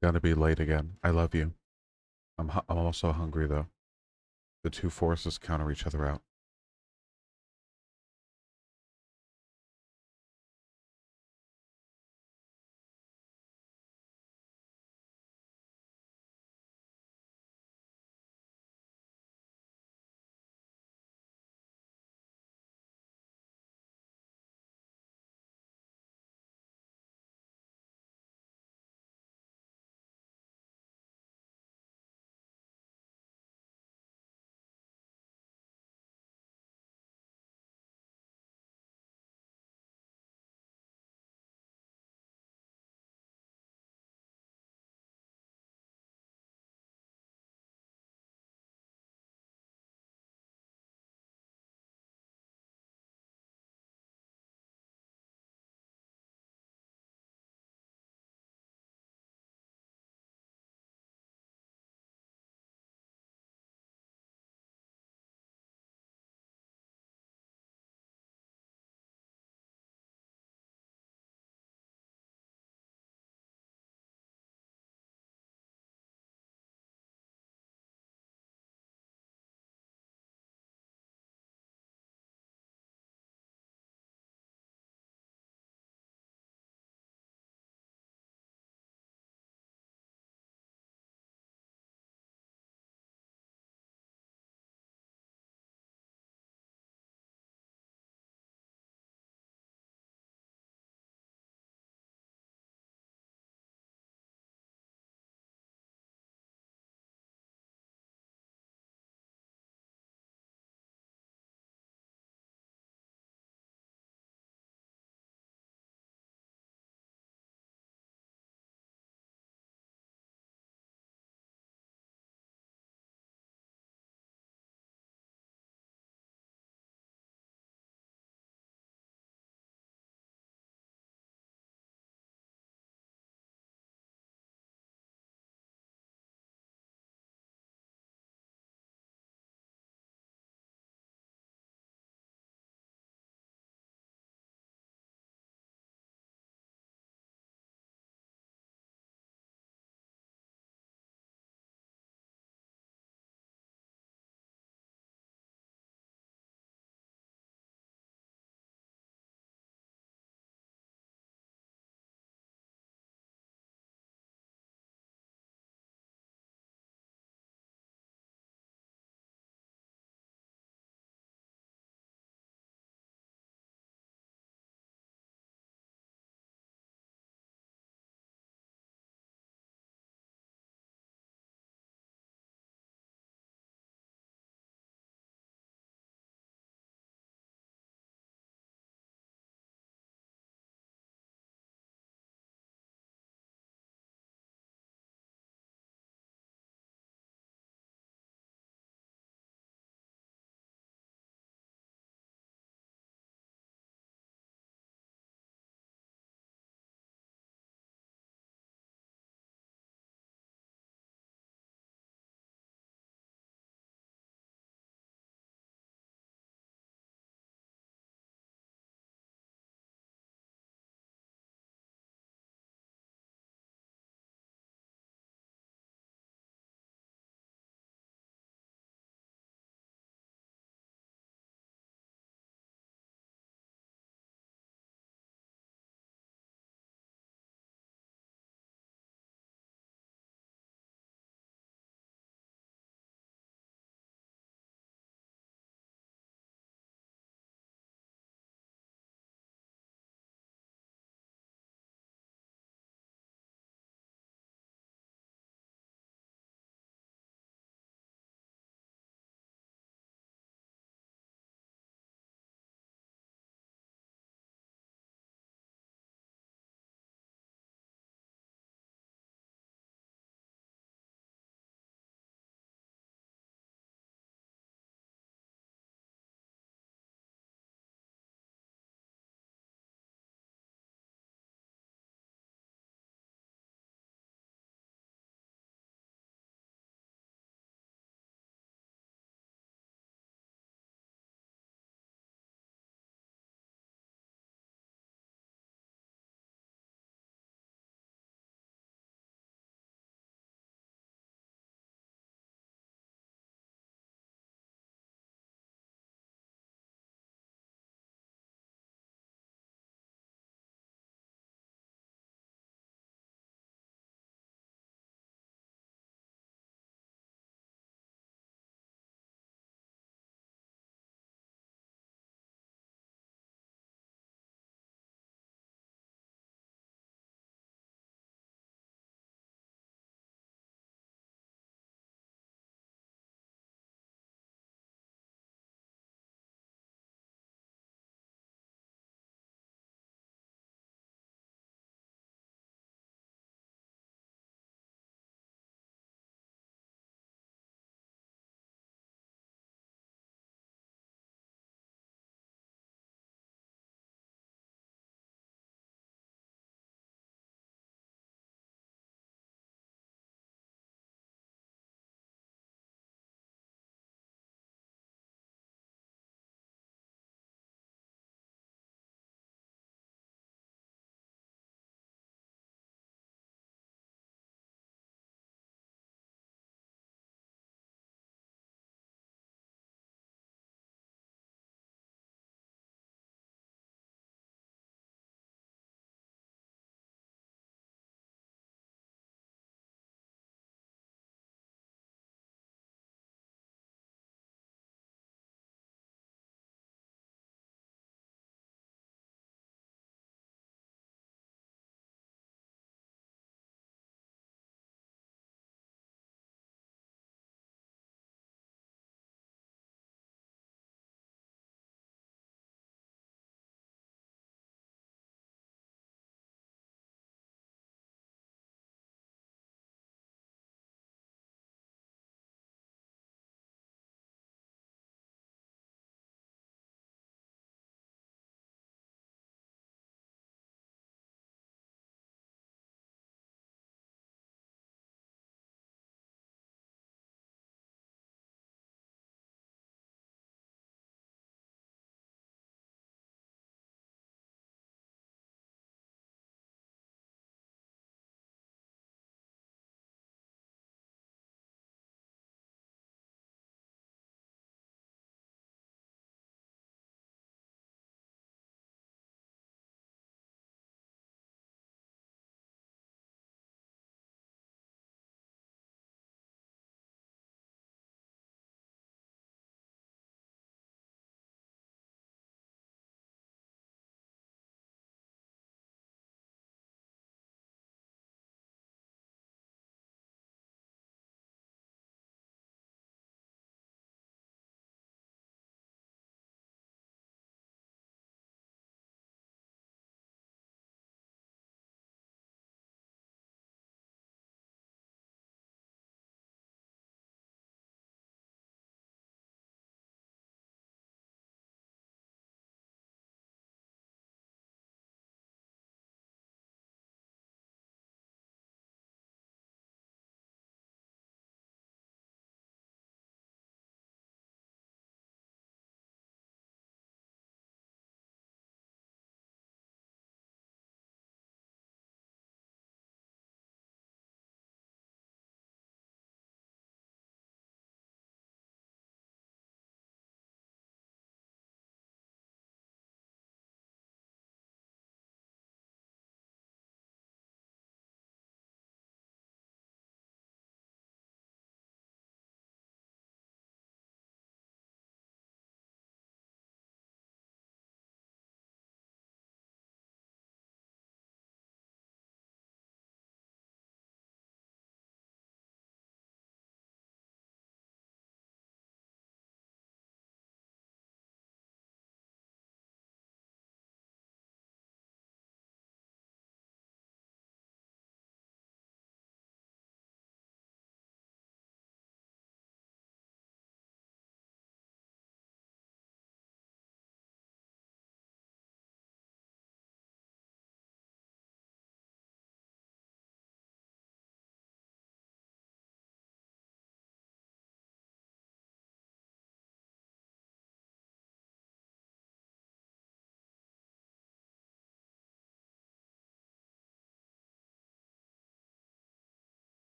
Gonna be late again. I love you. I'm also hungry though. The two forces counter each other out.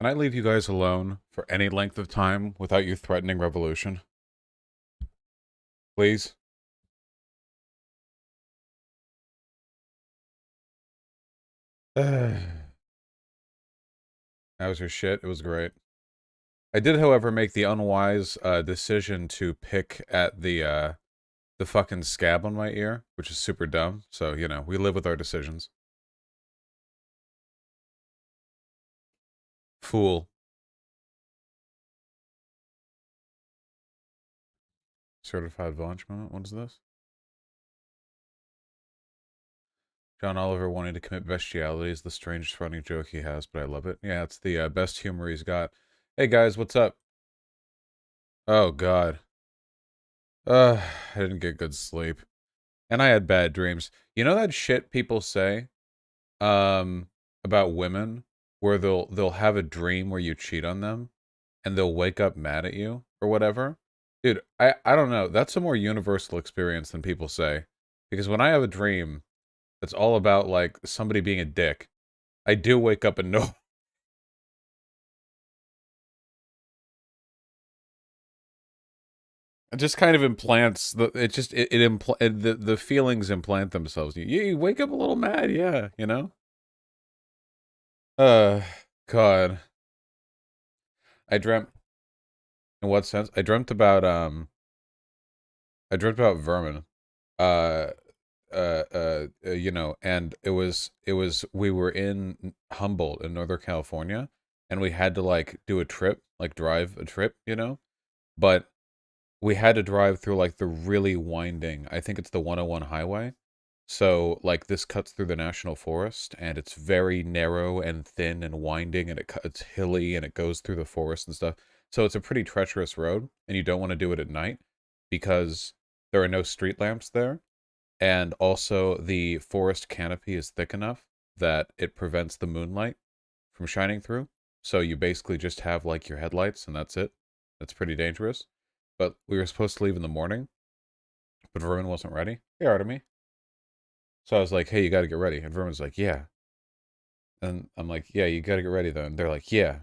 Can I leave you guys alone for any length of time without you threatening revolution? Please? That was your shit. It was great. I did, however, make the unwise decision to pick at the fucking scab on my ear, which is super dumb. So, you know, we live with our decisions. Fool. Certified Vaunch moment? What is this? John Oliver wanting to commit bestiality is the strangest funny joke he has, but I love it. Yeah, it's the best humor he's got. Hey guys, what's up? Oh god. I didn't get good sleep. And I had bad dreams. You know that shit people say um about women where they'll have a dream where you cheat on them and they'll wake up mad at you or whatever? Dude, I don't know. That's a more universal experience than people say. Because when I have a dream that's all about like somebody being a dick, I do wake up and know. It just kind of implants the feelings implant themselves. You wake up a little mad, yeah, you know? Uh God. I dreamt in what sense? I dreamt about vermin. Uh you know, and it was we were in Humboldt in Northern California and we had to like do a trip, like drive a trip, you know? But we had to drive through like the really winding, I think it's the 101 highway. So like this cuts through the national forest and it's very narrow and thin and winding and it's hilly and it goes through the forest and stuff. So it's a pretty treacherous road and you don't want to do it at night because there are no street lamps there. And also the forest canopy is thick enough that it prevents the moonlight from shining through. So you basically just have like your headlights and that's it. That's pretty dangerous. But we were supposed to leave in the morning, but Vermin wasn't ready. Hey, Artemy. So I was like, hey, you got to get ready. And Vermin's like, yeah. And I'm like, yeah, you got to get ready then. They're like, yeah.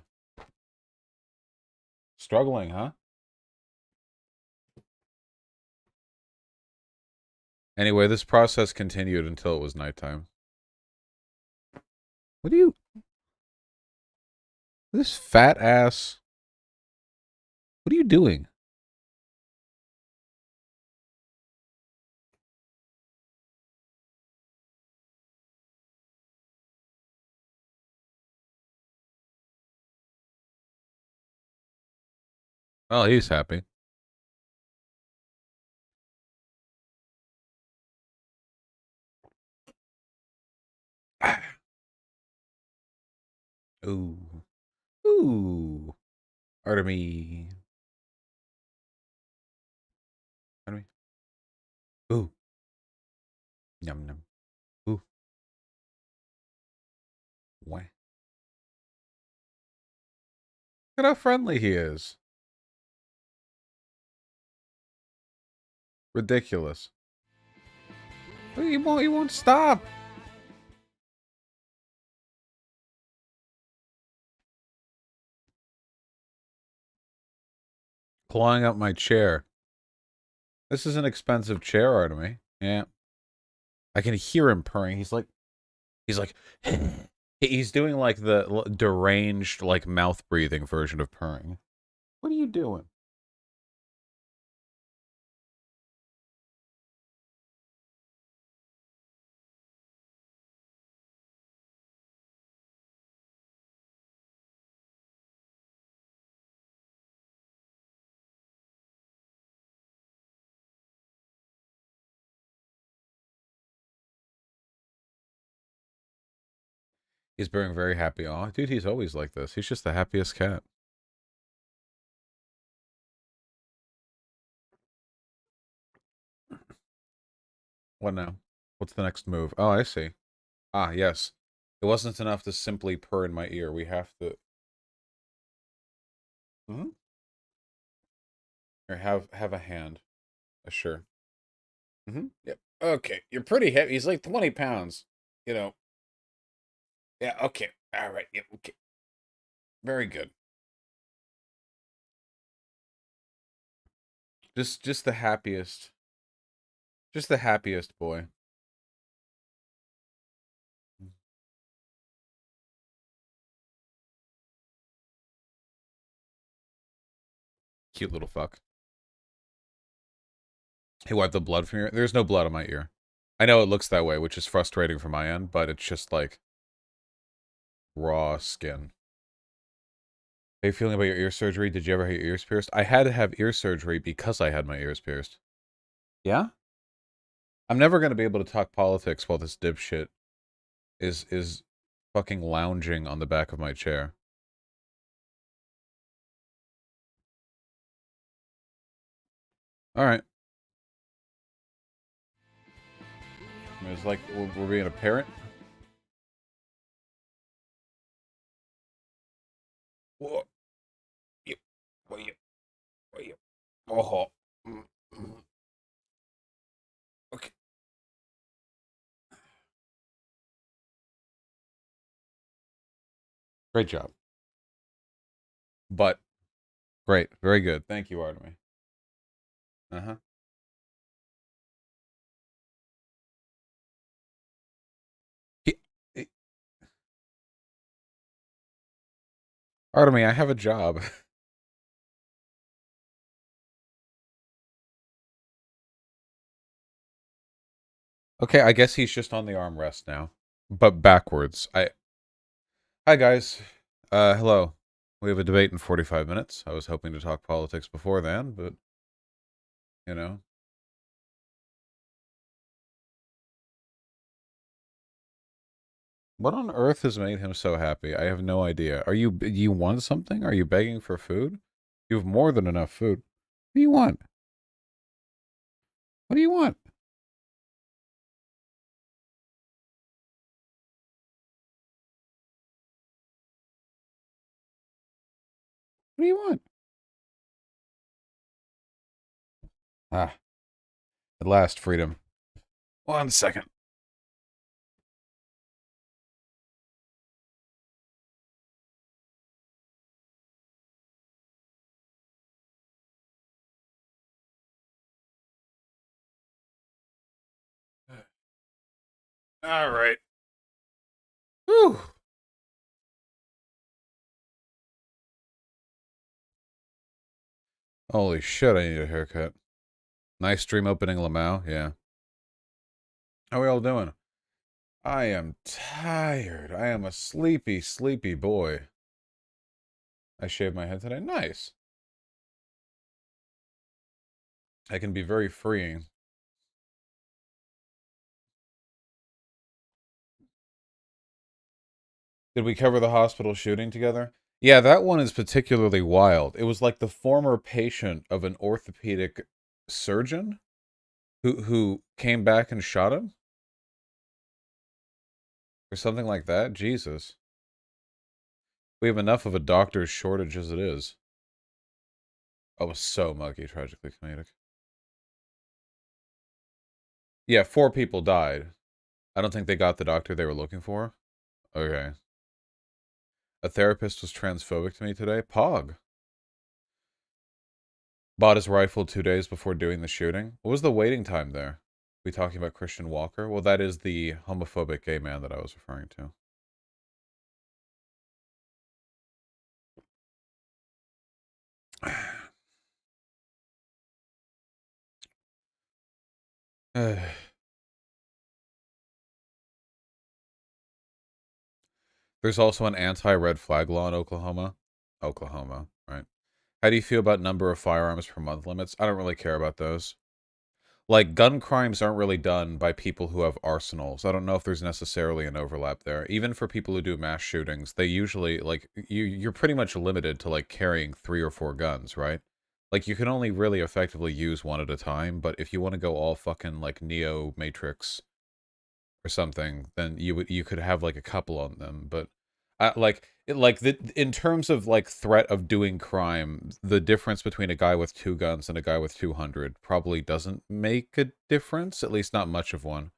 Struggling, huh? Anyway, this process continued until it was nighttime. What are you... This fat ass... What are you doing? Oh, he's happy. Ooh. Ooh. Artemy. Artemy. Ooh. Yum, yum. Ooh. Wah. Look at how friendly he is. Ridiculous. He won't stop. Clawing up my chair. This is an expensive chair, Artemy. Yeah. I can hear him purring. He's like, he's doing like the deranged, like mouth breathing version of purring. What are you doing? He's being very happy. Oh, dude, he's always like this. He's just the happiest cat. What now? What's the next move? Oh, I see. Ah, yes. It wasn't enough to simply purr in my ear. We have to. Hmm. Or have a hand. Sure. Yep. Okay. You're pretty heavy. He's like 20 pounds. You know. Yeah. Okay. All right. Yep. Okay. Very good. Just the happiest. Just the happiest boy. Cute little fuck. He wiped the blood from your... There's no blood on my ear. I know it looks that way, which is frustrating from my end, but it's just like raw skin. How are you feeling about your ear surgery? Did you ever have your ears pierced? I had to have ear surgery because I had my ears pierced. Yeah? I'm never going to be able to talk politics while this dipshit is fucking lounging on the back of my chair. All right. It's like we're being a parent. What? You, what you, what you? Oh. Okay. Great job. But great, very good. Thank you, Artemy. Uh-huh. He, he- Artemy, I have a job. Okay, I guess he's just on the armrest now. But backwards. Hi guys. Hello. We have a debate in 45 minutes. I was hoping to talk politics before then, but you know. What on earth has made him so happy? I have no idea. You want something? Are you begging for food? You have more than enough food. What do you want? What do you want? What do you want? Ah, at last, freedom. 1 second. All right. Whew. Holy shit, I need a haircut. Nice stream opening, Lamau. Yeah. How we all doing? I am tired. I am a sleepy, sleepy boy. I shaved my head today. Nice. I can be very freeing. Did we cover the hospital shooting together? Yeah, that one is particularly wild. It was like the former patient of an orthopedic surgeon who came back and shot him or something like that. Jesus. We have enough of a doctor's shortage as it is. Oh, it was so muggy, tragically comedic. Yeah, 4 people died. I don't think they got the doctor they were looking for. Okay. A therapist was transphobic to me today. Pog. Bought his rifle 2 days before doing the shooting. What was the waiting time there? We talking about Christian Walker? Well, that is the homophobic gay man that I was referring to. There's also an anti-red flag law in Oklahoma. Oklahoma, right? How do you feel about number of firearms per month limits? I don't really care about those. Like, gun crimes aren't really done by people who have arsenals. I don't know if there's necessarily an overlap there. Even for people who do mass shootings, they usually, like, you're pretty much limited to, like, carrying 3 or 4 guns, right? Like, you can only really effectively use one at a time, but if you want to go all fucking, like, Neo Matrix or something, then you could have, like, a couple on them, but... in terms of like threat of doing crime, the difference between a guy with 2 guns and a guy with 200 probably doesn't make a difference, at least not much of one.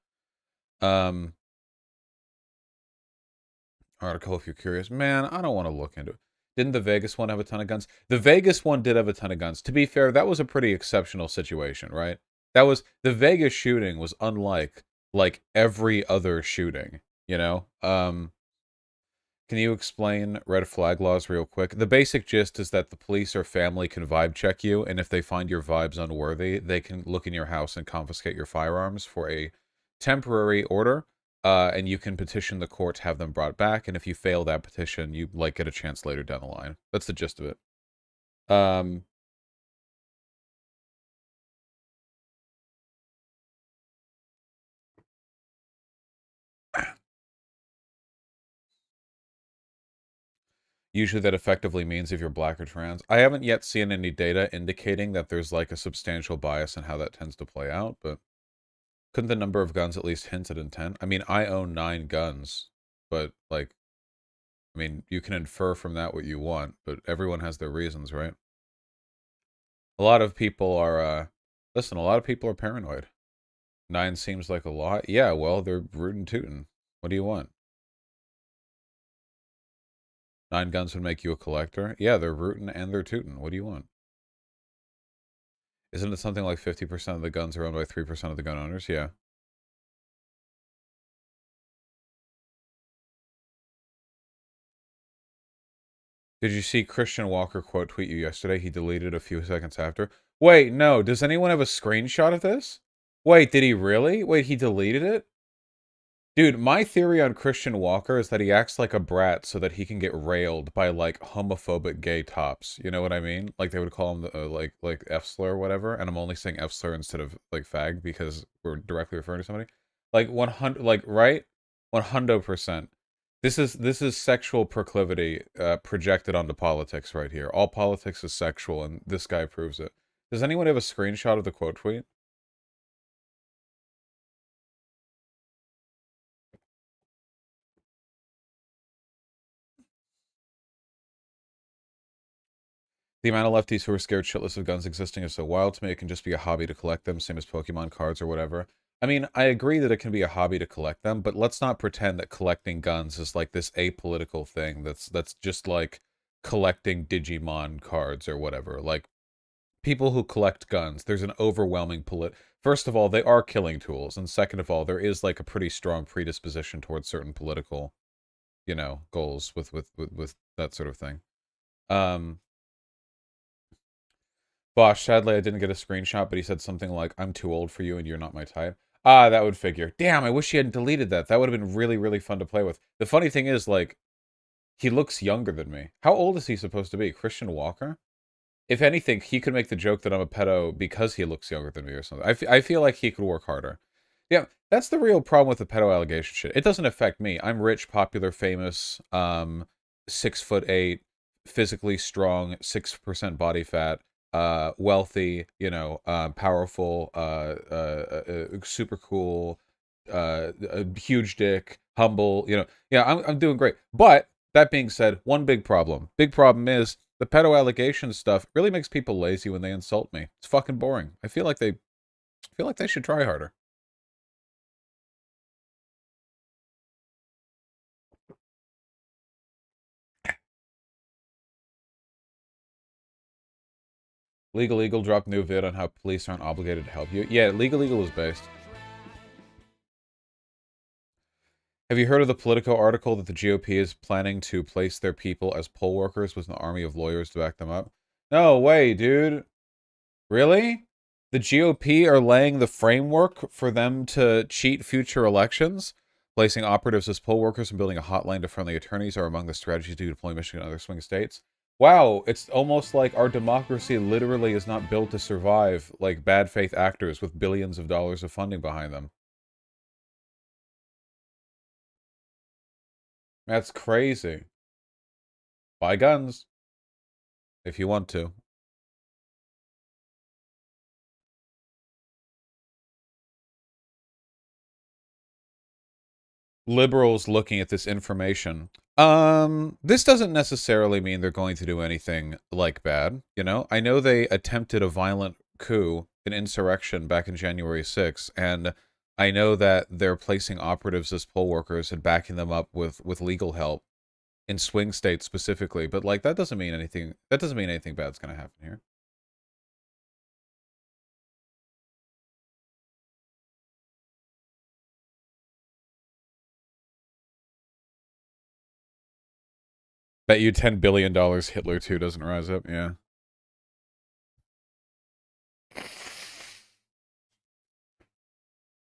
Article if you're curious. Man, I don't want to look into it. Didn't the Vegas one have a ton of guns? The Vegas one did have a ton of guns. To be fair, that was a pretty exceptional situation, right? That was the Vegas shooting was unlike like every other shooting, you know? Can you explain red flag laws real quick? The basic gist is that the police or family can vibe check you, and if they find your vibes unworthy, they can look in your house and confiscate your firearms for a temporary order, and you can petition the court to have them brought back, and if you fail that petition, you, like, get a chance later down the line. That's the gist of it. Usually that effectively means if you're black or trans. I haven't yet seen any data indicating that there's, like, a substantial bias in how that tends to play out, but couldn't the number of guns at least hint at intent? I mean, I own 9 guns, but, like, I mean, you can infer from that what you want, but everyone has their reasons, right? A lot of people are, listen, a lot of people are paranoid. 9 seems like a lot. Yeah, well, they're rootin' tootin'. What do you want? 9 guns would make you a collector? Yeah, they're rootin' and they're tootin'. What do you want? Isn't it something like 50% of the guns are owned by 3% of the gun owners? Yeah. Did you see Christian Walker quote tweet you yesterday? He deleted a few seconds after. Wait, no. Does anyone have a screenshot of this? Wait, did he really? Wait, he deleted it? Dude, my theory on Christian Walker is that he acts like a brat so that he can get railed by, like, homophobic gay tops. You know what I mean? Like, they would call him, like F-slur or whatever, and I'm only saying F-slur instead of, like, fag because we're directly referring to somebody. Like, 100, like, right? 100%. This is sexual proclivity projected onto politics right here. All politics is sexual, and this guy proves it. Does anyone have a screenshot of the quote tweet? The amount of lefties who are scared shitless of guns existing is so wild to me. It can just be a hobby to collect them, same as Pokemon cards or whatever. I mean, I agree that it can be a hobby to collect them, but let's not pretend that collecting guns is like this apolitical thing that's just like collecting Digimon cards or whatever. Like, people who collect guns, there's an overwhelming First of all, they are killing tools, and second of all, there is like a pretty strong predisposition towards certain political, you know, goals with that sort of thing. Um Bosh, sadly, I didn't get a screenshot, but he said something like, I'm too old for you and you're not my type. Ah, that would figure. Damn, I wish he hadn't deleted that. That would have been really, really fun to play with. The funny thing is, like, he looks younger than me. How old is he supposed to be? Christian Walker? If anything, he could make the joke that I'm a pedo because he looks younger than me or something. I feel like he could work harder. Yeah, that's the real problem with the pedo allegation shit. It doesn't affect me. I'm rich, popular, famous, 6'8", physically strong, 6% body fat, wealthy, you know, powerful, super cool, a huge dick, humble, you know. Yeah, I'm doing great. But that being said, one big problem. Big problem is the pedo allegation stuff really makes people lazy when they insult me. It's fucking boring. I feel like they should try harder. Legal Eagle dropped new vid on how police aren't obligated to help you. Yeah, Legal Eagle is based. Have you heard of the Politico article that the GOP is planning to place their people as poll workers with an army of lawyers to back them up? No way, dude. Really? The GOP are laying the framework for them to cheat future elections? Placing operatives as poll workers and building a hotline to friendly attorneys are among the strategies to deploy Michigan and other swing states. Wow, it's almost like our democracy literally is not built to survive like bad faith actors with billions of dollars of funding behind them. That's crazy. Buy guns if you want to. Liberals looking at this information. This doesn't necessarily mean they're going to do anything like bad, you know? I know they attempted a violent coup, an insurrection back in January 6th, and I know that they're placing operatives as poll workers and backing them up with legal help in swing states specifically, but like that doesn't mean anything. That doesn't mean anything bad's gonna happen here. Bet you $10 billion Hitler too doesn't rise up. Yeah.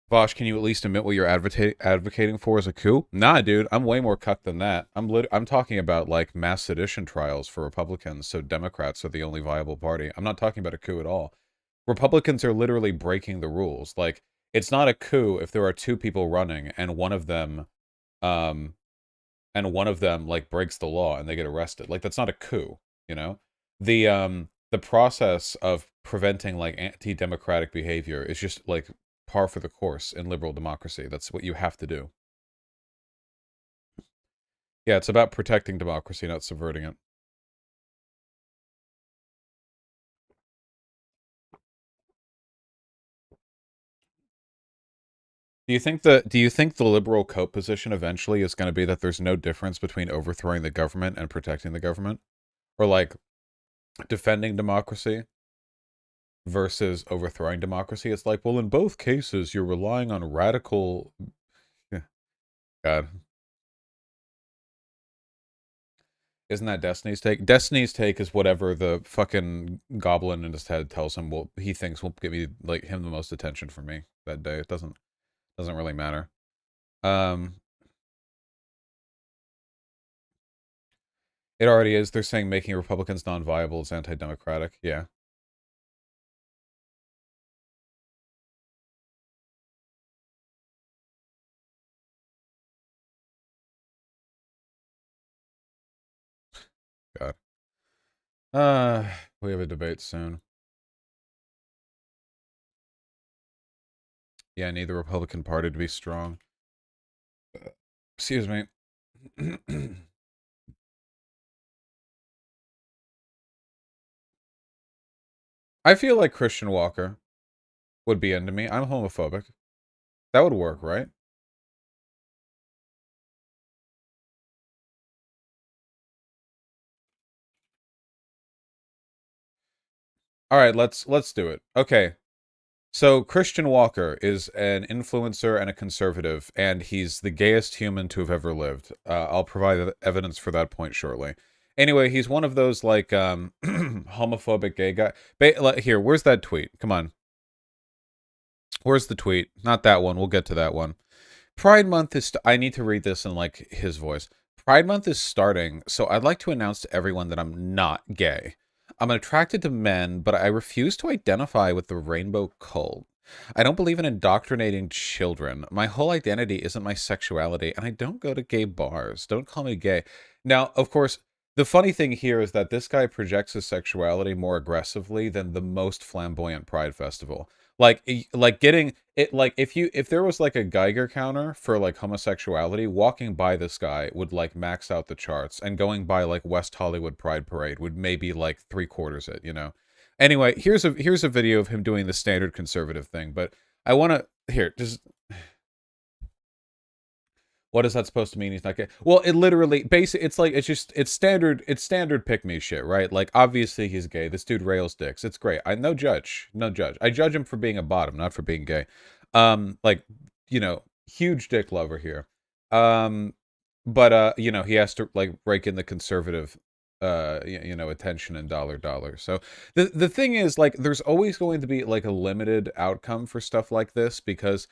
Vosh, can you at least admit what you're advocating for as a coup? Nah, dude, I'm way more cucked than that. I'm talking about like mass sedition trials for Republicans, so Democrats are the only viable party. I'm not talking about a coup at all. Republicans are literally breaking the rules. Like, it's not a coup if there are two people running and um, one of them like breaks the law and they get arrested. Like, that's not a coup, you know? The process of preventing like anti-democratic behavior is just like par for the course in liberal democracy. That's what you have to do. Yeah, it's about protecting democracy, not subverting it. Do you think the liberal cope position eventually is going to be that there's no difference between overthrowing the government and protecting the government? Or like defending democracy versus overthrowing democracy? It's like, well, in both cases, you're relying on radical. Yeah, God. Isn't that Destiny's take? Destiny's take is whatever the fucking goblin in his head tells him will he thinks will give me like him the most attention from me that day. It doesn't really matter. Um it already is. They're saying making Republicans non-viable is anti-democratic. Yeah. God. We have a debate soon. Yeah, I need the Republican Party to be strong. Excuse me. I feel like Christian Walker would be into me. I'm homophobic. That would work, right? All right, let's do it. Okay. So Christian Walker is an influencer and a conservative, and he's the gayest human to have ever lived. I'll provide evidence for that point shortly. Anyway, he's one of those like homophobic gay guy. Here, where's that tweet? Come on, where's the tweet? Not that one. We'll get to that one. Pride Month is. I need to read this in like his voice. Pride Month is starting, so I'd like to announce to everyone that I'm not gay. I'm attracted to men, but I refuse to identify with the rainbow cult. I don't believe in indoctrinating children. My whole identity isn't my sexuality, and I don't go to gay bars. Don't call me gay. Now, of course, the funny thing here is that this guy projects his sexuality more aggressively than the most flamboyant Pride festival. Like getting it, like if there was like a Geiger counter for like homosexuality, walking by this guy would like max out the charts, and going by like West Hollywood Pride Parade would maybe like three-quarters it, you know. Anyway, here's a video of him doing the standard conservative thing, but I want to here just what is that supposed to mean? He's not gay. Well, it literally, basically, it's like it's standard pick me shit, right? Like obviously he's gay. This dude rails dicks. It's great. I no judge, no judge. I judge him for being a bottom, not for being gay. Like huge dick lover here. Um, but he has to like rake in the conservative, attention and dollar. So the thing is, like, there's always going to be like a limited outcome for stuff like this because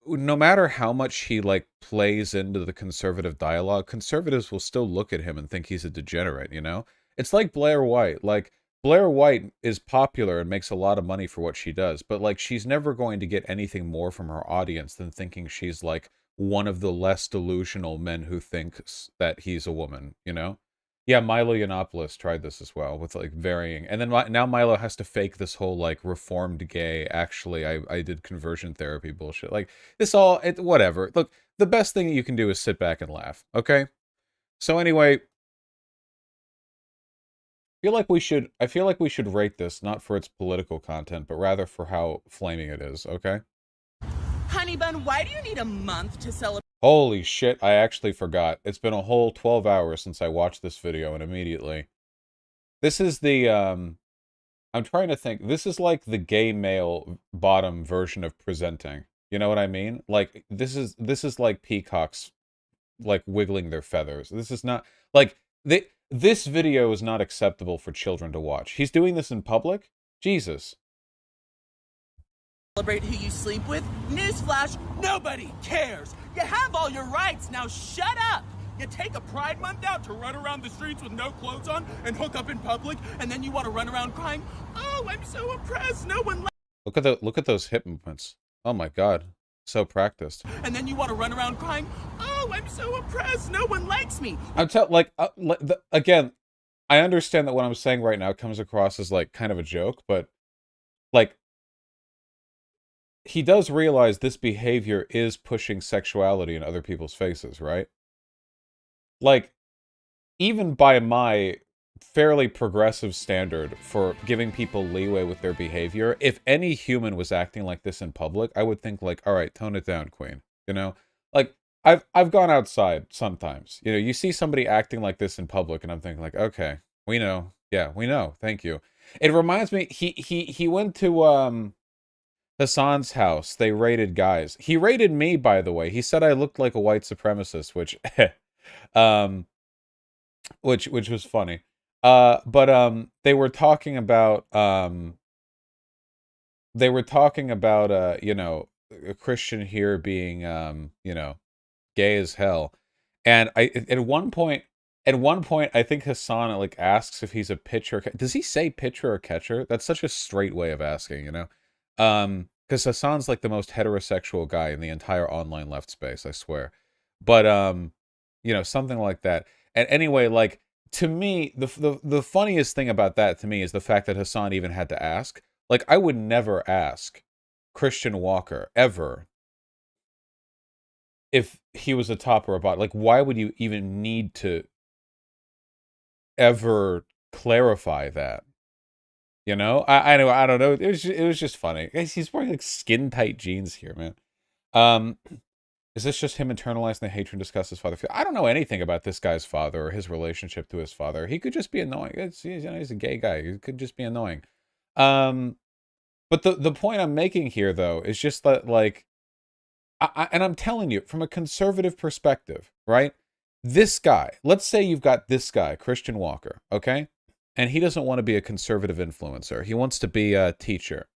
no matter how much he like plays into the conservative dialogue, conservatives will still look at him and think he's a degenerate, you know? It's like Blair White. Like Blair White is popular and makes a lot of money for what she does, but like she's never going to get anything more from her audience than thinking she's like one of the less delusional men who thinks that he's a woman, you know? Yeah, Milo Yiannopoulos tried this as well with like varying, and then now Milo has to fake this whole like reformed gay. Actually, I did conversion therapy bullshit. Like this all whatever. Look, the best thing you can do is sit back and laugh. Okay. So anyway, I feel like we should rate this not for its political content, but rather for how flaming it is. Okay. Honey bun, why do you need a month to celebrate? Holy shit, I actually forgot. It's been a whole 12 hours since I watched this video, and immediately. This is the, I'm trying to think. This is like the gay male bottom version of presenting. You know what I mean? Like, this is like peacocks, like, wiggling their feathers. This is not, like, this video is not acceptable for children to watch. He's doing this in public? Jesus. Celebrate who you sleep with? Newsflash, nobody cares. You have all your rights, now shut up. You take a Pride Month out to run around the streets with no clothes on and hook up in public, and then you want to run around crying, oh, I'm so oppressed, no one Look at those hip movements. Oh my god. So practiced. And then you want to run around crying, oh, I'm so oppressed, no one likes me. Again, I understand that what I'm saying right now comes across as, like, kind of a joke, but, like, he does realize this behavior is pushing sexuality in other people's faces, right? Like, even by my fairly progressive standard for giving people leeway with their behavior, if any human was acting like this in public, I would think, like, all right, tone it down, queen. You know? Like, I've gone outside sometimes. You know, you see somebody acting like this in public, and I'm thinking, like, okay, we know. Yeah, we know. Thank you. It reminds me, he went to, Hassan's house. They raided guys. He raided me, by the way. He said I looked like a white supremacist, um, which was funny. But they were talking about, you know, a Christian here being, you know, gay as hell. And at one point, I think Hassan, like, asks if he's a pitcher. Does he say pitcher or catcher? That's such a straight way of asking, you know? Because Hassan's like the most heterosexual guy in the entire online left space, I swear. But you know, something like that. And anyway, like, to me, the funniest thing about that to me is the fact that Hassan even had to ask. Like, I would never ask Christian Walker ever if he was a top or a bottom. Like, why would you even need to ever clarify that? You know, I don't know. It was just funny. He's wearing, like, skin tight jeans here, man. Is this just him internalizing the hatred and disgust his father? I don't know anything about this guy's father or his relationship to his father. He could just be annoying. You know, he's a gay guy. He could just be annoying. But the point I'm making here, though, is just that, like, and I'm telling you, from a conservative perspective, right? This guy, let's say you've got this guy, Christian Walker, okay? And he doesn't want to be a conservative influencer. He wants to be a teacher.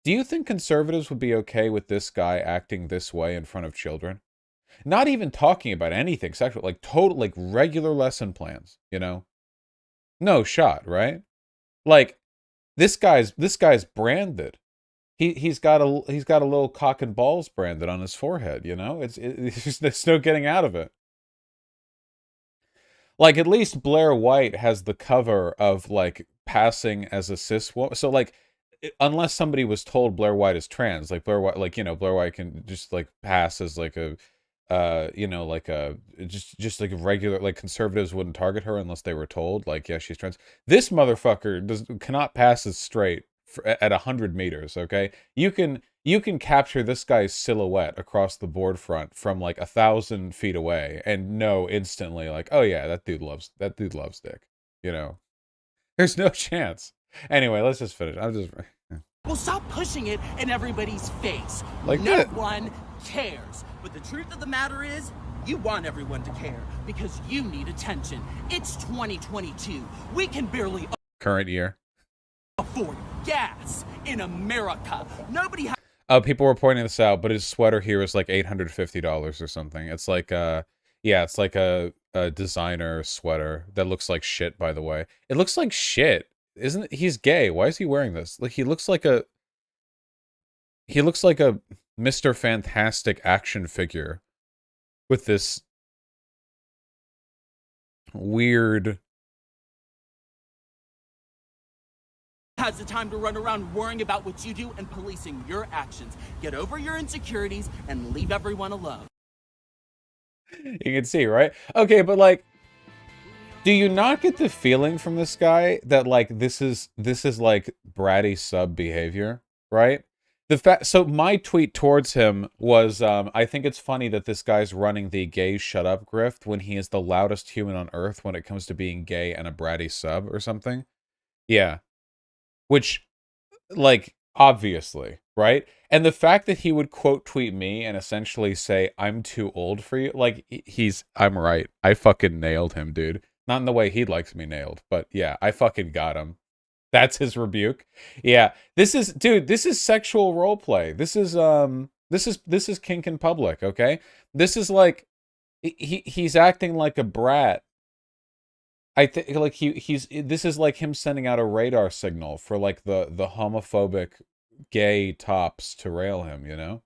Do you think conservatives would be okay with this guy acting this way in front of children? Not even talking about anything sexual, like total, like, regular lesson plans, you know? No shot, right? Like, this guy's branded. He's got a little cock and balls branded on his forehead, you know? There's no getting out of it. Like, at least Blair White has the cover of, like, passing as a cis woman. So, like, unless somebody was told Blair White is trans, like, Blair White, like, you know, Blair White can just, like, pass as, like, a, you know, like a, just like a regular, like, conservatives wouldn't target her unless they were told, like, yeah, she's trans. This motherfucker cannot pass as straight at 100 meters, okay? You can capture this guy's silhouette across the board front from, like, 1,000 feet away and know instantly, like, oh yeah, that dude loves dick, you know? There's no chance. Anyway, let's just finish. Well, stop pushing it in everybody's face. Like no that. one cares. But the truth of the matter is, you want everyone to care because you need attention. It's 2022. We can barely Current year. afford gas in America. Nobody has. People were pointing this out, but his sweater here is like $850 or something. It's like, yeah, it's like a designer sweater that looks like shit, by the way. It looks like shit. Isn't he's gay? Why is he wearing this? Like, he looks like a Mr. Fantastic action figure with this weird. Has the time to run around worrying about what you do and policing your actions. Get over your insecurities and leave everyone alone. You can see, right? Okay, but, like, do you not get the feeling from this guy that, like, this is like bratty sub behavior, right? The fact, so my tweet towards him was, I think it's funny that this guy's running the gay shut up grift when he is the loudest human on earth when it comes to being gay and a bratty sub or something. Yeah. Which, like, obviously, right? And the fact that he would quote tweet me and essentially say, I'm too old for you, like, I'm right. I fucking nailed him, dude. Not in the way he likes me nailed, but yeah, I fucking got him. That's his rebuke. Yeah. This is, dude, this is sexual role play. This is kink in public, okay? This is like he's acting like a brat. I think like he's this is like him sending out a radar signal for like the homophobic gay tops to rail him, you know?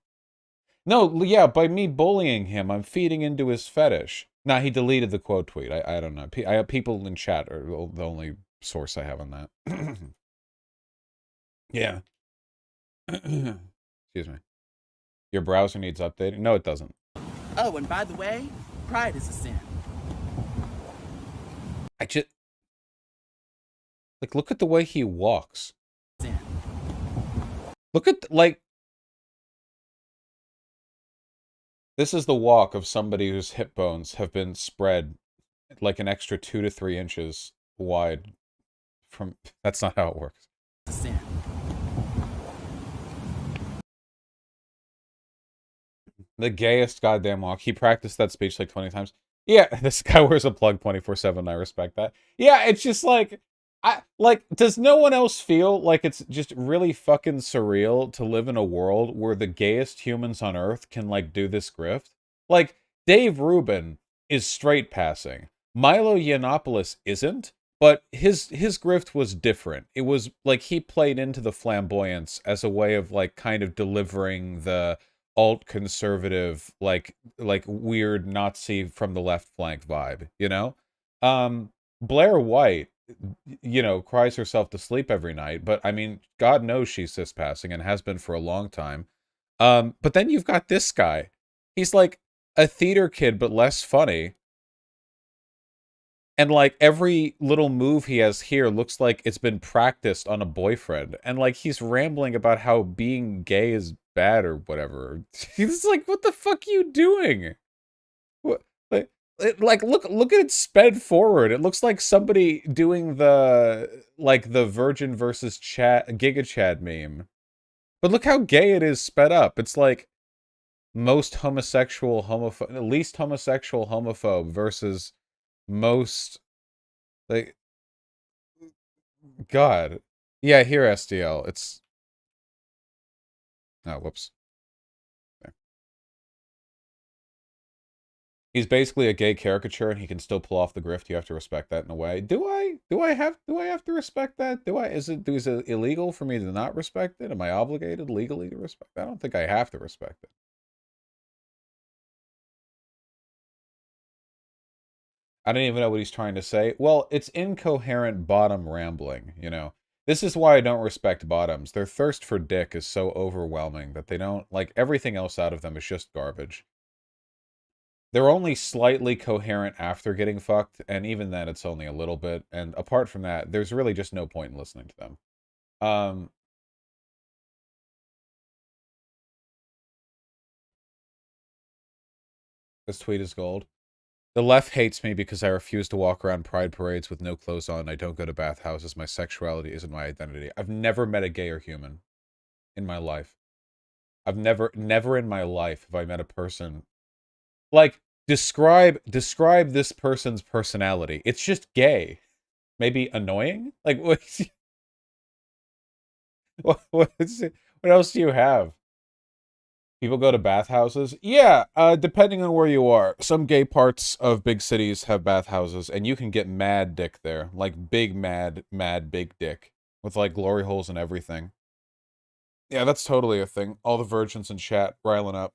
No, yeah, by me bullying him, I'm feeding into his fetish. Nah, he deleted the quote tweet. I don't know. I have people in chat are the only source I have on that. Yeah. Excuse me. Your browser needs updating? No, it doesn't. Oh, and by the way, pride is a sin. I just like look at the way he walks. Sin. Look at like this is the walk of somebody whose hip bones have been spread like an extra 2 to 3 inches wide from that's not how it works. Sin. The gayest goddamn walk. He practiced that speech like 20 times. Yeah, this guy wears a plug 24/7. I respect that. Yeah, it's just like does no one else feel like it's just really fucking surreal to live in a world where the gayest humans on earth can like do this grift? Like Dave Rubin is straight passing. Milo Yiannopoulos isn't, but his grift was different. It was like he played into the flamboyance as a way of like kind of delivering the alt conservative like weird Nazi from the left flank vibe, you know? Blair White, you know, cries herself to sleep every night, but I mean, God knows she's cis passing and has been for a long time. But then you've got this guy. He's like a theater kid but less funny. And like every little move he has here looks like it's been practiced on a boyfriend. And like he's rambling about how being gay is bad or whatever. He's like, what the fuck are you doing? What like look at it sped forward. It looks like somebody doing the Virgin versus Chat Giga Chad meme. But look how gay it is sped up. It's like most homosexual homophobe, least homosexual homophobe versus most like God. Yeah, here SDL. It's oh whoops. There. He's basically a gay caricature and he can still pull off the grift. You have to respect that in a way. Do I have to respect that? Is it illegal for me to not respect it? Am I obligated legally to respect it? I don't think I have to respect it. I don't even know what he's trying to say. Well, it's incoherent bottom rambling, you know. This is why I don't respect bottoms. Their thirst for dick is so overwhelming that they don't, like, everything else out of them is just garbage. They're only slightly coherent after getting fucked, and even then it's only a little bit. And apart from that, there's really just no point in listening to them. Um, this tweet is gold. The left hates me because I refuse to walk around pride parades with no clothes on. I don't go to bathhouses. My sexuality isn't my identity. I've never met a gayer human in my life. I've never in my life have I met a person like describe this person's personality. It's just gay. Maybe annoying? Like what what else do you have? People go to bathhouses? Yeah, depending on where you are. Some gay parts of big cities have bathhouses, and you can get mad dick there. Like big mad big dick. With like glory holes and everything. Yeah, that's totally a thing. All the virgins in chat riling up.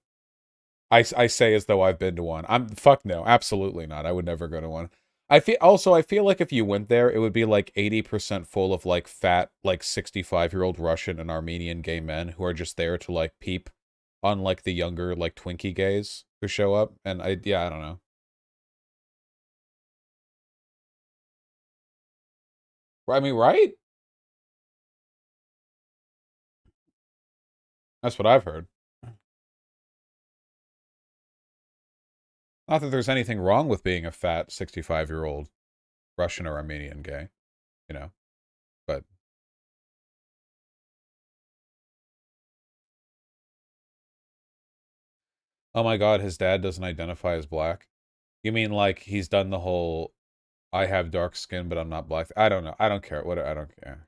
I say as though I've been to one. Fuck no, absolutely not. I would never go to one. I feel like if you went there, it would be like 80% full of like fat, like 65-year-old Russian and Armenian gay men who are just there to like peep on like the younger like Twinkie gays who show up. And I don't know. I mean, right? That's what I've heard. Not that there's anything wrong with being a fat 65-year-old Russian or Armenian gay, you know, but oh my God, his dad doesn't identify as black. You mean like he's done the whole I have dark skin, but I'm not black? I don't know. I don't care. What I don't care.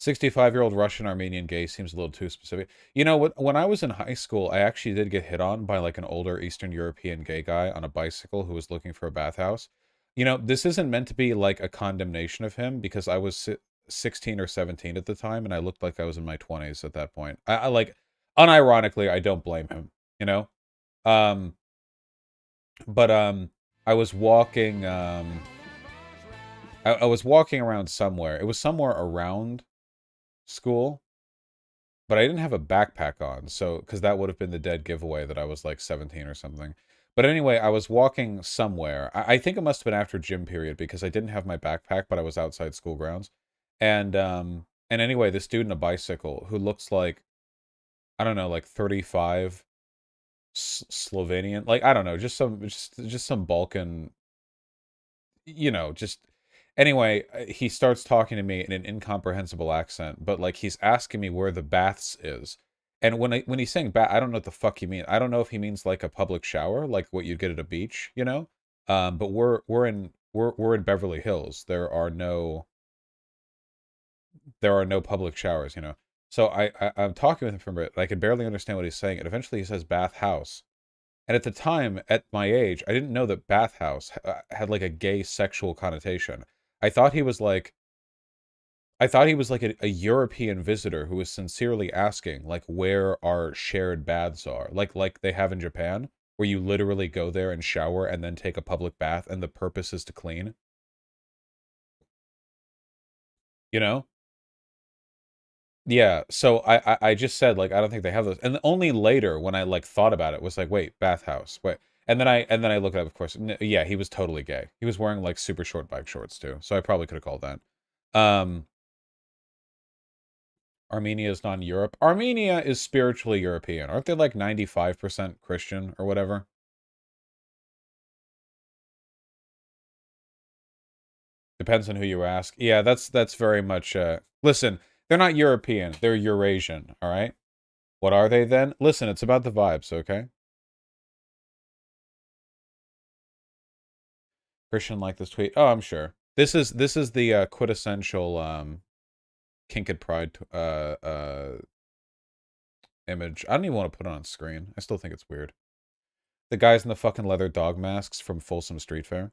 65-year-old Russian Armenian gay seems a little too specific. You know what? When I was in high school, I actually did get hit on by like an older Eastern European gay guy on a bicycle who was looking for a bathhouse. You know, this isn't meant to be like a condemnation of him because I was 16 or 17 at the time and I looked like I was in my 20s at that point. I like unironically, I don't blame him, you know? Um, but I was walking I was walking around somewhere. It was somewhere around school, but I didn't have a backpack on, so because that would have been the dead giveaway that I was like 17 or something. But anyway, I was walking somewhere. I think it must have been after gym period because I didn't have my backpack, but I was outside school grounds. And anyway, this dude in a bicycle who looks like I don't know, like 35 Slovenian, like I don't know, just some Balkan, just anyway, he starts talking to me in an incomprehensible accent, but like he's asking me where the baths is. And when he's saying bath, I don't know what the fuck he means. I don't know if he means like a public shower, like what you'd get at a beach, you know? But we're in Beverly Hills. There are no public showers, you know. So I'm talking with him for a bit. I can barely understand what he's saying, and eventually he says bath house. And at the time, at my age, I didn't know that bathhouse had like a gay sexual connotation. I thought he was like, I thought he was like a European visitor who was sincerely asking like where our shared baths are, like they have in Japan, where you literally go there and shower and then take a public bath, and the purpose is to clean. You know? Yeah. So I just said like I don't think they have those, and only later when I like thought about it was like wait bathhouse wait, and then I look it up of course. Yeah, he was totally gay. He was wearing like super short bike shorts too, so I probably could have called that. Um, Armenia is non-Europe. Armenia is spiritually European. Aren't they like 95% Christian or whatever? Depends on who you ask. Yeah, that's very much. Listen, they're not European. They're Eurasian. All right. What are they then? Listen, it's about the vibes. Okay. Christian like this tweet. Oh, I'm sure. This is the quintessential kinked pride image. I don't even want to put it on screen. I still think it's weird. The guys in the fucking leather dog masks from Folsom Street Fair.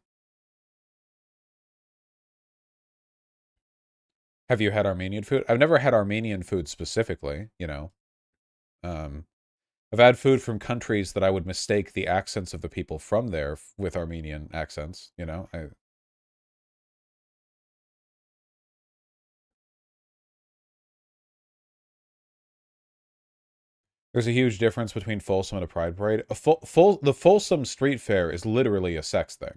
Have you had Armenian food? I've never had Armenian food specifically, you know. Um, I've had food from countries that I would mistake the accents of the people from there with Armenian accents, you know. There's a huge difference between Folsom and a Pride Parade. The Folsom Street Fair is literally a sex thing.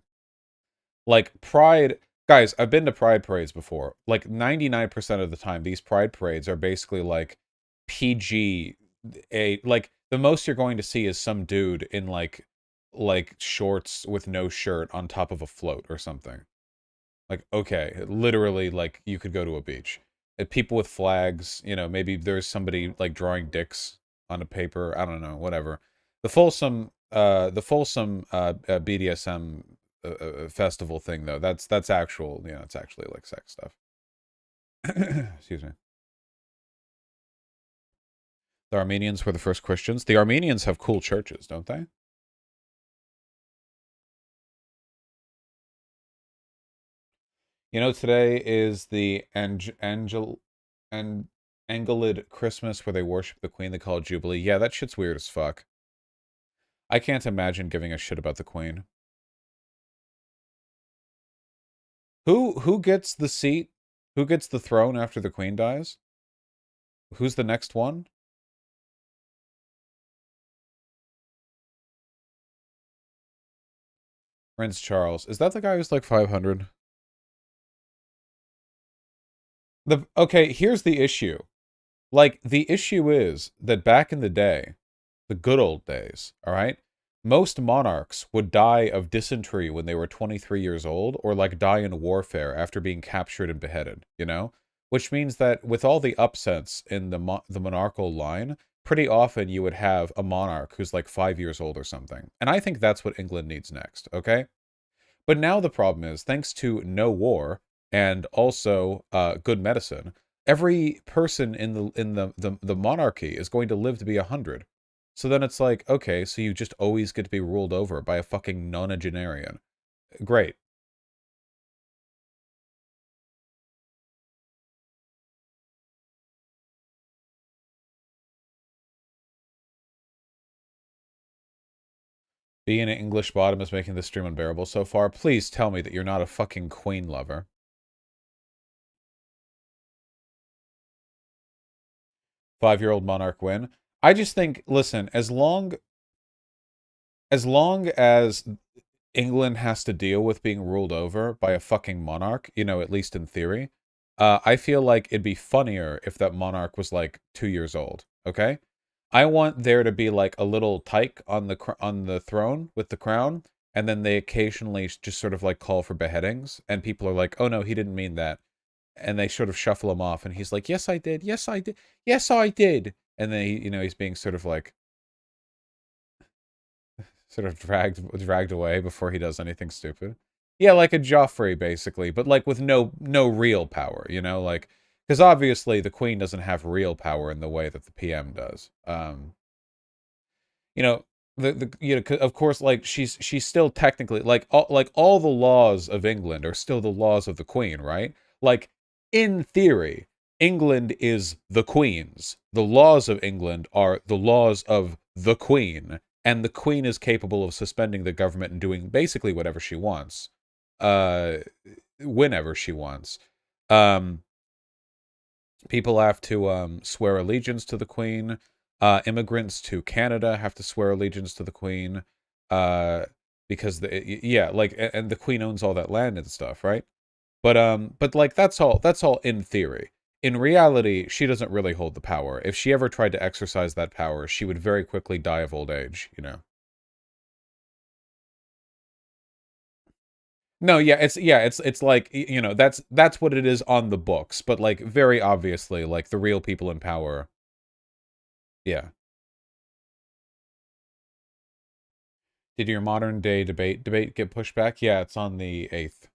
Like Pride, guys, I've been to Pride parades before. Like 99% of the time, these Pride parades are basically like PG. Like the most you're going to see is some dude in like shorts with no shirt on top of a float or something. Like, okay, literally, like you could go to a beach. People with flags, maybe there's somebody like drawing dicks on a paper. I don't know, whatever. The Folsom BDSM festival thing, though, that's actual. It's actually like sex stuff. Excuse me. The Armenians were the first Christians. The Armenians have cool churches, don't they? Today is the and Angelid Christmas where they worship the Queen. They call it Jubilee. Yeah, that shit's weird as fuck. I can't imagine giving a shit about the Queen. Who gets the seat? Who gets the throne after the Queen dies? Who's the next one? Prince Charles. Is that the guy who's like 500? Okay, here's the issue. Like, the issue is that back in the day, the good old days, all right? Most monarchs would die of dysentery when they were 23 years old, or like die in warfare after being captured and beheaded, you know? Which means that with all the upsets in the monarchical line, pretty often you would have a monarch who's like 5 years old or something. And I think that's what England needs next, okay? But now the problem is, thanks to no war and also good medicine, every person in the monarchy is going to live to be 100. So then it's like, okay, so you just always get to be ruled over by a fucking nonagenarian. Great. Being an English bottom is making this stream unbearable so far. Please tell me that you're not a fucking queen lover. 5-year-old monarch win. I just think, listen, as long as England has to deal with being ruled over by a fucking monarch, you know, at least in theory, I feel like it'd be funnier if that monarch was like 2 years old. Okay, I want there to be like a little tyke on the throne with the crown, and then they occasionally just sort of like call for beheadings, and people are like, "Oh no, he didn't mean that," and they sort of shuffle him off, and he's like, "Yes, I did. Yes, I did. Yes, I did." And then he's being sort of like dragged away before he does anything stupid. Yeah, like a Joffrey basically, but like with no real power, you know, like because obviously the queen doesn't have real power in the way that the PM does. You know, of course, like she's still technically like all the laws of England are still the laws of the queen, right? Like in theory, England is the queen's. The laws of England are the laws of the queen, and the queen is capable of suspending the government and doing basically whatever she wants, uh, whenever she wants. Um, People have to swear allegiance to the Queen. Immigrants to Canada have to swear allegiance to the Queen, uh, because yeah, like and the Queen owns all that land and stuff, right? But like that's all in theory. In reality, she doesn't really hold the power. If she ever tried to exercise that power, she would very quickly die of old age, you know. No, it's like you know that's what it is on the books, but like very obviously, like the real people in power, yeah. Did your modern day debate get pushed back? Yeah, it's on the 8th.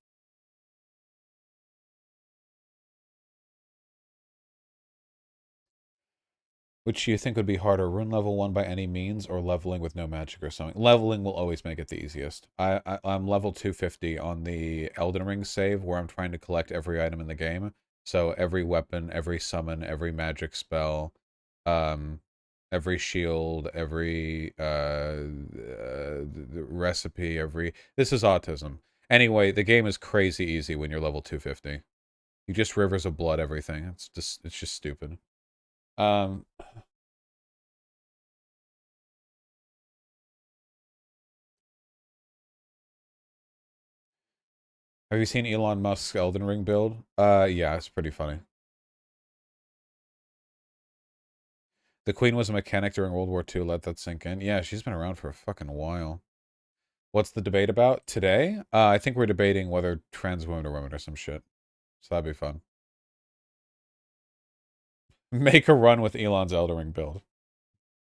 Which you think would be harder, rune level 1 by any means, or leveling with no magic or something? Leveling will always make it the easiest. I'm level 250 on the Elden Ring save, where I'm trying to collect every item in the game. So every weapon, every summon, every magic spell, um, every shield, every recipe, every... This is autism. Anyway, the game is crazy easy when you're level 250. You just rivers of blood everything. It's just stupid. Um, have you seen Elon Musk's Elden Ring build? Yeah, it's pretty funny. The Queen was a mechanic during World War II. Let that sink in. Yeah, she's been around for a fucking while. What's the debate about today? I think we're debating whether trans women are women or some shit. So that'd be fun. Make a run with Elon's Elden Ring build.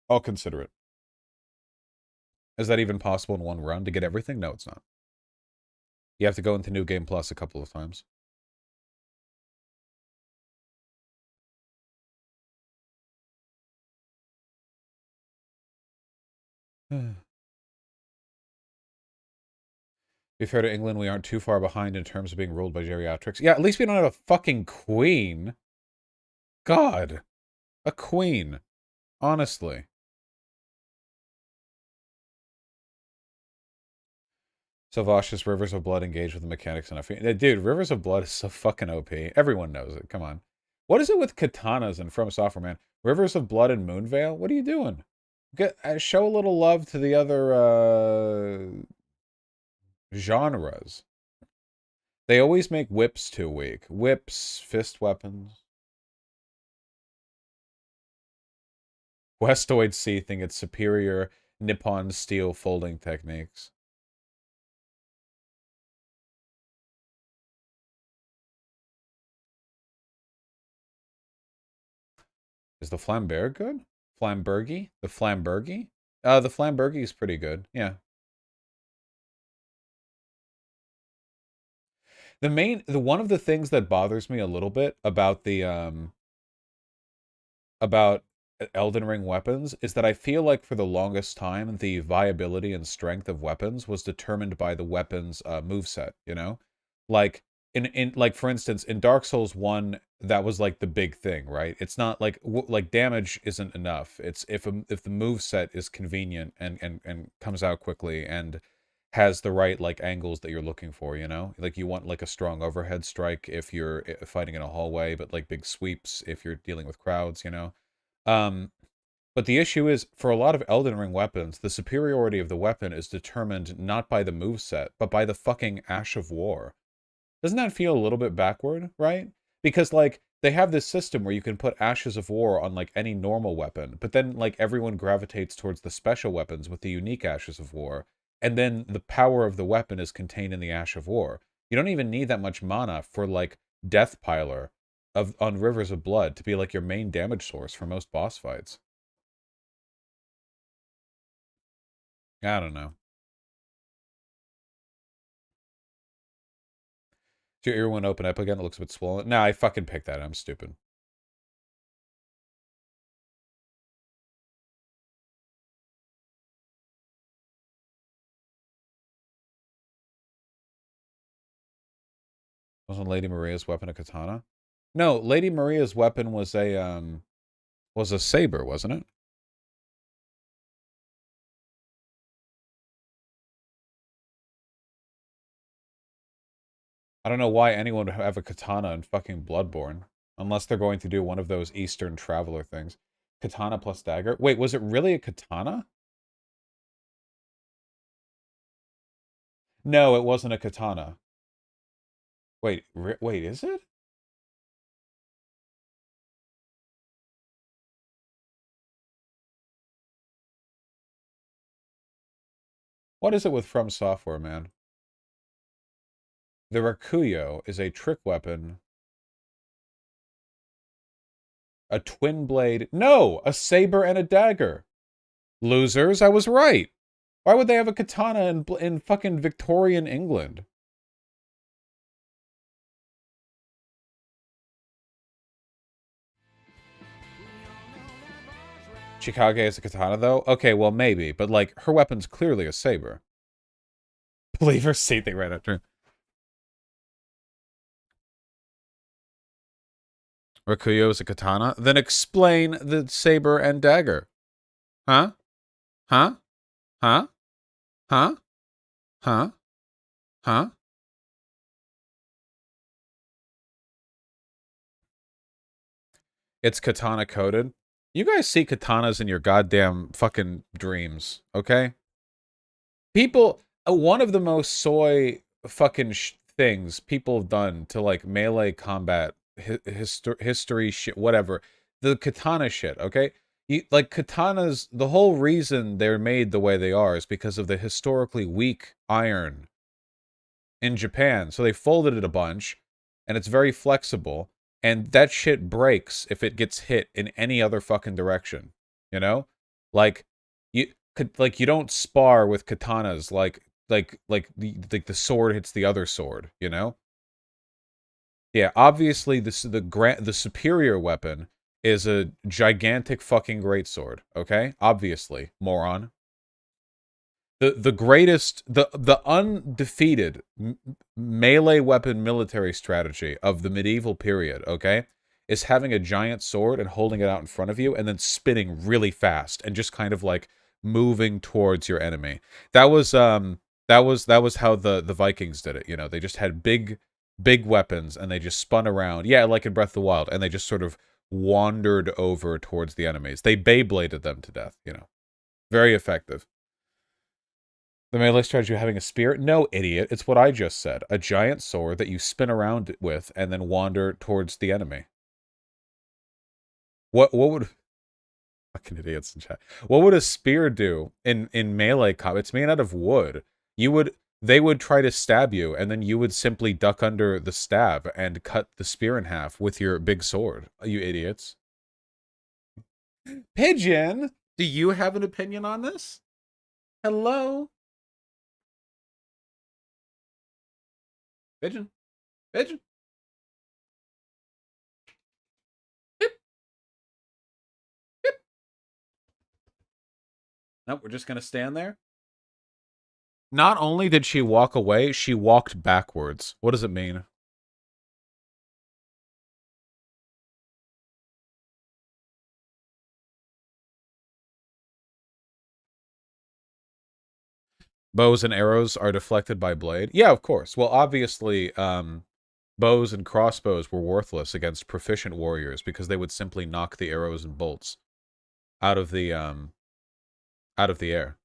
I'll consider it. Is that even possible in one run to get everything? No, it's not. You have to go into New Game Plus a couple of times. Be fair to England, we aren't too far behind in terms of being ruled by geriatrics. Yeah, at least we don't have a fucking queen. God. A queen. Honestly. Savash's Rivers of Blood engage with the mechanics enough. Dude, Rivers of Blood is so fucking OP. Everyone knows it. Come on. What is it with katanas and From Software, man? Rivers of Blood and Moonveil? What are you doing? Show a little love to the other genres. They always make whips too weak. Whips, fist weapons. Westoid C think it's superior Nippon steel folding techniques. Is the flambear good? Flambergy? The flambergy? The flambergy is pretty good. Yeah. One of the things that bothers me a little bit about about Elden Ring weapons is that I feel like for the longest time the viability and strength of weapons was determined by the weapon's moveset, you know? Like in like for instance in Dark Souls 1 that was like the big thing, right? It's not like like damage isn't enough. It's if the move set is convenient and comes out quickly and has the right like angles that you're looking for, you know? Like you want like a strong overhead strike if you're fighting in a hallway, but like big sweeps if you're dealing with crowds, you know? Um, but the issue is, for a lot of Elden Ring weapons, the superiority of the weapon is determined not by the moveset, but by the fucking Ash of War. Doesn't that feel a little bit backward, right? Because, like, they have this system where you can put Ashes of War on, like, any normal weapon, but then, like, everyone gravitates towards the special weapons with the unique Ashes of War, and then the power of the weapon is contained in the Ash of War. You don't even need that much mana for, like, Death Piler on Rivers of Blood to be, like, your main damage source for most boss fights. I don't know. Is your ear one open up again? It looks a bit swollen. Nah, I fucking picked that. I'm stupid. Wasn't Lady Maria's weapon a katana? No, Lady Maria's weapon was a saber, wasn't it? I don't know why anyone would have a katana in fucking Bloodborne. Unless they're going to do one of those Eastern Traveler things. Katana plus dagger? Wait, was it really a katana? No, it wasn't a katana. Wait, wait, is it? What is it with From Software, man? The Rakuyo is a trick weapon. A twin blade. No! A saber and a dagger. Losers, I was right. Why would they have a katana in fucking Victorian England? Chikage is a katana, though? Okay, well, maybe. But, like, her weapon's clearly a saber. Leave her seat, they ran after. Rakuyo is a katana? Then explain the saber and dagger. Huh? Huh? Huh? Huh? Huh? Huh? It's katana coded. You guys see katanas in your goddamn fucking dreams, okay? People, one of the most soy fucking things people have done to like melee combat history shit, whatever, the katana shit, okay? Like katanas, the whole reason they're made the way they are is because of the historically weak iron in Japan. So they folded it a bunch, and it's very flexible, and that shit breaks if it gets hit in any other fucking direction. You know? Like you could like you don't spar with katanas like the sword hits the other sword, you know? Yeah, obviously the superior weapon is a gigantic fucking greatsword, okay? Obviously, moron. The greatest the undefeated melee weapon military strategy of the medieval period, okay, is having a giant sword and holding it out in front of you and then spinning really fast and just kind of like moving towards your enemy. That was how the Vikings did it, you know. They just had big weapons and they just spun around. Yeah, like in Breath of the Wild, and they just sort of wandered over towards the enemies. They Beybladed them to death, you know. Very effective. The melee strategy of having a spear? No, idiot. It's what I just said. A giant sword that you spin around with and then wander towards the enemy. What would fucking idiots in chat? What would a spear do in melee combat? It's made out of wood. They would try to stab you, and then you would simply duck under the stab and cut the spear in half with your big sword. You idiots. Pigeon, do you have an opinion on this? Hello? Pigeon? Pigeon? Beep, beep. Nope, we're just gonna stand there. Not only did she walk away, she walked backwards. What does it mean? Bows and arrows are deflected by blade? Yeah, of course. Well, obviously, bows and crossbows were worthless against proficient warriors because they would simply knock the arrows and bolts out of the air.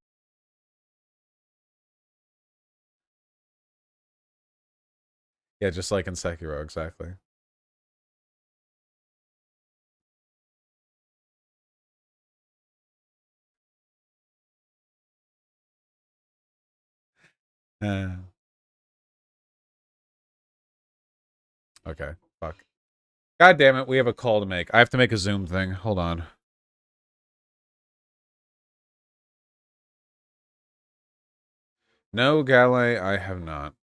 Yeah, just like in Sekiro, exactly. Okay, fuck. God damn it, we have a call to make. I have to make a Zoom thing. Hold on. No, Galley, I have not.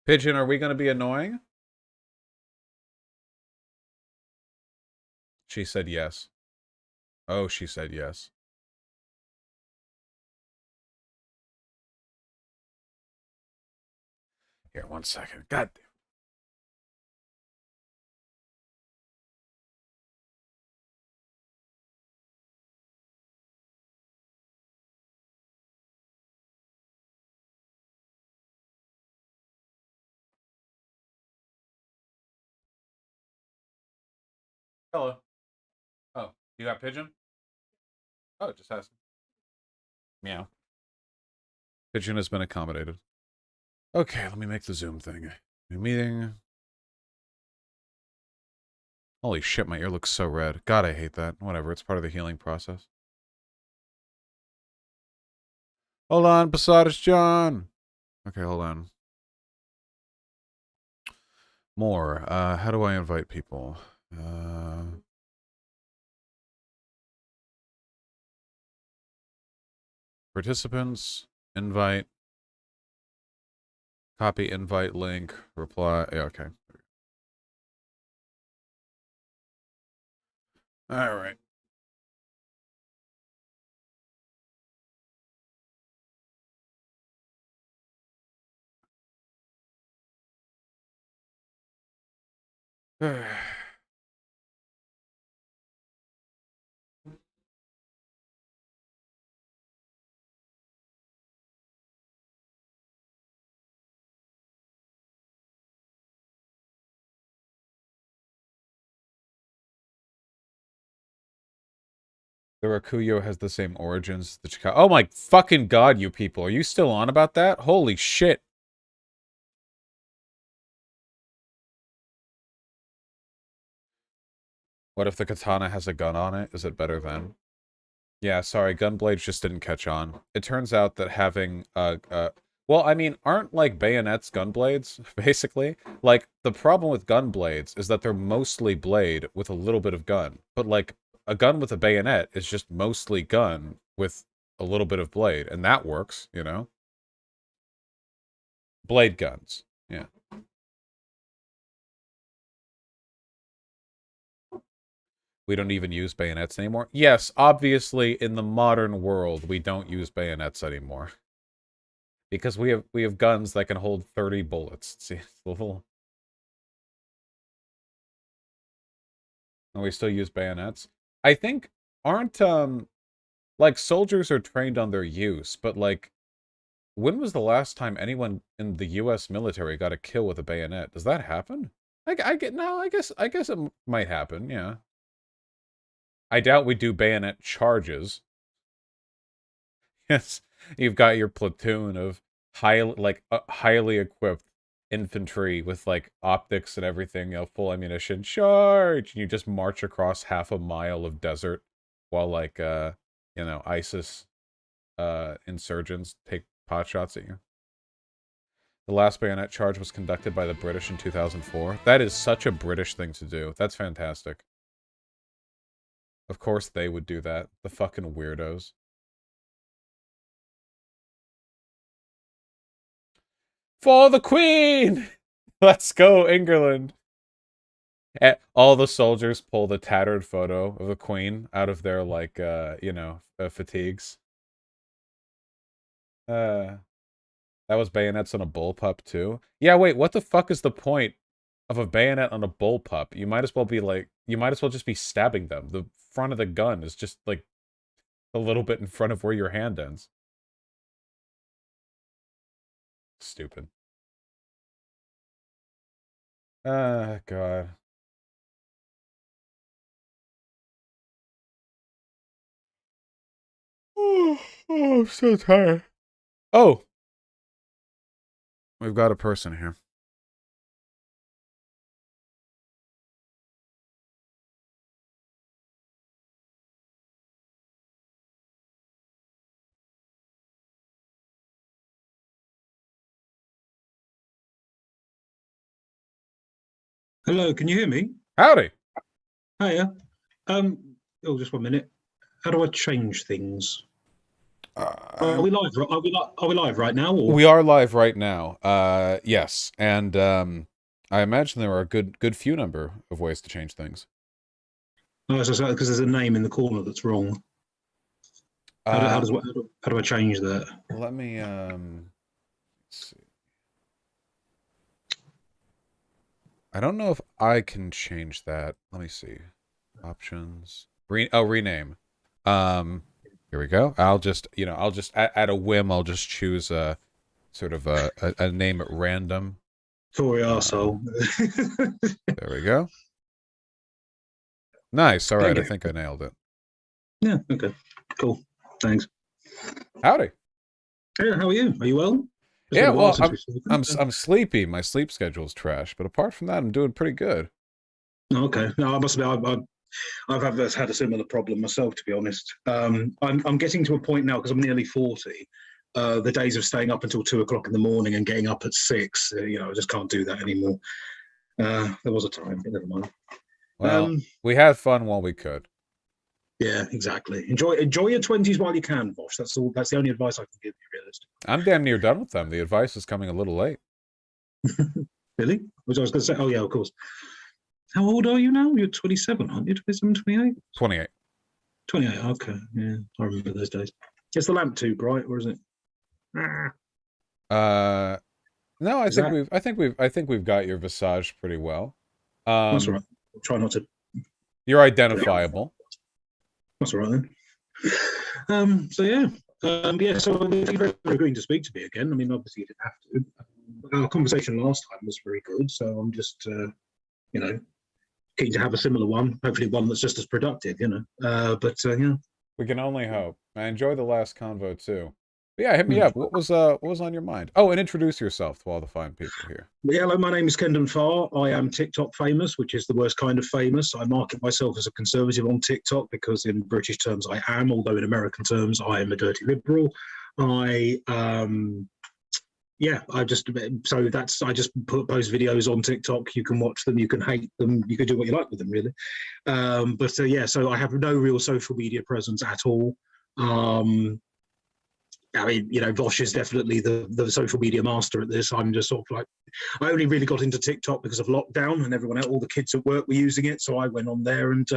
Pigeon, are we going to be annoying? She said yes. Oh, she said yes. Here, 1 second. God damn. Hello. Oh, you got Pigeon? Oh, just asking. Meow. Pigeon has been accommodated. Okay, let me make the Zoom thing. New meeting. Holy shit, my ear looks so red. God, I hate that. Whatever, it's part of the healing process. Hold on, Posadas John. Okay, hold on. More. How do I invite people? Participants, invite, copy invite link, reply. Yeah, okay. All right. The Rakuyo has the same origins. The Chicago. Oh my fucking god, you people. Are you still on about that? Holy shit. What if the katana has a gun on it? Is it better then? Yeah, sorry, gunblades just didn't catch on. It turns out that having well, I mean, aren't like bayonets gunblades, basically? Like, the problem with gunblades is that they're mostly blade with a little bit of gun. But like, a gun with a bayonet is just mostly gun with a little bit of blade, and that works, you know? Blade guns. Yeah. We don't even use bayonets anymore. Yes, obviously, in the modern world, we don't use bayonets anymore. Because we have guns that can hold 30 bullets. See, it's a little... And we still use bayonets. I think, aren't, like, soldiers are trained on their use, but, like, when was the last time anyone in the US military got a kill with a bayonet? Does that happen? I get no. I guess it might happen. Yeah. I doubt we do bayonet charges. Yes, you've got your platoon of highly equipped infantry with like optics and everything, full ammunition. Charge! And you just march across half a mile of desert while like ISIS insurgents take pot shots at you. The last bayonet charge was conducted by the British in 2004. That is such a British thing to do. That's fantastic. Of course they would do that. The fucking weirdos. For the Queen! Let's go, England! All the soldiers pull the tattered photo of the Queen out of their, like, fatigues. That was bayonets on a bullpup, too. Yeah, wait, what the fuck is the point of a bayonet on a bullpup? You might as well just be stabbing them. The front of the gun is just, like, a little bit in front of where your hand ends. Stupid. Ah, God. Oh, I'm so tired. Oh! We've got a person here. Hello, can you hear me? Howdy! Hiya. Oh, just 1 minute. How do I change things? Are we live? Are we live right now? Or? We are live right now. Yes, and I imagine there are a good few number of ways to change things. Oh, because there's a name in the corner that's wrong. How do I change that? Let me let's see. I don't know if I can change that. Let me see. Options. Rename. Here we go. I'll just at a whim, I'll just choose a sort of a name at random. Tory arsehole. There we go. Nice. All right. I think I nailed it. Yeah. Okay. Cool. Thanks. Howdy. Hey, how are you? Are you well? Yeah. Well, I'm sleepy. My sleep schedule's trash, but apart from that, I'm doing pretty good. Okay. No, I must admit, I've had a similar problem myself, to be honest. I'm getting to a point now because I'm nearly 40. The days of staying up until 2 o'clock in the morning and getting up at 6, I just can't do that anymore. There was a time, but never mind. Well, we had fun while we could. Yeah, exactly. Enjoy your 20s while you can, Vosh. That's all. That's the only advice I can give you, realistically. I'm damn near done with them. The advice is coming a little late. Really? Which I was going to say. Oh yeah, of course. How old are you now? You're 27, aren't you? 27, 28? 28. 28. Okay. Yeah, I remember those days. Is the lamp too bright, or is it? No, I think we've got your visage pretty well. That's all right. I'll try not to. You're identifiable. That's all right then. So yeah. Yeah, so thank you for agreeing to speak to me again. I mean, obviously you didn't have to. Our conversation last time was very good, so I'm just, keen to have a similar one. Hopefully one that's just as productive, yeah. We can only hope. I enjoyed the last convo too. But yeah, hit me up. What was on your mind? Oh, and introduce yourself to all the fine people here. Yeah, hello, my name is Kendon Fahr. I am TikTok famous, which is the worst kind of famous. I market myself as a conservative on TikTok because in British terms I am, although in American terms I am a dirty liberal. I just post videos on TikTok. You can watch them, you can hate them, you can do what you like with them, really. So I have no real social media presence at all. I mean, Vosh is definitely the social media master at this. I'm just sort of like, I only really got into TikTok because of lockdown and everyone else, all the kids at work were using it. So I went on there and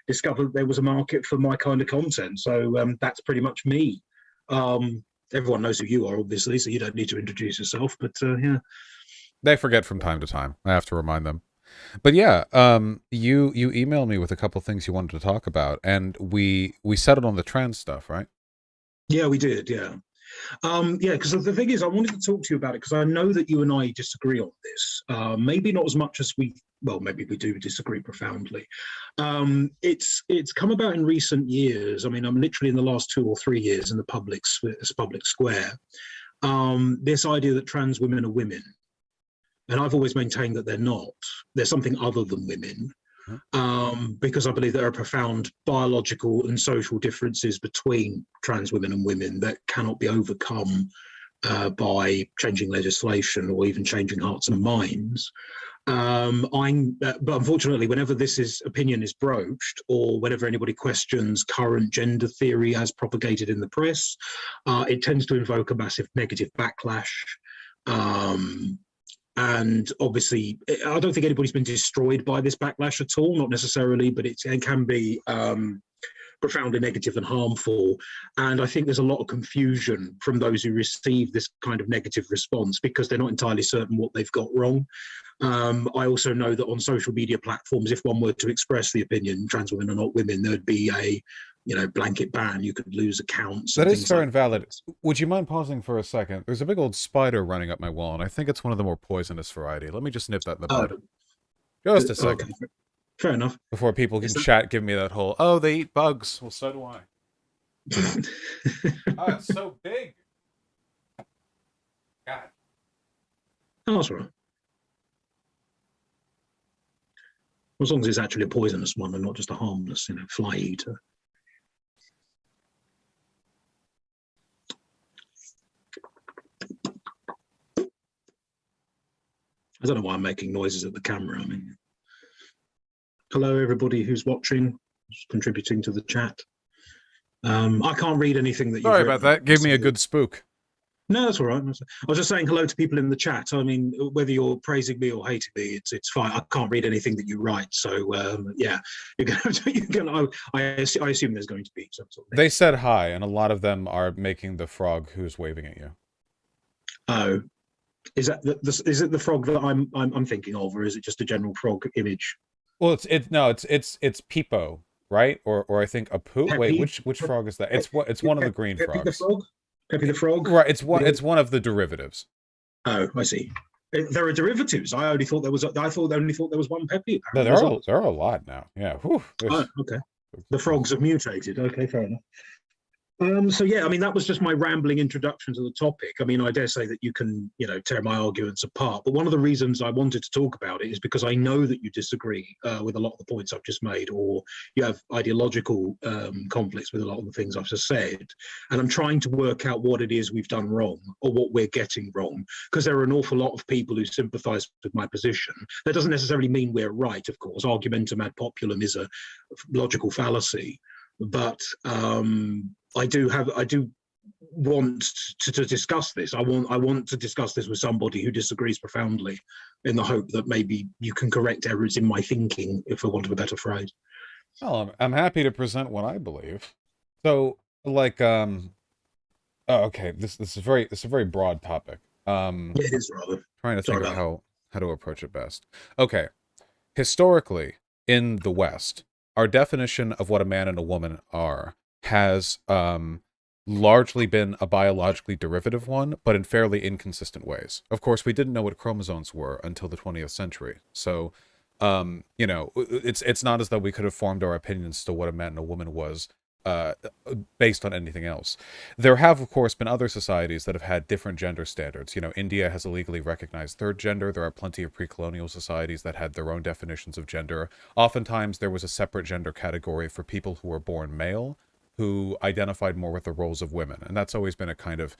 discovered there was a market for my kind of content. So that's pretty much me. Everyone knows who you are, obviously, so you don't need to introduce yourself. But yeah, they forget from time to time. I have to remind them. But yeah, you emailed me with a couple things you wanted to talk about, and we settled on the trans stuff, right? Yeah, we did. Yeah. Yeah, because the thing is, I wanted to talk to you about it because I know that you and I disagree on this. Maybe not as much as well, maybe we do disagree profoundly. It's come about in recent years. I mean, I'm literally in the last 2 or 3 years in the public square. This idea that trans women are women, and I've always maintained that they're not. They're something other than women. Because I believe there are profound biological and social differences between trans women and women that cannot be overcome by changing legislation or even changing hearts and minds. But unfortunately, whenever opinion is broached, or whenever anybody questions current gender theory as propagated in the press, it tends to invoke a massive negative backlash. And obviously, I don't think anybody's been destroyed by this backlash at all, not necessarily, but it can be profoundly negative and harmful. And I think there's a lot of confusion from those who receive this kind of negative response because they're not entirely certain what they've got wrong. I also know that on social media platforms, if one were to express the opinion trans women are not women, there'd be a blanket ban. You could lose accounts. That is fair and valid. Would you mind pausing for a second? There's a big old spider running up my wall, and I think it's one of the more poisonous variety. Let me just nip that in the bud. Just a second. Okay. Fair enough. Before people can chat, give me that whole, oh, they eat bugs. Well, so do I. Oh, it's so big. God. Oh, that's all right. As long as it's actually a poisonous one and not just a harmless, fly eater. I don't know why I'm making noises at the camera. I mean, hello, everybody who's watching, who's contributing to the chat. I can't read anything that you've Sorry about that. Give me a good spook. No, that's all right. I was just saying hello to people in the chat. I mean, whether you're praising me or hating me, it's fine. I can't read anything that you write. So, yeah, I assume there's going to be some sort of... They said hi, and a lot of them are making the frog who's waving at you. Oh. Is it the frog that I'm thinking of, or is it just a general frog image? Well, it's Peepo, right? Or I think a poo. Peppy? Wait, which frog is that? It's one of the green Peppy frogs. The frog? Peppy the frog? Right. It's one of the derivatives. Oh, I see. There are derivatives. I only thought there was one Peppy. No, there are a lot now. Yeah. Whew, oh, okay. The frogs have mutated. Okay, fair enough. So yeah, I mean, that was just my rambling introduction to the topic. I mean, I dare say that you can, tear my arguments apart. But one of the reasons I wanted to talk about it is because I know that you disagree with a lot of the points I've just made, or you have ideological conflicts with a lot of the things I've just said. And I'm trying to work out what it is we've done wrong or what we're getting wrong, because there are an awful lot of people who sympathise with my position. That doesn't necessarily mean we're right, of course. Argumentum ad populum is a logical fallacy. But I do want to discuss this. I want to discuss this with somebody who disagrees profoundly, in the hope that maybe you can correct errors in my thinking, if for want of a better phrase. Well, I'm happy to present what I believe. So, like, oh, okay, this is a very broad topic. Yeah, it is rather. Trying to think of how to approach it best. Okay, historically in the West, our definition of what a man and a woman are has largely been a biologically derivative one, but in fairly inconsistent ways. Of course, we didn't know what chromosomes were until the 20th century. So, it's not as though we could have formed our opinions to what a man and a woman was based on anything else. There have, of course, been other societies that have had different gender standards. India has a legally recognized third gender. There are plenty of pre-colonial societies that had their own definitions of gender. Oftentimes, there was a separate gender category for people who were born male, who identified more with the roles of women. And that's always been a kind of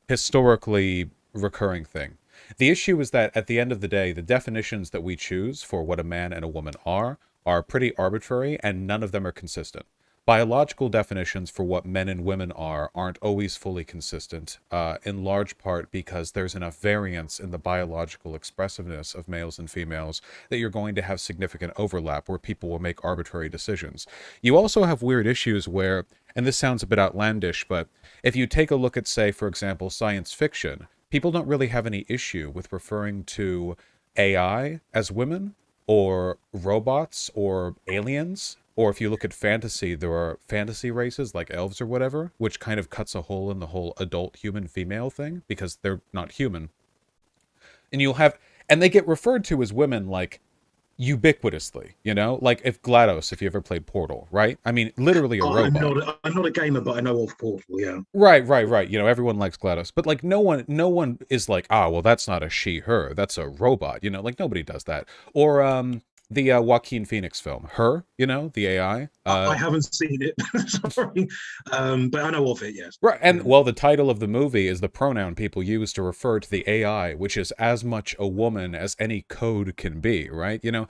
historically recurring thing. The issue is that at the end of the day, the definitions that we choose for what a man and a woman are pretty arbitrary, and none of them are consistent. Biological definitions for what men and women aren't always fully consistent, in large part because there's enough variance in the biological expressiveness of males and females that you're going to have significant overlap where people will make arbitrary decisions. You also have weird issues where, and this sounds a bit outlandish, but if you take a look at, say, for example, science fiction, people don't really have any issue with referring to AI as women, or robots, or aliens Or if you look at fantasy, there are fantasy races like elves or whatever, which kind of cuts a hole in the whole adult human female thing because they're not human. And you'll have, and they get referred to as women like ubiquitously, you know, like if GLaDOS, if you ever played Portal, right? I mean, literally a robot. I'm not a gamer, but I know of Portal. Yeah. Right. You know, everyone likes GLaDOS, but like no one is like, ah, well, that's not a she, her, that's a robot. You know, like nobody does that. Or the Joaquin Phoenix film, Her, you know, the AI. I haven't seen it, sorry, but I know of it. Yes. Right, and Yeah. well, the title of the movie is the pronoun people use to refer to the AI, which is as much a woman as any code can be, right? You know,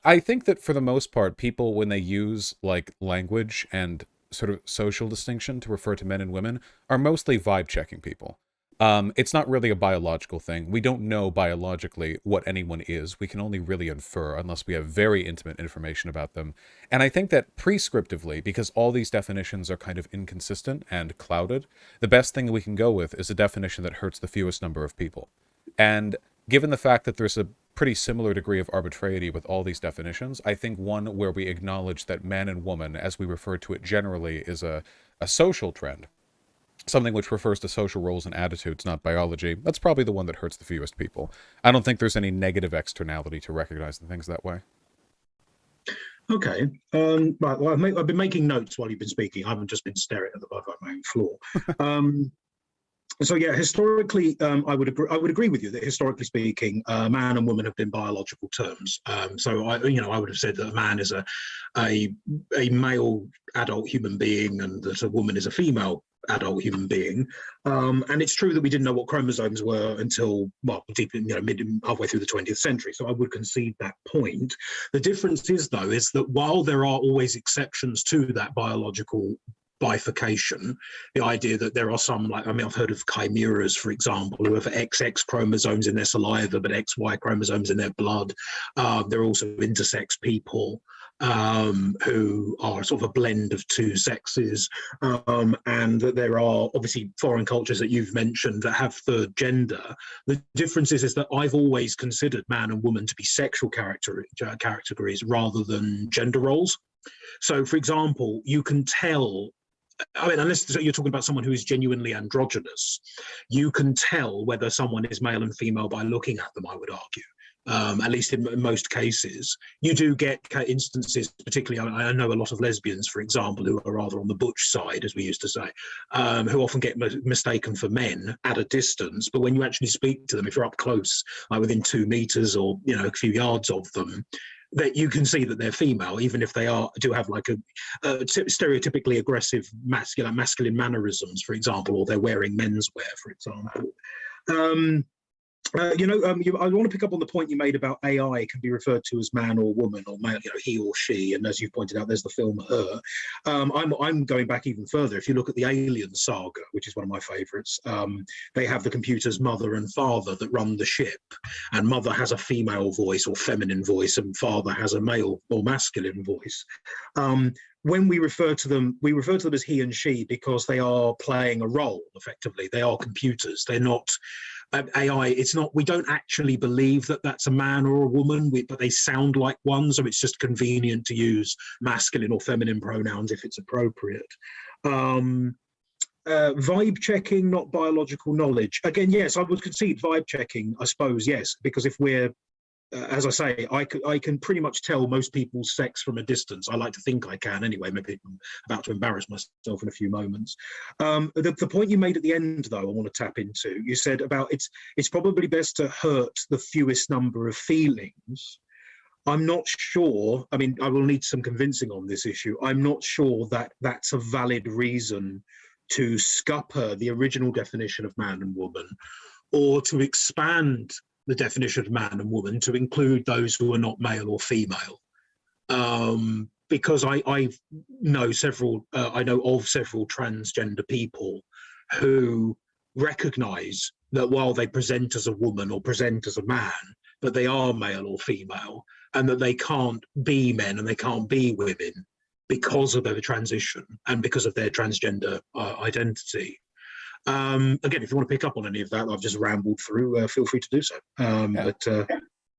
I think that for the most part, people, when they use like language and sort of social distinction to refer to men and women, are mostly vibe checking people. It's not really a biological thing. We don't know biologically what anyone is. We can only really infer unless we have very intimate information about them. And I think that prescriptively, because all these definitions are kind of inconsistent and clouded, the best thing we can go with is a definition that hurts the fewest number of people. And given the fact that there's a pretty similar degree of arbitrarity with all these definitions, I think one where we acknowledge that man and woman, as we refer to it generally, is a social trend, something which refers to social roles and attitudes, not biology. That's probably the one that hurts the fewest people. I don't think there's any negative externality to recognizing things that way. Okay. Right. Well, I've been making notes while you've been speaking. I haven't just been staring at the above my own floor. So yeah, historically, I would agree with you that historically speaking, man and woman have been biological terms. So I would have said that a man is a male adult human being, and that a woman is a female adult human being. And it's true that we didn't know what chromosomes were until, well, deep in, halfway through the 20th century. So I would concede that point. The difference is, though, is that while there are always exceptions to that biological bifurcation, the idea that there are some, like, I mean, I've heard of chimeras, for example, who have XX chromosomes in their saliva but XY chromosomes in their blood. There are also intersex people who are sort of a blend of two sexes, and that there are obviously foreign cultures that you've mentioned that have third gender. The difference is that I've always considered man and woman to be sexual categories rather than gender roles. So, for example, you can tell, I mean, unless you're talking about someone who is genuinely androgynous, you can tell whether someone is male and female by looking at them, I would argue. At least in most cases. You do get instances, particularly, I know a lot of lesbians, for example, who are rather on the butch side, as we used to say, who often get mistaken for men at a distance. But when you actually speak to them, if you're up close, like within 2 meters or, a few yards of them, that you can see that they're female, even if they do have like a stereotypically aggressive masculine mannerisms, for example, or they're wearing menswear, for example. I want to pick up on the point you made about AI can be referred to as man or woman, or male, he or she. And as you pointed out, there's the film Her. I'm going back even further. If you look at the Alien saga, which is one of my favourites, they have the computer's mother and father that run the ship, and mother has a female voice or feminine voice, and father has a male or masculine voice. When we refer to them as he and she because they are playing a role. Effectively, they are computers. They're not. AI, it's not, we don't actually believe that that's a man or a woman, but they sound like one, so it's just convenient to use masculine or feminine pronouns if it's appropriate. Vibe checking, not biological knowledge. Again, yes, I would concede vibe checking, I suppose, yes, because if we're as I say, I can pretty much tell most people's sex from a distance. I like to think I can anyway. Maybe I'm about to embarrass myself in a few moments. The point you made at the end, though, I want to tap into. You said about it's probably best to hurt the fewest number of feelings. I'm not sure. I mean, I will need some convincing on this issue. I'm not sure that that's a valid reason to scupper the original definition of man and woman, or to expand the definition of man and woman to include those who are not male or female. Because I know of several transgender people who recognize that while they present as a woman or present as a man, that they are male or female, and that they can't be men and they can't be women because of their transition and because of their transgender identity. Again, if you want to pick up on any of that, I've just rambled through, feel free to do so. Yeah.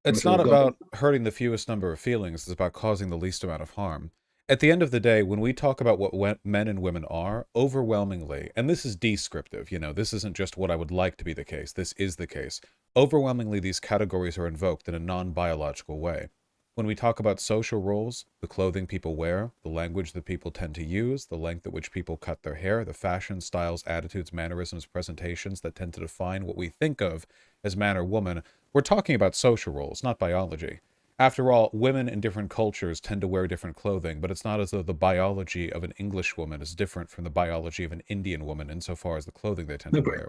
It's not about hurting the fewest number of feelings, it's about causing the least amount of harm. At the end of the day, when we talk about what men and women are, overwhelmingly, and this is descriptive, this isn't just what I would like to be the case, this is the case. Overwhelmingly, these categories are invoked in a non-biological way. When we talk about social roles, the clothing people wear, the language that people tend to use, the length at which people cut their hair, the fashion, styles, attitudes, mannerisms, presentations that tend to define what we think of as man or woman, we're talking about social roles, not biology. After all, women in different cultures tend to wear different clothing, but it's not as though the biology of an English woman is different from the biology of an Indian woman insofar as the clothing they tend to Agreed.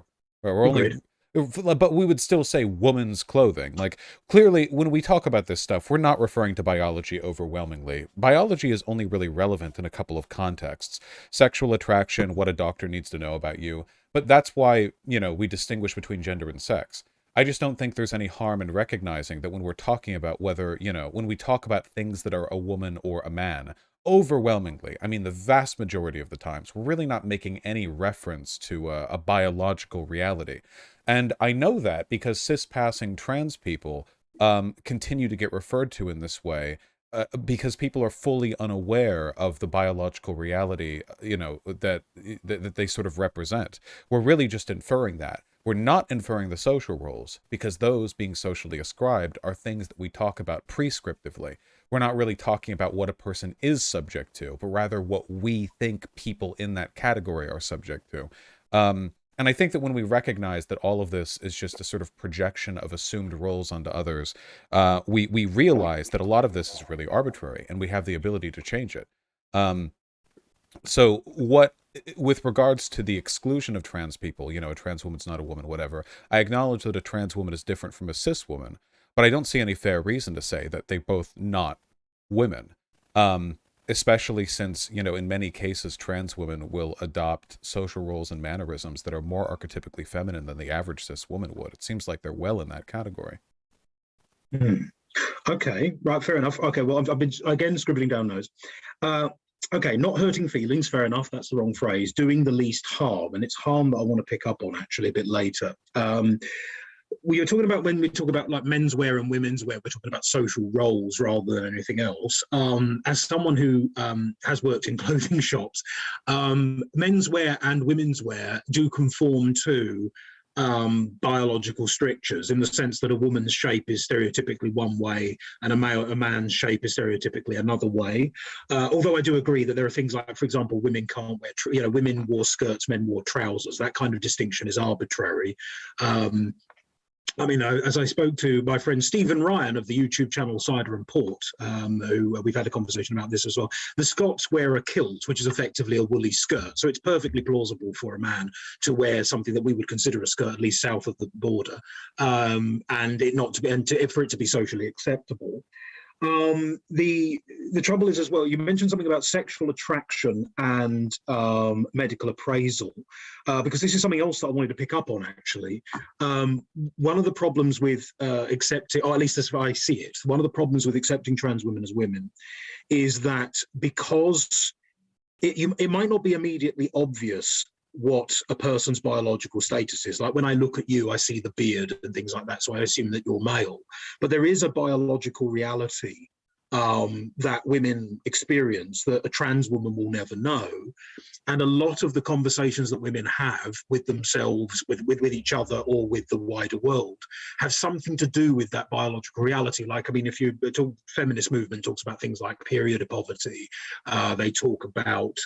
wear. We're only, Agreed. but we would still say woman's clothing. Like, clearly, when we talk about this stuff, we're not referring to biology overwhelmingly. Biology is only really relevant in a couple of contexts. Sexual attraction, what a doctor needs to know about you. But that's why, we distinguish between gender and sex. I just don't think there's any harm in recognizing that when we're talking about whether, when we talk about things that are a woman or a man, overwhelmingly, I mean, the vast majority of the times, we're really not making any reference to a biological reality. And I know that because cis-passing trans people continue to get referred to in this way because people are fully unaware of the biological reality, that they sort of represent. We're really just inferring that. We're not inferring the social roles because those being socially ascribed are things that we talk about prescriptively. We're not really talking about what a person is subject to, but rather what we think people in that category are subject to. And I think that when we recognize that all of this is just a sort of projection of assumed roles onto others, we realize that a lot of this is really arbitrary and we have the ability to change it. So with regards to the exclusion of trans people, a trans woman's not a woman, whatever, I acknowledge that a trans woman is different from a cis woman, but I don't see any fair reason to say that they're both not women. Especially since, in many cases, trans women will adopt social roles and mannerisms that are more archetypically feminine than the average cis woman would. It seems like they're well in that category. Okay, right, fair enough. Okay, well, I've been, again, scribbling down those. Okay, not hurting feelings, fair enough, that's the wrong phrase. Doing the least harm, and it's harm that I want to pick up on, actually, a bit later. We are talking about, when we talk about like menswear and women's wear, we're talking about social roles rather than anything else. As someone who has worked in clothing shops, menswear and women's wear do conform to biological strictures, in the sense that a woman's shape is stereotypically one way and a man's shape is stereotypically another way. Although I do agree that there are things like, for example, women can't wear, women wore skirts, men wore trousers. That kind of distinction is arbitrary. I mean, as I spoke to my friend Stephen Ryan of the YouTube channel Cider and Port, who we've had a conversation about this as well, the Scots wear a kilt, which is effectively a woolly skirt. So it's perfectly plausible for a man to wear something that we would consider a skirt, at least south of the border, and it not to be, for it to be socially acceptable. The trouble is as well, you mentioned something about sexual attraction and medical appraisal, because this is something else that I wanted to pick up on, actually. One of the problems with accepting, or at least as I see it, one of the problems with accepting trans women as women is that because it might not be immediately obvious what a person's biological status is. Like when I look at you, I see the beard and things like that, so I assume that you're male. But there is a biological reality that women experience that a trans woman will never know. And a lot of the conversations that women have with themselves, with each other, or with the wider world, have something to do with that biological reality. Like, I mean, if you talk, feminist movement talks about things like period poverty, they talk about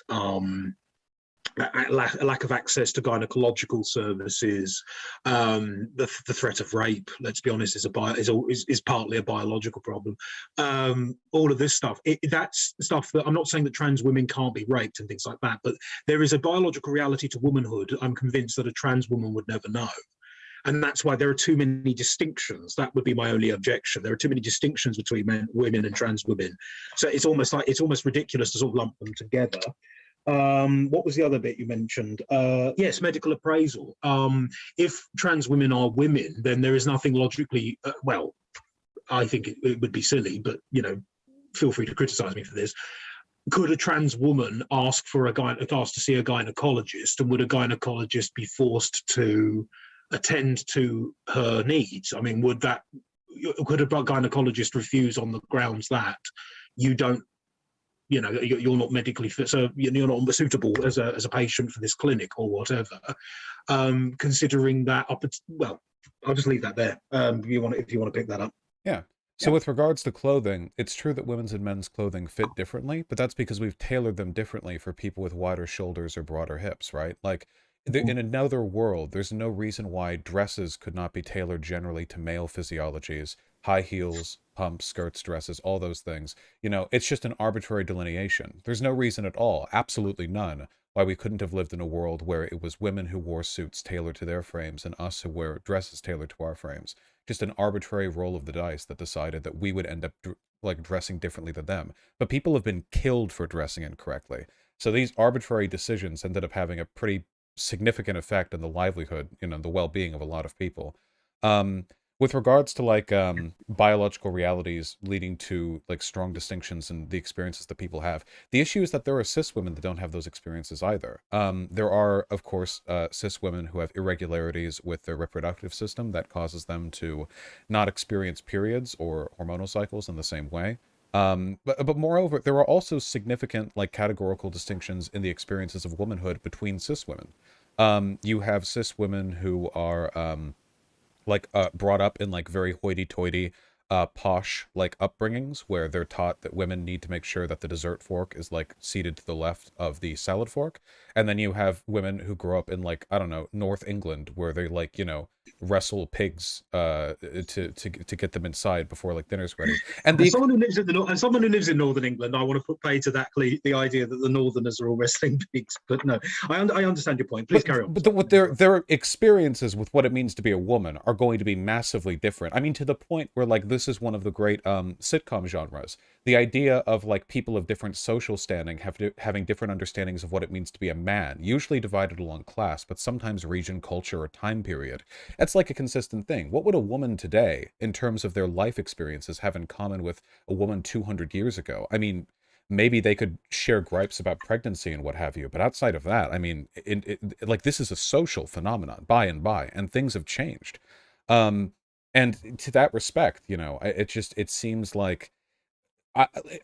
a lack of access to gynecological services, the threat of rape, let's be honest, is partly a biological problem. All of this stuff, that's stuff that I'm not saying that trans women can't be raped and things like that, but there is a biological reality to womanhood I'm convinced that a trans woman would never know. And that's why there are too many distinctions. That would be my only objection. There are too many distinctions between women and trans women. So it's almost ridiculous to sort of lump them together. What was the other bit you mentioned? Yes, medical appraisal. If trans women are women, then there is nothing logically, well, I think it would be silly, but, feel free to criticize me for this. Could a trans woman ask to see a gynecologist, and would a gynecologist be forced to attend to her needs? I mean, could a gynecologist refuse on the grounds that you don't you're not medically fit, so you're not suitable as a patient for this clinic or whatever. Considering that well, I'll just leave that there. If you want to pick that up. Yeah. So with regards to clothing, it's true that women's and men's clothing fit differently, but that's because we've tailored them differently for people with wider shoulders or broader hips, right? Like in another world, there's no reason why dresses could not be tailored generally to male physiologies, high heels, pumps, skirts, dresses, all those things. It's just an arbitrary delineation. There's no reason at all, absolutely none, why we couldn't have lived in a world where it was women who wore suits tailored to their frames and us who wear dresses tailored to our frames. Just an arbitrary roll of the dice that decided that we would end up dressing differently than them. But people have been killed for dressing incorrectly. So these arbitrary decisions ended up having a pretty significant effect on the livelihood, the well-being of a lot of people. With regards to biological realities leading to strong distinctions in the experiences that people have, the issue is that there are cis women that don't have those experiences either. There are, of course, cis women who have irregularities with their reproductive system that causes them to not experience periods or hormonal cycles in the same way. But moreover, there are also significant categorical distinctions in the experiences of womanhood between cis women. You have cis women who are brought up in very hoity-toity posh upbringings where they're taught that women need to make sure that the dessert fork is seated to the left of the salad fork. And then you have women who grow up in I don't know, North England, where they wrestle pigs to get them inside before dinner's ready. And someone who lives in Northern England, I want to put pay to that the idea that the Northerners are all wrestling pigs. But no, I understand your point. Please carry on. But their experiences with what it means to be a woman are going to be massively different. I mean, to the point where this is one of the great sitcom genres. The idea of people of different social standing having different understandings of what it means to be a man, usually divided along class, but sometimes region, culture, or time period. That's a consistent thing. What would a woman today, in terms of their life experiences, have in common with a woman 200 years ago? I mean, maybe they could share gripes about pregnancy and what have you, but outside of that, I mean, this is a social phenomenon by and by, and things have changed. And to that respect, it seems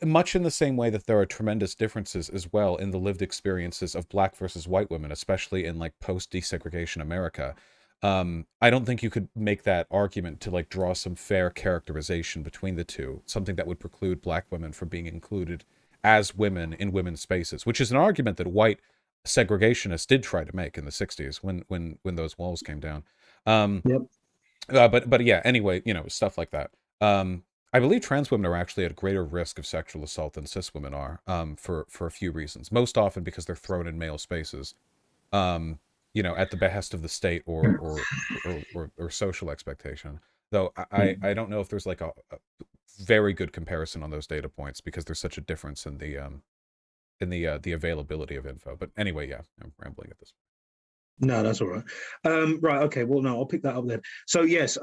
much in the same way that there are tremendous differences as well in the lived experiences of black versus white women, especially in post-desegregation America. I don't think you could make that argument to draw some fair characterization between the two, something that would preclude black women from being included as women in women's spaces, which is an argument that white segregationists did try to make in the 60s when those walls came down. Yep. But yeah, anyway, stuff like that. I believe trans women are actually at greater risk of sexual assault than cis women are, for a few reasons. Most often because they're thrown in male spaces, at the behest of the state or social expectation. Though I don't know if there's a very good comparison on those data points because there's such a difference in the availability of info. But anyway, yeah, I'm rambling at this point. No, that's all right. Right, okay, well, no, I'll pick that up then. So yes,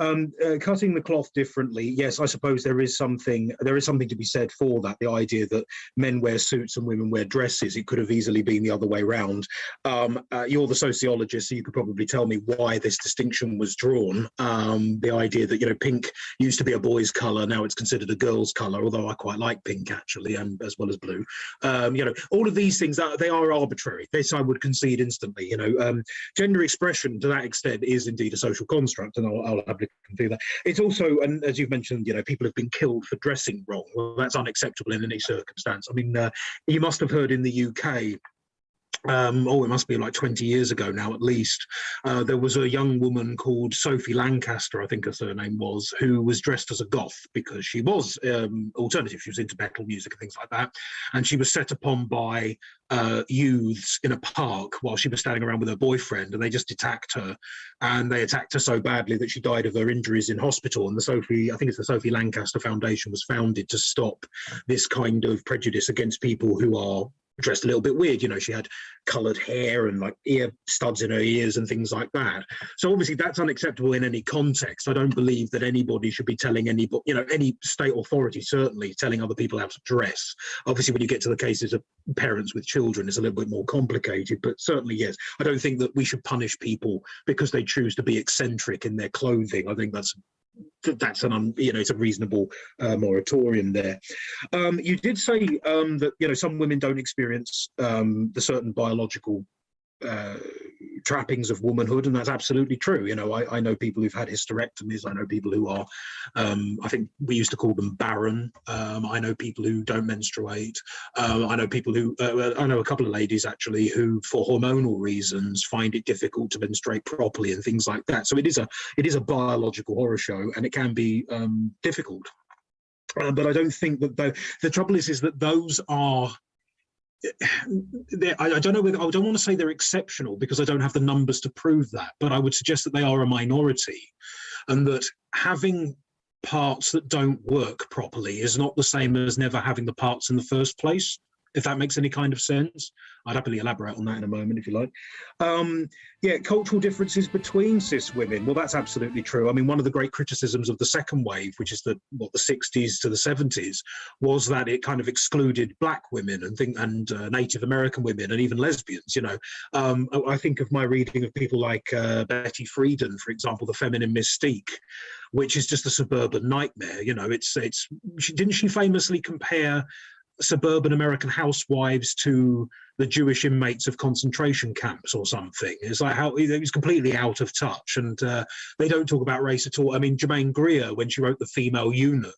cutting the cloth differently. Yes, I suppose there is something to be said for that. The idea that men wear suits and women wear dresses. It could have easily been the other way around. You're the sociologist, so you could probably tell me why this distinction was drawn. The idea that pink used to be a boy's color, now it's considered a girl's color. Although I quite like pink actually, and as well as blue. All of these things they are arbitrary. This I would concede instantly. Gender expression to that extent is indeed a social construct, and I'll happily do that. It's also, and as you've mentioned, people have been killed for dressing wrong. Well, that's unacceptable in any circumstance. I mean, you must have heard in the UK, it must be 20 years ago now at least, there was a young woman called Sophie Lancaster, I think her surname was, who was dressed as a goth because she was alternative. She was into metal music and things like that. And she was set upon by youths in a park while she was standing around with her boyfriend, and they just attacked her. And they attacked her so badly that she died of her injuries in hospital. And I think it's the Sophie Lancaster Foundation was founded to stop this kind of prejudice against people who are dressed a little bit weird. She had coloured hair and ear studs in her ears and things like that. So obviously that's unacceptable in any context. I don't believe that anybody should be telling anybody, any state authority certainly telling other people how to dress. Obviously when you get to the cases of parents with children, it's a little bit more complicated, but certainly yes, I don't think that we should punish people because they choose to be eccentric in their clothing. I think that's that's it's a reasonable moratorium there. You did say that some women don't experience the certain biological uh, trappings of womanhood, and that's absolutely true. I know people who've had hysterectomies. I know people who are, I think we used to call them barren. I know people who don't menstruate. I know people who, I know a couple of ladies actually who, for hormonal reasons, find it difficult to menstruate properly and things like that. So it is a biological horror show, and it can be difficult. But I don't think that the trouble is that those are I don't know whether I don't want to say they're exceptional because I don't have the numbers to prove that, but I would suggest that they are a minority, and that having parts that don't work properly is not the same as never having the parts in the first place, if that makes any kind of sense. I'd happily elaborate on that in a moment if you like. Yeah, cultural differences between cis women. Well, that's absolutely true. I mean, one of the great criticisms of the second wave, which is the 60s to the 70s, was that it kind of excluded black women and Native American women and even lesbians. I think of my reading of people like Betty Friedan, for example, The Feminine Mystique, which is just a suburban nightmare. Didn't she famously compare suburban American housewives to the Jewish inmates of concentration camps or something? It's like how it was completely out of touch, and they don't talk about race at all. I mean, Germaine Greer, when she wrote The Female Eunuch,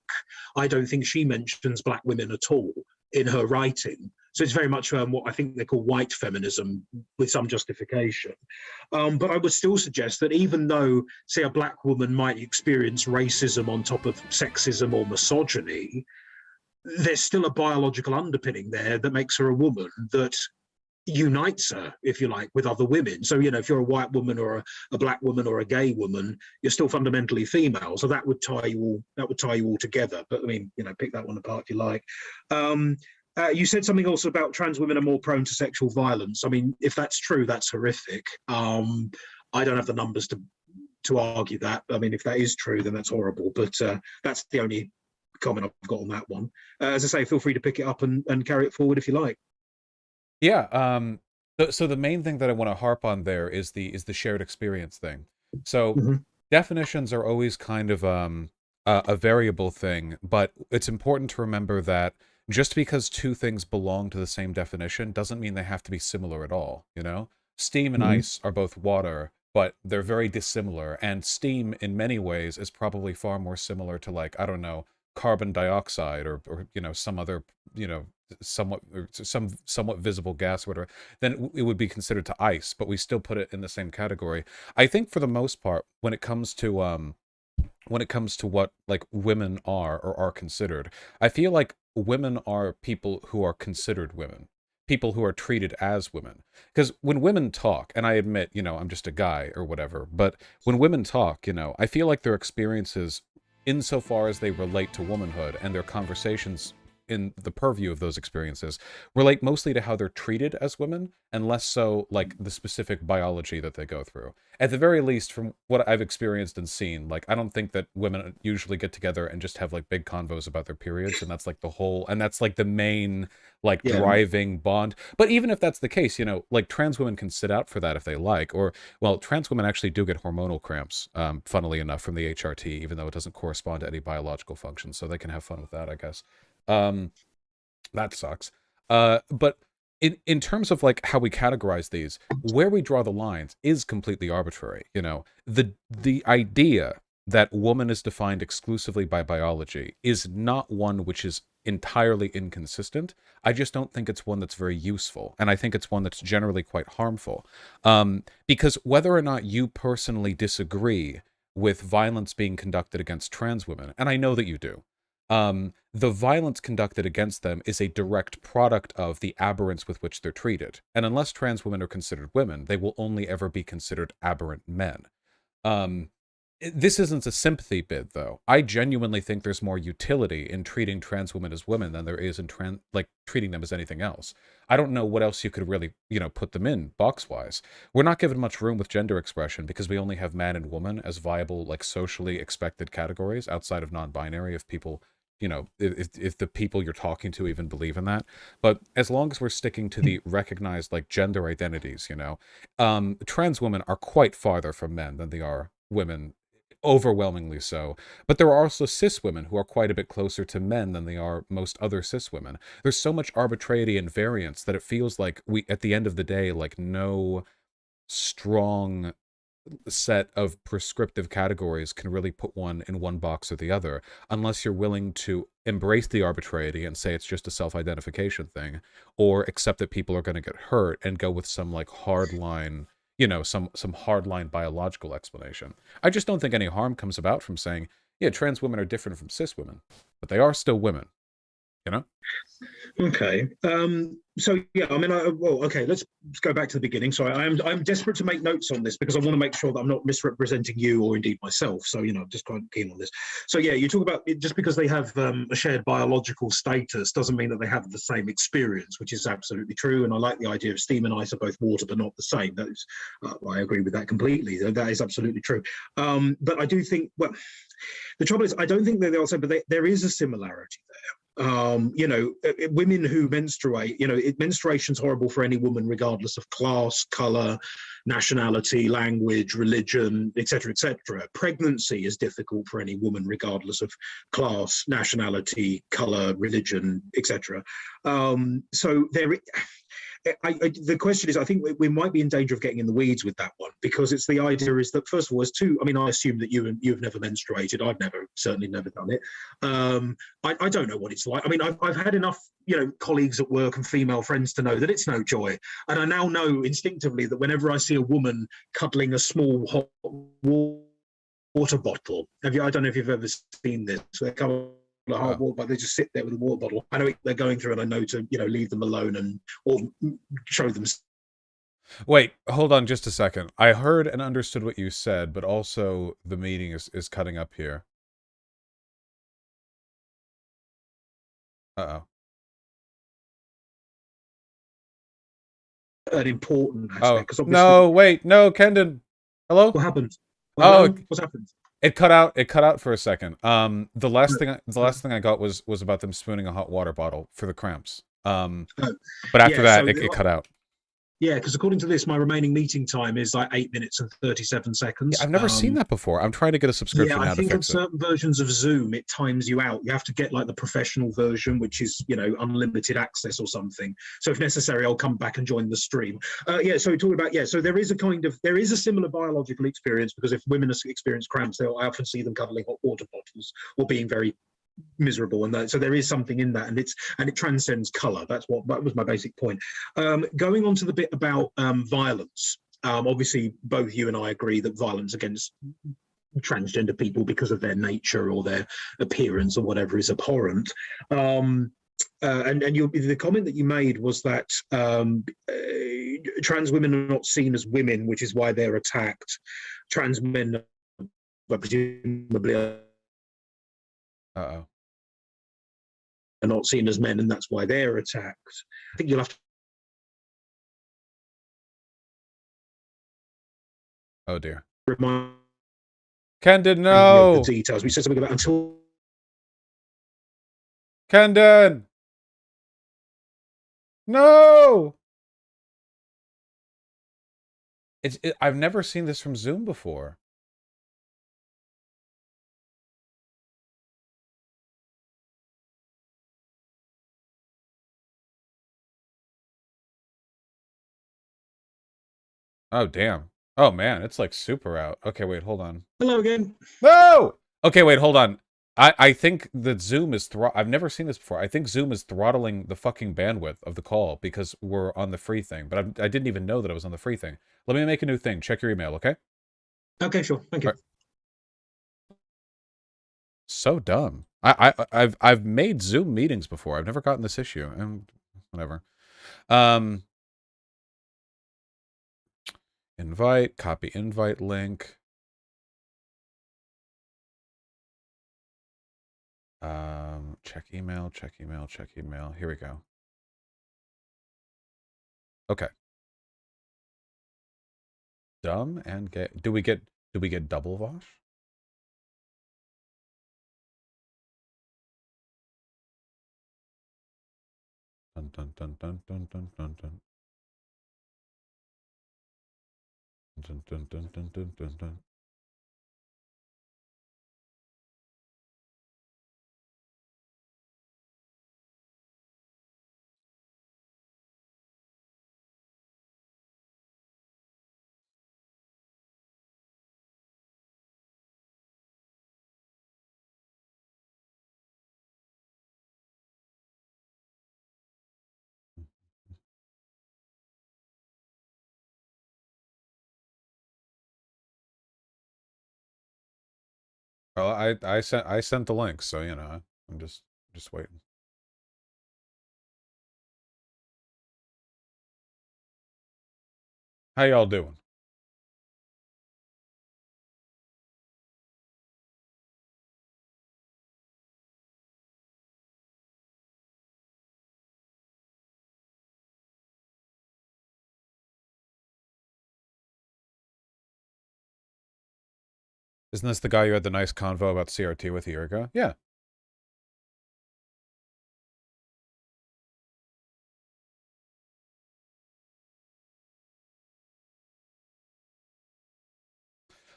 I don't think she mentions black women at all in her writing. So it's very much what I think they call white feminism with some justification. But I would still suggest that even though, say, a black woman might experience racism on top of sexism or misogyny, there's still a biological underpinning there that makes her a woman, that unites her, if you like, with other women. So, if you're a white woman or a black woman or a gay woman, you're still fundamentally female. So that would tie you all together. But I mean, pick that one apart if you like. You said something also about trans women are more prone to sexual violence. I mean, if that's true, that's horrific. I don't have the numbers to argue that. I mean, if that is true, then that's horrible. But that's the only comment I've got on that one. As I say, feel free to pick it up and carry it forward if you like. Yeah. So the main thing that I want to harp on there is the shared experience thing. So definitions are always kind of a variable thing, but it's important to remember that just because two things belong to the same definition doesn't mean they have to be similar at all. Steam and ice are both water, but they're very dissimilar. And steam, in many ways, is probably far more similar to, like, I don't know, carbon dioxide or some other somewhat visible gas or whatever, then it would be considered to ice, but we still put it in the same category. I think for the most part, when it comes to what like women are or are considered, I feel like women are people who are considered women, people who are treated as women. Because when women talk, and I admit, I'm just a guy or whatever, but when women talk, I feel like their experiences, insofar as they relate to womanhood, and their conversations in the purview of those experiences, relate mostly to how they're treated as women, and less so like the specific biology that they go through. At the very least, from what I've experienced and seen, like, I don't think that women usually get together and just have like big convos about their periods, and that's like the main like driving bond. But even if that's the case, like, trans women can sit out for that if they like, or, well, trans women actually do get hormonal cramps, funnily enough, from the HRT, even though it doesn't correspond to any biological function, so they can have fun with that, I guess. That sucks. But in terms of like how we categorize these, where we draw the lines is completely arbitrary. The idea that woman is defined exclusively by biology is not one which is entirely inconsistent. I just don't think it's one that's very useful, and I think it's one that's generally quite harmful. Because whether or not you personally disagree with violence being conducted against trans women, and I know that you do, the violence conducted against them is a direct product of the aberrance with which they're treated. And unless trans women are considered women, they will only ever be considered aberrant men. This isn't a sympathy bid, though. I genuinely think there's more utility in treating trans women as women than there is in treating them as anything else. I don't know what else you could really, put them in box-wise. We're not given much room with gender expression because we only have man and woman as viable, like, socially expected categories outside of non-binary, if people, if the people you're talking to even believe in that. But as long as we're sticking to the recognized, like, gender identities, trans women are quite farther from men than they are women overwhelmingly so. But there are also cis women who are quite a bit closer to men than they are most other cis women. There's so much arbitrarity and variance that it feels like we, at the end of the day, like no strong set of prescriptive categories can really put one in one box or the other, unless you're willing to embrace the arbitrarity and say it's just a self-identification thing, or accept that people are going to get hurt and go with some like hard line, some hard line biological explanation. I just don't think any harm comes about from saying, yeah, trans women are different from cis women, but they are still women, you know? Okay. So yeah, I mean, well, okay. Let's go back to the beginning. So I'm desperate to make notes on this because I want to make sure that I'm not misrepresenting you or indeed myself. So I'm just quite keen on this. So yeah, you talk about it, just because they have a shared biological status doesn't mean that they have the same experience, which is absolutely true. And I like the idea of steam and ice are both water but not the same. That is, I agree with that completely. That is absolutely true. But I do think, well, the trouble is, I don't think that they are same, but there is a similarity there. Women who menstruate, menstruation's horrible for any woman, regardless of class, color, nationality, language, religion, etc., etc. Pregnancy is difficult for any woman, regardless of class, nationality, color, religion, etc. So the question is, I think we might be in danger of getting in the weeds with that one, because it's the idea is that, first of all, I mean, I assume that you've never menstruated. I've certainly never done it. I don't know what it's like. I mean, I've had enough, colleagues at work and female friends to know that it's no joy. And I now know instinctively that whenever I see a woman cuddling a small hot water bottle, I don't know if you've ever seen this. They come a hard water, but they just sit there with a water bottle. I know what they're going through, and I know to leave them alone or show them. Wait, hold on just a second. I heard and understood what you said, but also the meeting is cutting up here. Uh-oh. An important Oh, aspect, because obviously, no, wait, no, Kendon. Hello? what happened? Well, Oh, hello, what's happened? it cut out. It cut out for a second. The last thing I got was about them spooning a hot water bottle for the cramps. But after Yeah, that, so it cut out. yeah, because according to this, my remaining meeting time is like 8 minutes and 37 Yeah, seconds. I've never seen that before. I'm trying to get a Yeah, subscription I now to think on fix it. certain versions of Zoom, it times you out. You have to get like the professional version, which is, unlimited access or something. So if necessary, I'll come back and join the stream. Yeah, so we're talking about, so there is a similar biological experience, because if women experience cramps, I often see them cuddling hot water bottles or being very miserable, and so there is something in that, and it transcends color. That was my basic point. Going on to the bit about violence. Obviously, both you and I agree that violence against transgender people because of their nature or their appearance or whatever is abhorrent. And the comment that you made was that trans women are not seen as women, which is why they're attacked. Trans men are presumably Uh-oh. are not seen as men, and that's why they're attacked. I think you'll have to Oh, dear. remind Kendon, me of the no! details. We said something about until. Kendon! No! I've never seen this from Zoom before. Oh, damn. Oh, man, it's like super out. Okay, wait, hold on. Hello again. No! Okay, wait, hold on. I think that Zoom is I've never seen this before. I think Zoom is throttling the fucking bandwidth of the call because we're on the free thing. But I didn't even know that I was on the free thing. Let me make a new thing. Check your email, okay? Okay, sure. Thank you. Right. So dumb. I've made Zoom meetings before. I've never gotten this issue. And whatever. Invite, copy invite link. Check email, check email, check email. Here we go. Okay. Dumb and gay. Do we get double Vosh? Dun dun dun dun dun dun dun dun. Dun dun dun dun dun dun dun. Well, I sent the link, so you know, I'm just waiting. How y'all doing? Isn't this the guy you had the nice convo about CRT with a year ago? Yeah.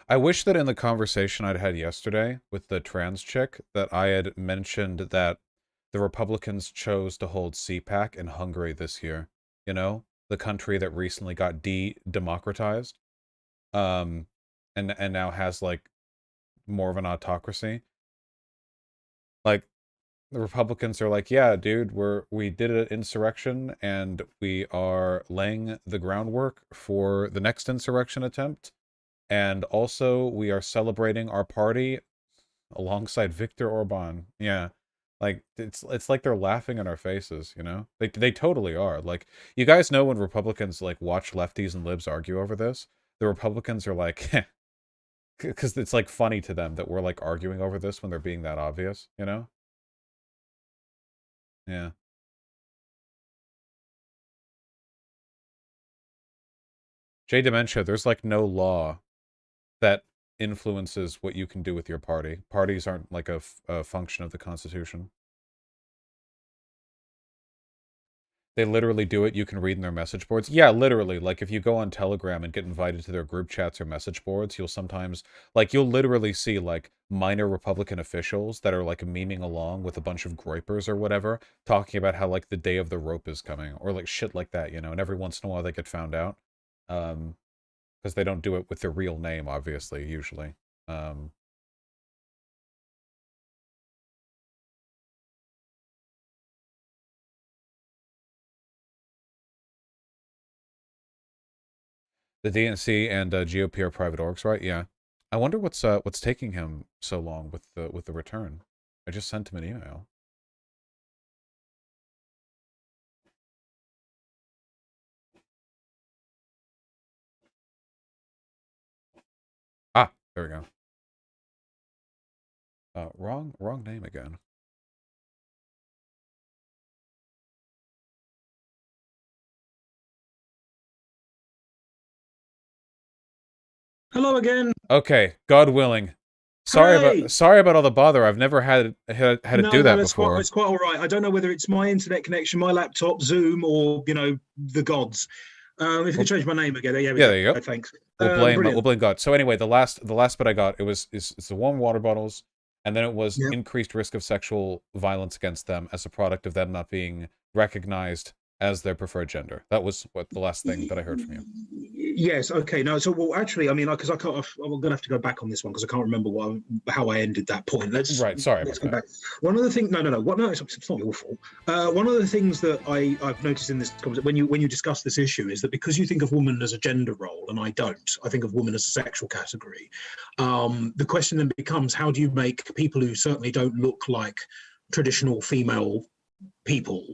I wish that in the conversation I'd had yesterday with the trans chick that I had mentioned that the Republicans chose to hold CPAC in Hungary this year. You know, the country that recently got democratized, um, and now has like more of an autocracy. Like the Republicans are like, yeah, dude, we did an insurrection and we are laying the groundwork for the next insurrection attempt. And also we are celebrating our party alongside Viktor Orban. Yeah. Like it's like they're laughing in our faces, you know? They totally are. Like you guys know when Republicans like watch lefties and libs argue over this, the Republicans are like because it's like funny to them that we're like arguing over this when they're being that obvious, you know? Yeah. J Dementia, there's like no law that influences what you can do with your party. Parties aren't like a function of the Constitution. They literally do it. You can read in their message boards. Yeah, literally. Like if you go on Telegram and get invited to their group chats or message boards, you'll sometimes like you'll literally see like minor Republican officials that are like memeing along with a bunch of groypers or whatever, talking about how like the day of the rope is coming or like shit like that, you know. And every once in a while they get found out, because they don't do it with their real name, obviously, usually. Um, The DNC and GOP are private orgs, right? Yeah. I wonder what's taking him so long with the return. I just sent him an email. Ah, there we go. Wrong name again. Hello again. Okay, God willing. Hey. Sorry about all the bother. I've never had to No, do no, that that's quite before. it's quite all right. I don't know whether it's my internet connection, my laptop, Zoom, or the gods. If you Well, could change my name again, there we yeah, go. there you go. Thanks. We'll Brilliant. blame God. So anyway, the last bit I got it's the warm water bottles, and then it was Yeah. increased risk of sexual violence against them as a product of them not being recognized as their preferred gender. That was what the last thing that I heard from you. Yes. Okay. No. So, well, actually, I mean, because I can't, I'm going to have to go back on this one because I can't remember how I ended that point. Right. Sorry Let's about go that. back. One of the things. No. No. No. What? No. It's not your fault. One of the things that I've noticed in this conversation when you discuss this issue is that because you think of woman as a gender role and I don't, I think of woman as a sexual category. The question then becomes, how do you make people who certainly don't look like traditional female people,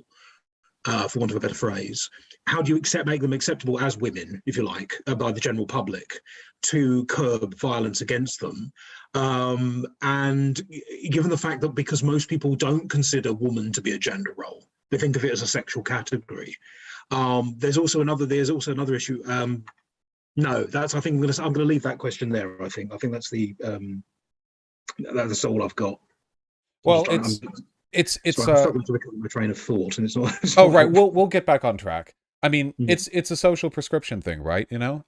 for want of a better phrase, how do you make them acceptable as women, if you like, by the general public, to curb violence against them? And given the fact that because most people don't consider woman to be a gender role, they think of it as a sexual category. There's also another issue. No, I think I'm gonna leave that question there. I think that's all I've got. Well, I'm it's struggling to recover my train of thought, and it's oh not right, helpful. we'll get back on track. I mean, Mm. it's a social prescription thing, right? You know,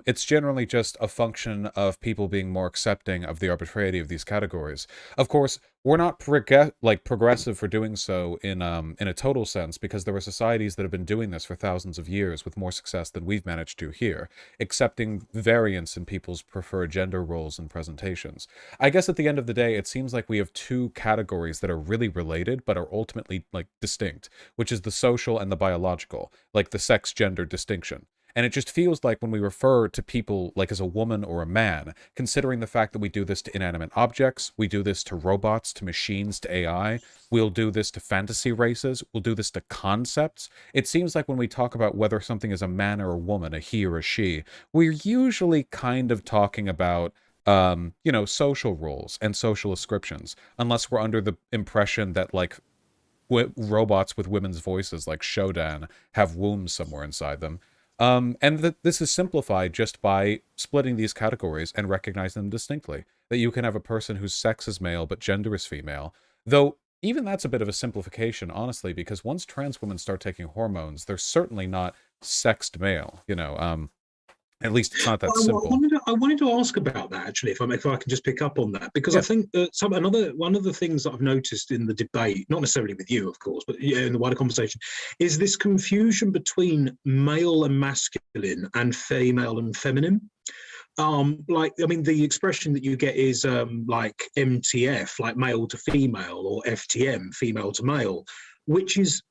it's generally just a function of people being more accepting of the arbitrarity of these categories. Of course, we're not progressive for doing so in a total sense, because there are societies that have been doing this for thousands of years with more success than we've managed to here, accepting variance in people's preferred gender roles and presentations. I guess at the end of the day, it seems like we have two categories that are really related but are ultimately like distinct, which is the social and the biological, like the sex gender distinction. And it just feels like when we refer to people like as a woman or a man, considering the fact that we do this to inanimate objects, we do this to robots, to machines, to AI, we'll do this to fantasy races, we'll do this to concepts. It seems like when we talk about whether something is a man or a woman, a he or a she, we're usually kind of talking about social roles and social ascriptions, unless we're under the impression that like robots with women's voices like Shodan have wombs somewhere inside them. And that this is simplified just by splitting these categories and recognizing them distinctly. That you can have a person whose sex is male but gender is female. Though even that's a bit of a simplification, honestly, because once trans women start taking hormones, they're certainly not sexed male. At least it's not that Well, simple. I wanted to ask about that actually, if I can just pick up on that, because I Yeah. think that one of the things that I've noticed in the debate, not necessarily with you, of course, but in the wider conversation, is this confusion between male and masculine and female and feminine. The expression that you get is like MTF, like male to female, or FTM, female to male, which is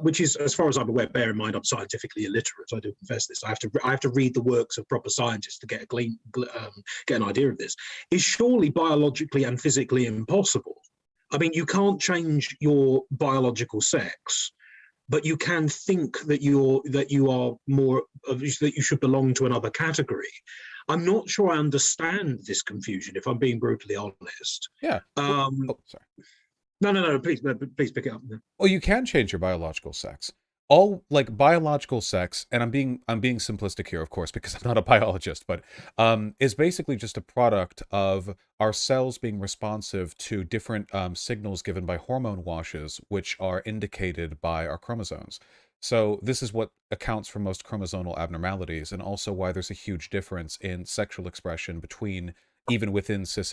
which is, as far as I'm aware, bear in mind I'm scientifically illiterate, I do confess this, I have to read the works of proper scientists to get get an idea of this, is surely biologically and physically impossible. I mean, you can't change your biological sex, but you can think that you are more that you should belong to another category. I'm not sure I understand this confusion, if I'm being brutally honest. Yeah. Sorry. No, please pick it up. Well, you can change your biological sex. All like biological sex, and I'm being simplistic here, of course, because I'm not a biologist, but is basically just a product of our cells being responsive to different signals given by hormone washes, which are indicated by our chromosomes. So this is what accounts for most chromosomal abnormalities, and also why there's a huge difference in sexual expression between even within cis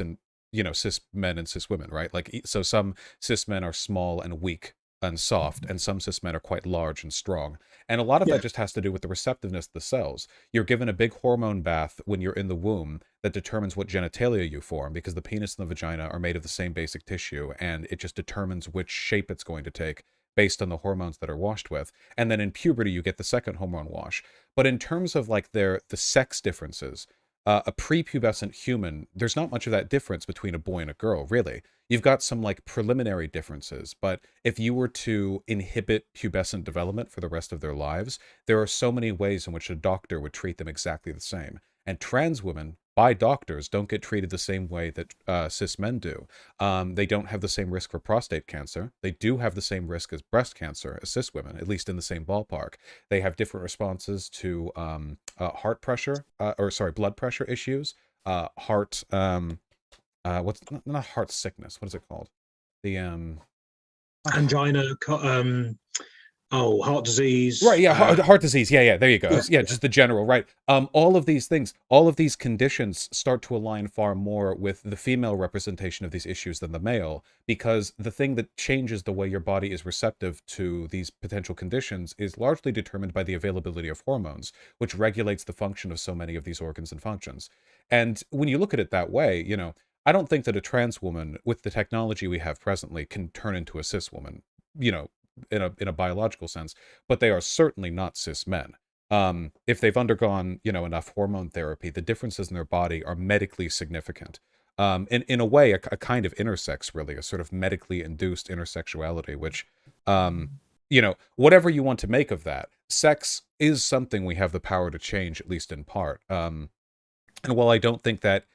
men and cis women, right? Like, so some cis men are small and weak and soft, and some cis men are quite large and strong. And a lot of Yeah. that just has to do with the receptiveness of the cells. You're given a big hormone bath when you're in the womb that determines what genitalia you form, because the penis and the vagina are made of the same basic tissue, and it just determines which shape it's going to take based on the hormones that are washed with. And then in puberty, you get the second hormone wash. But in terms of like the sex differences, a prepubescent human, there's not much of that difference between a boy and a girl, really. You've got some like preliminary differences, but if you were to inhibit pubescent development for the rest of their lives, there are so many ways in which a doctor would treat them exactly the same. And trans women, by doctors, don't get treated the same way that cis men do. They don't have the same risk for prostate cancer. They do have the same risk as breast cancer as cis women, at least in the same ballpark. They have different responses to heart pressure, blood pressure issues, what's not heart sickness. What is it called? The Angina, heart disease. Right, yeah, heart disease. Yeah, there you go. Yeah. Just the general, right. All of these things, all of these conditions start to align far more with the female representation of these issues than the male, because the thing that changes the way your body is receptive to these potential conditions is largely determined by the availability of hormones, which regulates the function of so many of these organs and functions. And when you look at it that way, I don't think that a trans woman with the technology we have presently can turn into a cis woman, in a biological sense, but they are certainly not cis men. If they've undergone, enough hormone therapy, the differences in their body are medically significant. In a way, a kind of intersex, really, a sort of medically induced intersexuality, which, whatever you want to make of that, sex is something we have the power to change, at least in part. And while I don't think that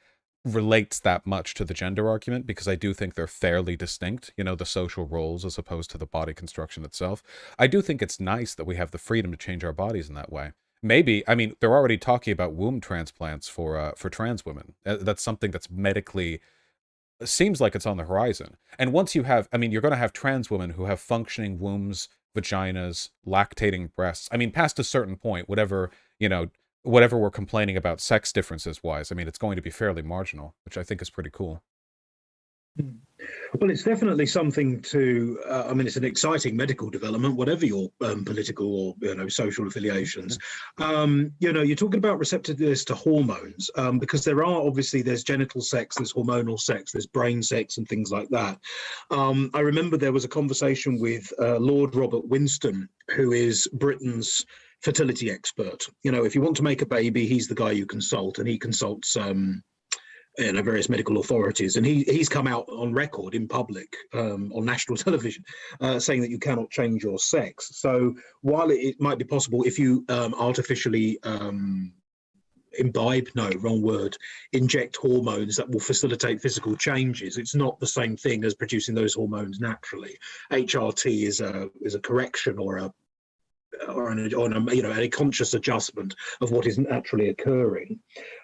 relates that much to the gender argument, because I do think they're fairly distinct, the social roles as opposed to the body construction itself, I do think it's nice that we have the freedom to change our bodies in that way. Maybe, I mean, they're already talking about womb transplants for trans women. That's something that's medically, seems like it's on the horizon. And once you have, I mean, you're going to have trans women who have functioning wombs, vaginas, lactating breasts. I mean, past a certain point, whatever we're complaining about sex differences wise, I mean, it's going to be fairly marginal, which I think is pretty cool. Well, it's definitely something to. It's an exciting medical development, whatever your political or social affiliations. You're talking about receptiveness to hormones, because there's genital sex, there's hormonal sex, there's brain sex, and things like that. I remember there was a conversation with Lord Robert Winston, who is Britain's fertility expert. If you want to make a baby, he's the guy you consult, and he consults various medical authorities, and he's come out on record in public on national television saying that you cannot change your sex. So while it might be possible if you artificially imbibe, no, wrong word, inject hormones that will facilitate physical changes, it's not the same thing as producing those hormones naturally. HRT is a correction or a conscious adjustment of what is naturally occurring.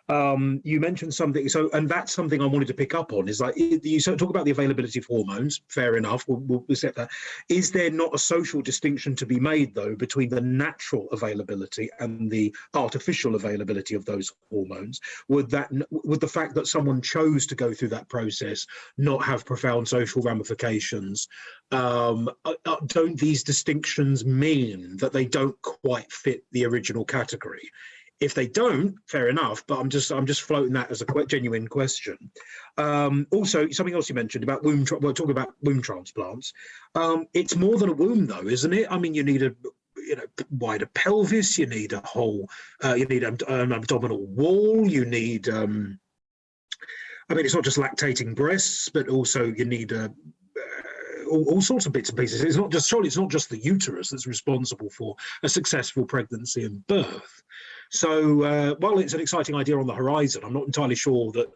You mentioned something, and that's something I wanted to pick up on, is like, you talk about the availability of hormones, fair enough, we'll accept that. Is there not a social distinction to be made, though, between the natural availability and the artificial availability of those hormones? Would the fact that someone chose to go through that process not have profound social ramifications? Don't these distinctions mean that they don't quite fit the original category? If they don't, fair enough, but I'm just floating that as a genuine question. Also, something else you mentioned about talking about womb transplants. It's more than a womb, though, isn't it? I mean, you need a wider pelvis, you need a whole, you need an abdominal wall, you need. It's not just lactating breasts, but also you need all sorts of bits and pieces. It's not just the uterus that's responsible for a successful pregnancy and birth. So while it's an exciting idea on the horizon, I'm not entirely sure that,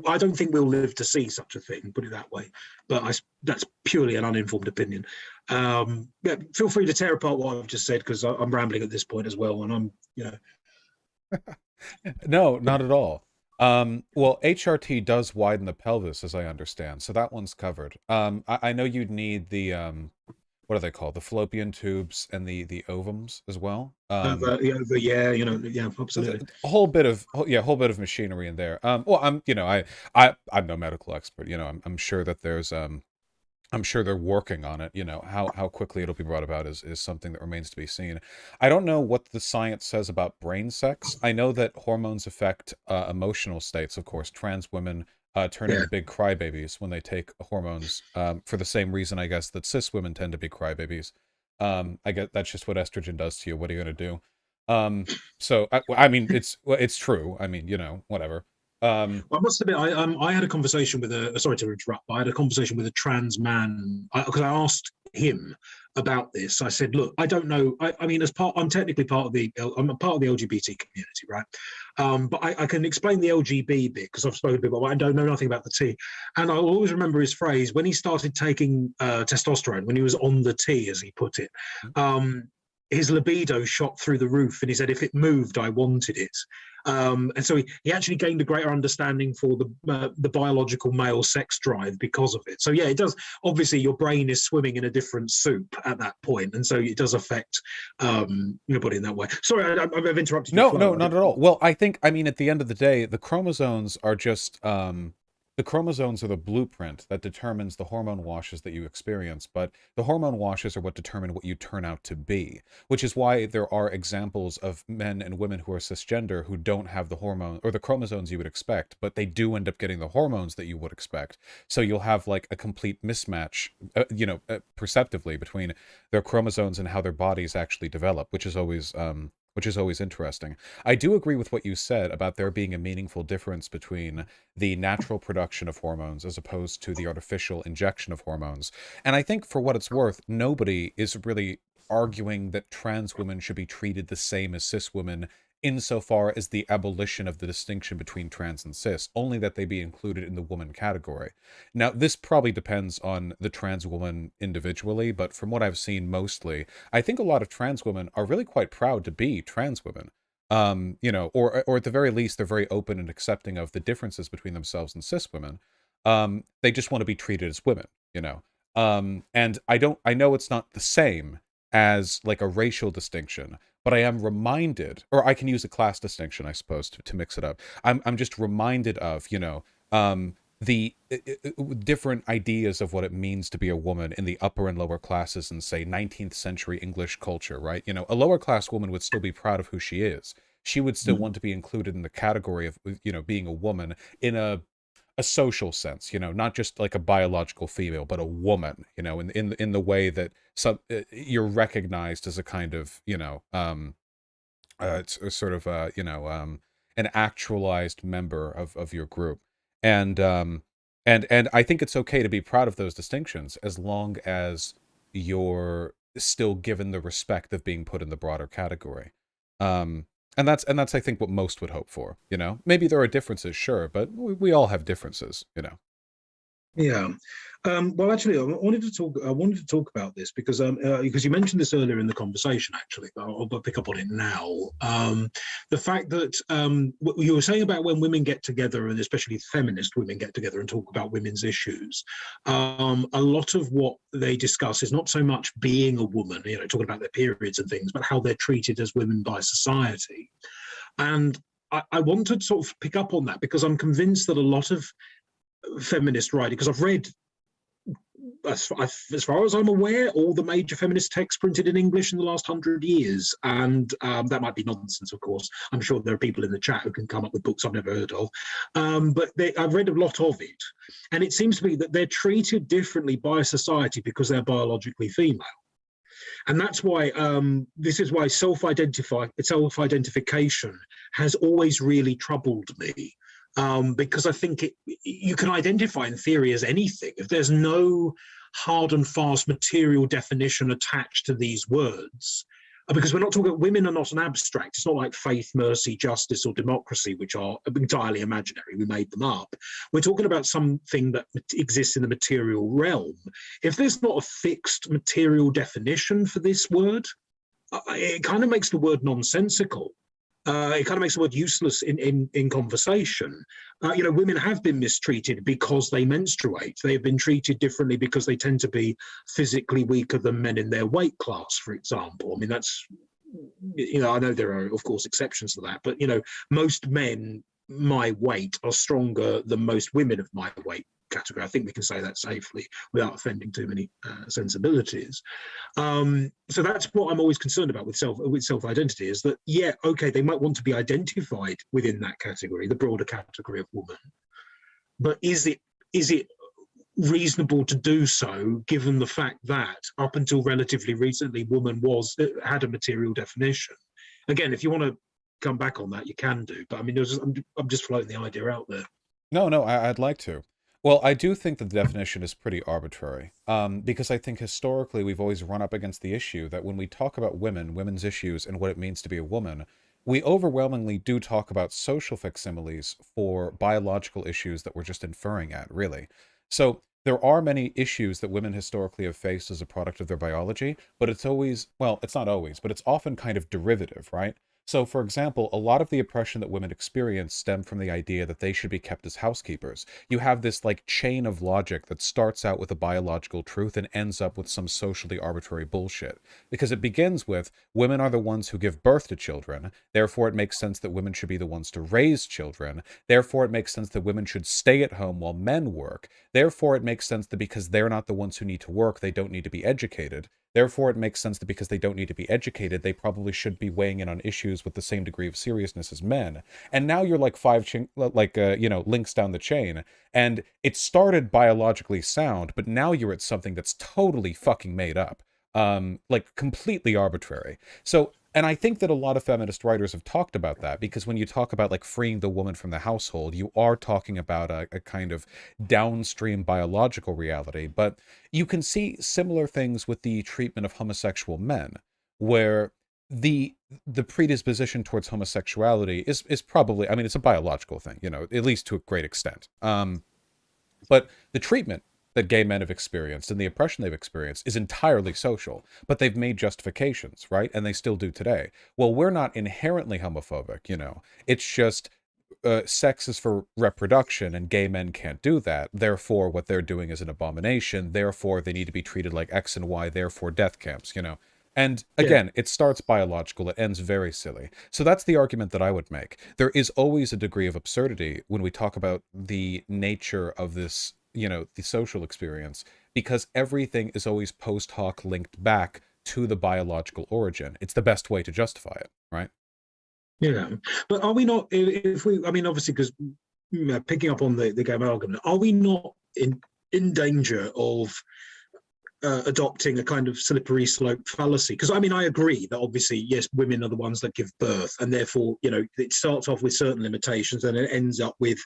I don't think we'll live to see such a thing, put it that way. But that's purely an uninformed opinion. Feel free to tear apart what I've just said, because I'm rambling at this point as well. And I'm. No, not at all. Well, HRT does widen the pelvis, as I understand, so that one's covered. I know you'd need the what are they called? The fallopian tubes and the ovums as well. Absolutely. A whole bit of machinery in there. Well, I'm no medical expert. I'm sure that there's I'm sure they're working on it. How quickly it'll be brought about is something that remains to be seen. I don't know what the science says about brain sex. I know that hormones affect emotional states. Of course, trans women turn into big crybabies when they take hormones, for the same reason, I guess, that cis women tend to be crybabies. I get that's just what estrogen does to you. What are you going to do? So it's true. Whatever. I must admit, I had a conversation with sorry to interrupt, but I had a conversation with a trans man, because I asked him about this. I said, look, I don't know. I'm technically part of the LGBT community, right? But I can explain the LGB bit, because I've spoken a bit about it. I don't know nothing about the T. And I'll always remember his phrase when he started taking testosterone, when he was on the T, as he put it. His libido shot through the roof, and he said, if it moved, I wanted it. And so he actually gained a greater understanding for the biological male sex drive because of it. So yeah, it does. Obviously, your brain is swimming in a different soup at that point, and so it does affect your body in that way. Sorry, I've interrupted. No, not at all. Well, at the end of the day, the chromosomes are just the chromosomes are the blueprint that determines the hormone washes that you experience, but the hormone washes are what determine what you turn out to be, which is why there are examples of men and women who are cisgender who don't have the hormone or the chromosomes you would expect, but they do end up getting the hormones that you would expect. So you'll have like a complete mismatch, perceptively between their chromosomes and how their bodies actually develop, which is always interesting. I do agree with what you said about there being a meaningful difference between the natural production of hormones as opposed to the artificial injection of hormones. And I think, for what it's worth, nobody is really arguing that trans women should be treated the same as cis women insofar as the abolition of the distinction between trans and cis, only that they be included in the woman category. Now, this probably depends on the trans woman individually, but from what I've seen mostly, I think a lot of trans women are really quite proud to be trans women. Or at the very least, they're very open and accepting of the differences between themselves and cis women. They just want to be treated as women, and I know it's not the same as like a racial distinction, but I am reminded, or I can use a class distinction, I suppose, to mix it up. I'm just reminded of, the different ideas of what it means to be a woman in the upper and lower classes in, say, 19th century English culture, right? A lower class woman would still be proud of who she is. She would still want to be included in the category of, being a woman in a a social sense, you know, not just like a biological female, but a woman, you know, in the way that you're recognized as a kind of, you know, it's a sort of an actualized member of your group. And and I think it's okay to be proud of those distinctions as long as you're still given the respect of being put in the broader category. And that's I think what most would hope for, you know. Maybe there are differences, sure, but we all have differences, you know. Yeah. Well, actually, I wanted to talk. I wanted to talk about this because you mentioned this earlier in the conversation. Actually, but I'll pick up on it now. The fact that what you were saying about when women get together, and especially feminist women get together and talk about women's issues, a lot of what they discuss is not so much being a woman, you know, talking about their periods and things, but how they're treated as women by society. And I want to sort of pick up on that because I'm convinced that a lot of feminist writing, because I've read, as far as I'm aware, all the major feminist texts printed in English in the last 100 years. And that might be nonsense, of course. I'm sure there are people in the chat who can come up with books I've never heard of. But I've read a lot of it. And it seems to me that they're treated differently by society because they're biologically female. And that's why this is why self-identification has always really troubled me. Because I think you can identify in theory as anything. If there's no hard and fast material definition attached to these words, because we're not talking, women are not an abstract. It's not like faith, mercy, justice, or democracy, which are entirely imaginary. We made them up. We're talking about something that exists in the material realm. If there's not a fixed material definition for this word, it kind of makes the word nonsensical. It kind of makes the word useless in conversation. You know, women have been mistreated because they menstruate. They have been treated differently because they tend to be physically weaker than men in their weight class, for example. I mean, that's, you know, I know there are, of course, exceptions to that, but, you know, most men my weight are stronger than most women of my weight category. I think we can say that safely without offending too many sensibilities. So that's what I'm always concerned about with self-identity, is that, yeah, okay, they might want to be identified within that category, the broader category of woman, but is it reasonable to do so given the fact that up until relatively recently woman had a material definition? Again, if you want to come back on that, you can do, but I mean, I'm just floating the idea out there. No, I'd like to. Well, I do think that the definition is pretty arbitrary, because I think historically we've always run up against the issue that when we talk about women's issues, and what it means to be a woman, we overwhelmingly do talk about social facsimiles for biological issues that we're just inferring at, really. So there are many issues that women historically have faced as a product of their biology, but it's always, well, it's not always, but it's often kind of derivative, right? So, for example, a lot of the oppression that women experience stem from the idea that they should be kept as housekeepers. You have this like chain of logic that starts out with a biological truth and ends up with some socially arbitrary bullshit. Because it begins with women are the ones who give birth to children, therefore it makes sense that women should be the ones to raise children, therefore it makes sense that women should stay at home while men work, therefore it makes sense that because they're not the ones who need to work, they don't need to be educated. Therefore, it makes sense that because they don't need to be educated, they probably should be weighing in on issues with the same degree of seriousness as men. And now you're like links down the chain, and it started biologically sound, but now you're at something that's totally fucking made up, like completely arbitrary. So, and I think that a lot of feminist writers have talked about that, because when you talk about like freeing the woman from the household, you are talking about a kind of downstream biological reality. But you can see similar things with the treatment of homosexual men, where the predisposition towards homosexuality is probably, I mean, it's a biological thing, you know, at least to a great extent. But the treatment that gay men have experienced and the oppression they've experienced is entirely social, but they've made justifications, right? And they still do today. Well, we're not inherently homophobic, you know. It's just sex is for reproduction and gay men can't do that. Therefore, what they're doing is an abomination. Therefore, they need to be treated like X and Y. Therefore, death camps, you know. And again, it starts biological, it ends very silly. So that's the argument that I would make. There is always a degree of absurdity when we talk about the nature of this, you know, the social experience, because everything is always post hoc linked back to the biological origin. It's the best way to justify it, right? Yeah, but are we not? If we, I mean, obviously, because picking up on the gay argument, are we not in danger of adopting a kind of slippery slope fallacy? Because I mean, I agree that obviously, yes, women are the ones that give birth, and therefore, it starts off with certain limitations, and it ends up with,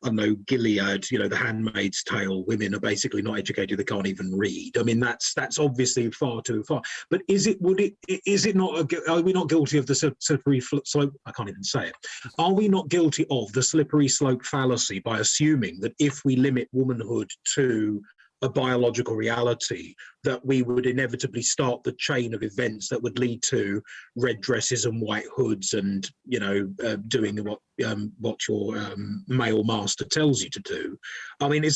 I don't know, Gilead, the Handmaid's Tale. Women are basically not educated; they can't even read. I mean, that's obviously far too far. But is it not? Are we not guilty of the slippery slope? I can't even say it. Are we not guilty of the slippery slope fallacy by assuming that if we limit womanhood to a biological reality, that we would inevitably start the chain of events that would lead to red dresses and white hoods and, doing what your male master tells you to do? I mean,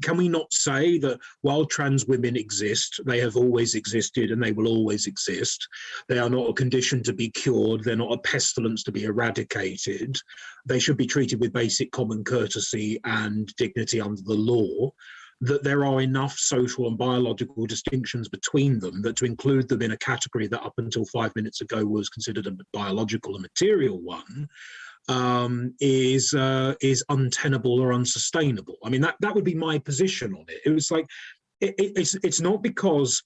can we not say that while trans women exist, they have always existed and they will always exist? They are not a condition to be cured. They're not a pestilence to be eradicated. They should be treated with basic common courtesy and dignity under the law. That there are enough social and biological distinctions between them that to include them in a category that up until 5 minutes ago was considered a biological and material one is untenable or unsustainable. I mean, that would be my position on it. It was like, it's not because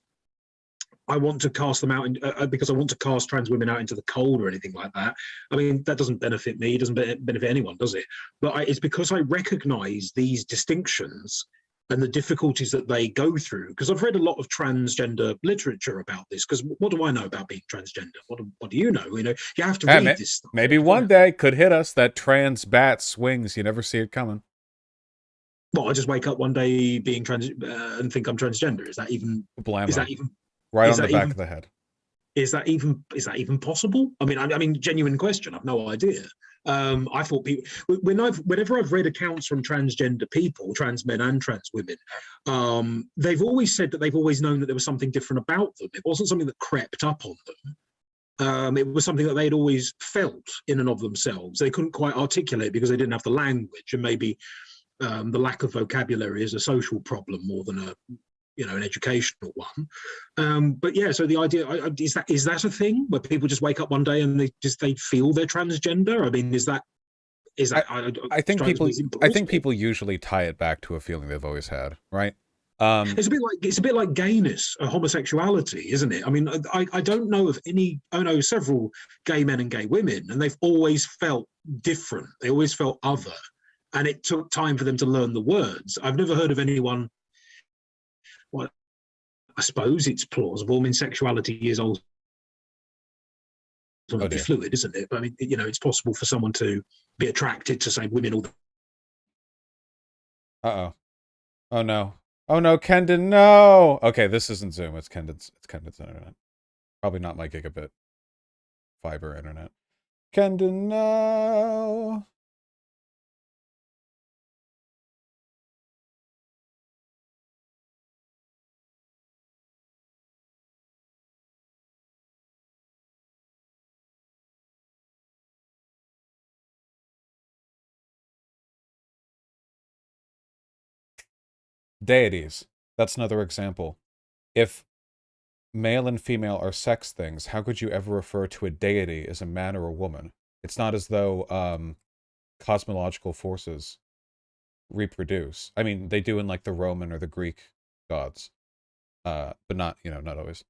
I want to cast them out because I want to cast trans women out into the cold or anything like that. I mean, that doesn't benefit me. It doesn't benefit anyone, does it? But it's because I recognize these distinctions and the difficulties that they go through, because I've read a lot of transgender literature about this, because what do I know about being transgender? What do you know? You have to read this stuff. Maybe one day could hit us that trans bat swings. You never see it coming. Well, I just wake up one day being trans and think I'm transgender. Is that even Blammo. Is that even right on the back of the head? Is that even possible? I mean, genuine question. I've no idea. I thought people, whenever I've read accounts from transgender people, trans men and trans women, they've always said that they've always known that there was something different about them. It wasn't something that crept up on them. It was something that they'd always felt in and of themselves. They couldn't quite articulate because they didn't have the language, and maybe the lack of vocabulary is a social problem more than an educational one. But yeah, so the idea is that a thing where people just wake up one day and they feel they're transgender? I mean, is that I think people usually tie it back to a feeling they've always had, right? It's a bit like gayness or homosexuality, isn't it? I mean, I don't know of I know several gay men and gay women, and they've always felt different. They always felt other, and it took time for them to learn the words. I've never heard of anyone. Well, I suppose it's plausible. I mean, sexuality is ultimately fluid, isn't it? But I mean, it's possible for someone to be attracted to, say, women all. Oh no, Kendon, no. Okay, this isn't Zoom. It's Kendon's internet. Probably not my gigabit fiber internet. Kendon, no. Deities. That's another example. If male and female are sex things, how could you ever refer to a deity as a man or a woman? It's not as though cosmological forces reproduce. I mean, they do in like the Roman or the Greek gods, but not not always.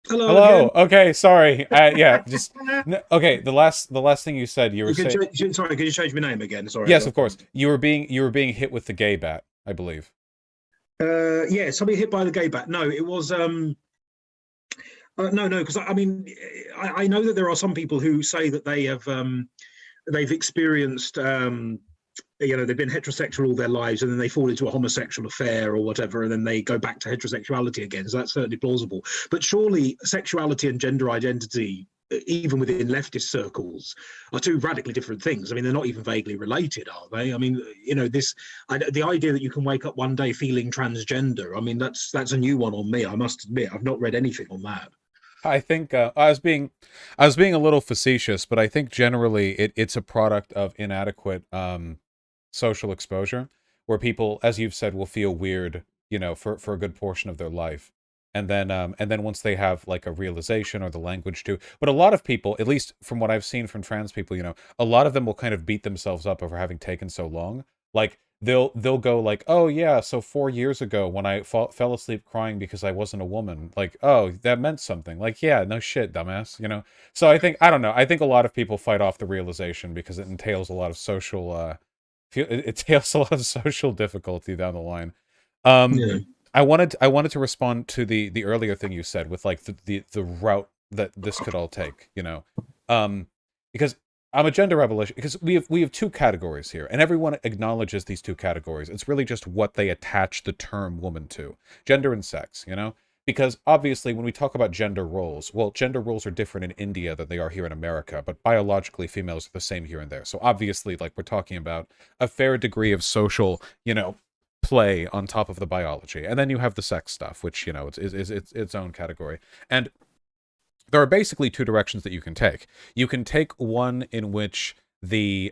Hello. Again. Okay, sorry. Yeah, just okay. The last thing you said, you were saying. Sorry, could you change my name again? Sorry. Yes, of course. You were being hit with the gay bat, I believe. Yeah, somebody hit by the gay bat. No, it was no, because I mean, I know that there are some people who say that they've experienced they've been heterosexual all their lives and then they fall into a homosexual affair or whatever, and then they go back to heterosexuality again. So that's certainly plausible. But surely sexuality and gender identity, even within leftist circles, are two radically different things. I mean, they're not even vaguely related, are they? I mean, the idea that you can wake up one day feeling transgender, I mean, that's a new one on me. I must admit, I've not read anything on that. I think I was being a little facetious, but I think generally it's a product of inadequate social exposure, where people, as you've said, will feel weird, for a good portion of their life. And then once they have like a realization or the language to, but a lot of people, at least from what I've seen from trans people, a lot of them will kind of beat themselves up over having taken so long. Like they'll go like, oh yeah, so 4 years ago when I fell asleep crying because I wasn't a woman, like, oh, that meant something. Like, yeah, no shit, dumbass. So I don't know. I think a lot of people fight off the realization because it entails a lot of social it entails a lot of social difficulty down the line. Um, Yeah. I wanted to respond to the earlier thing you said with like the route that this could all take, um, because I'm a gender revelation because we have two categories here, and everyone acknowledges these two categories. It's really just what they attach the term woman to, gender and sex. Because obviously, when we talk about gender roles, well, gender roles are different in India than they are here in America, but biologically, females are the same here and there. So obviously, like we're talking about a fair degree of social, play on top of the biology, and then you have the sex stuff, which it's its own category. And there are basically two directions that you can take. You can take one in which the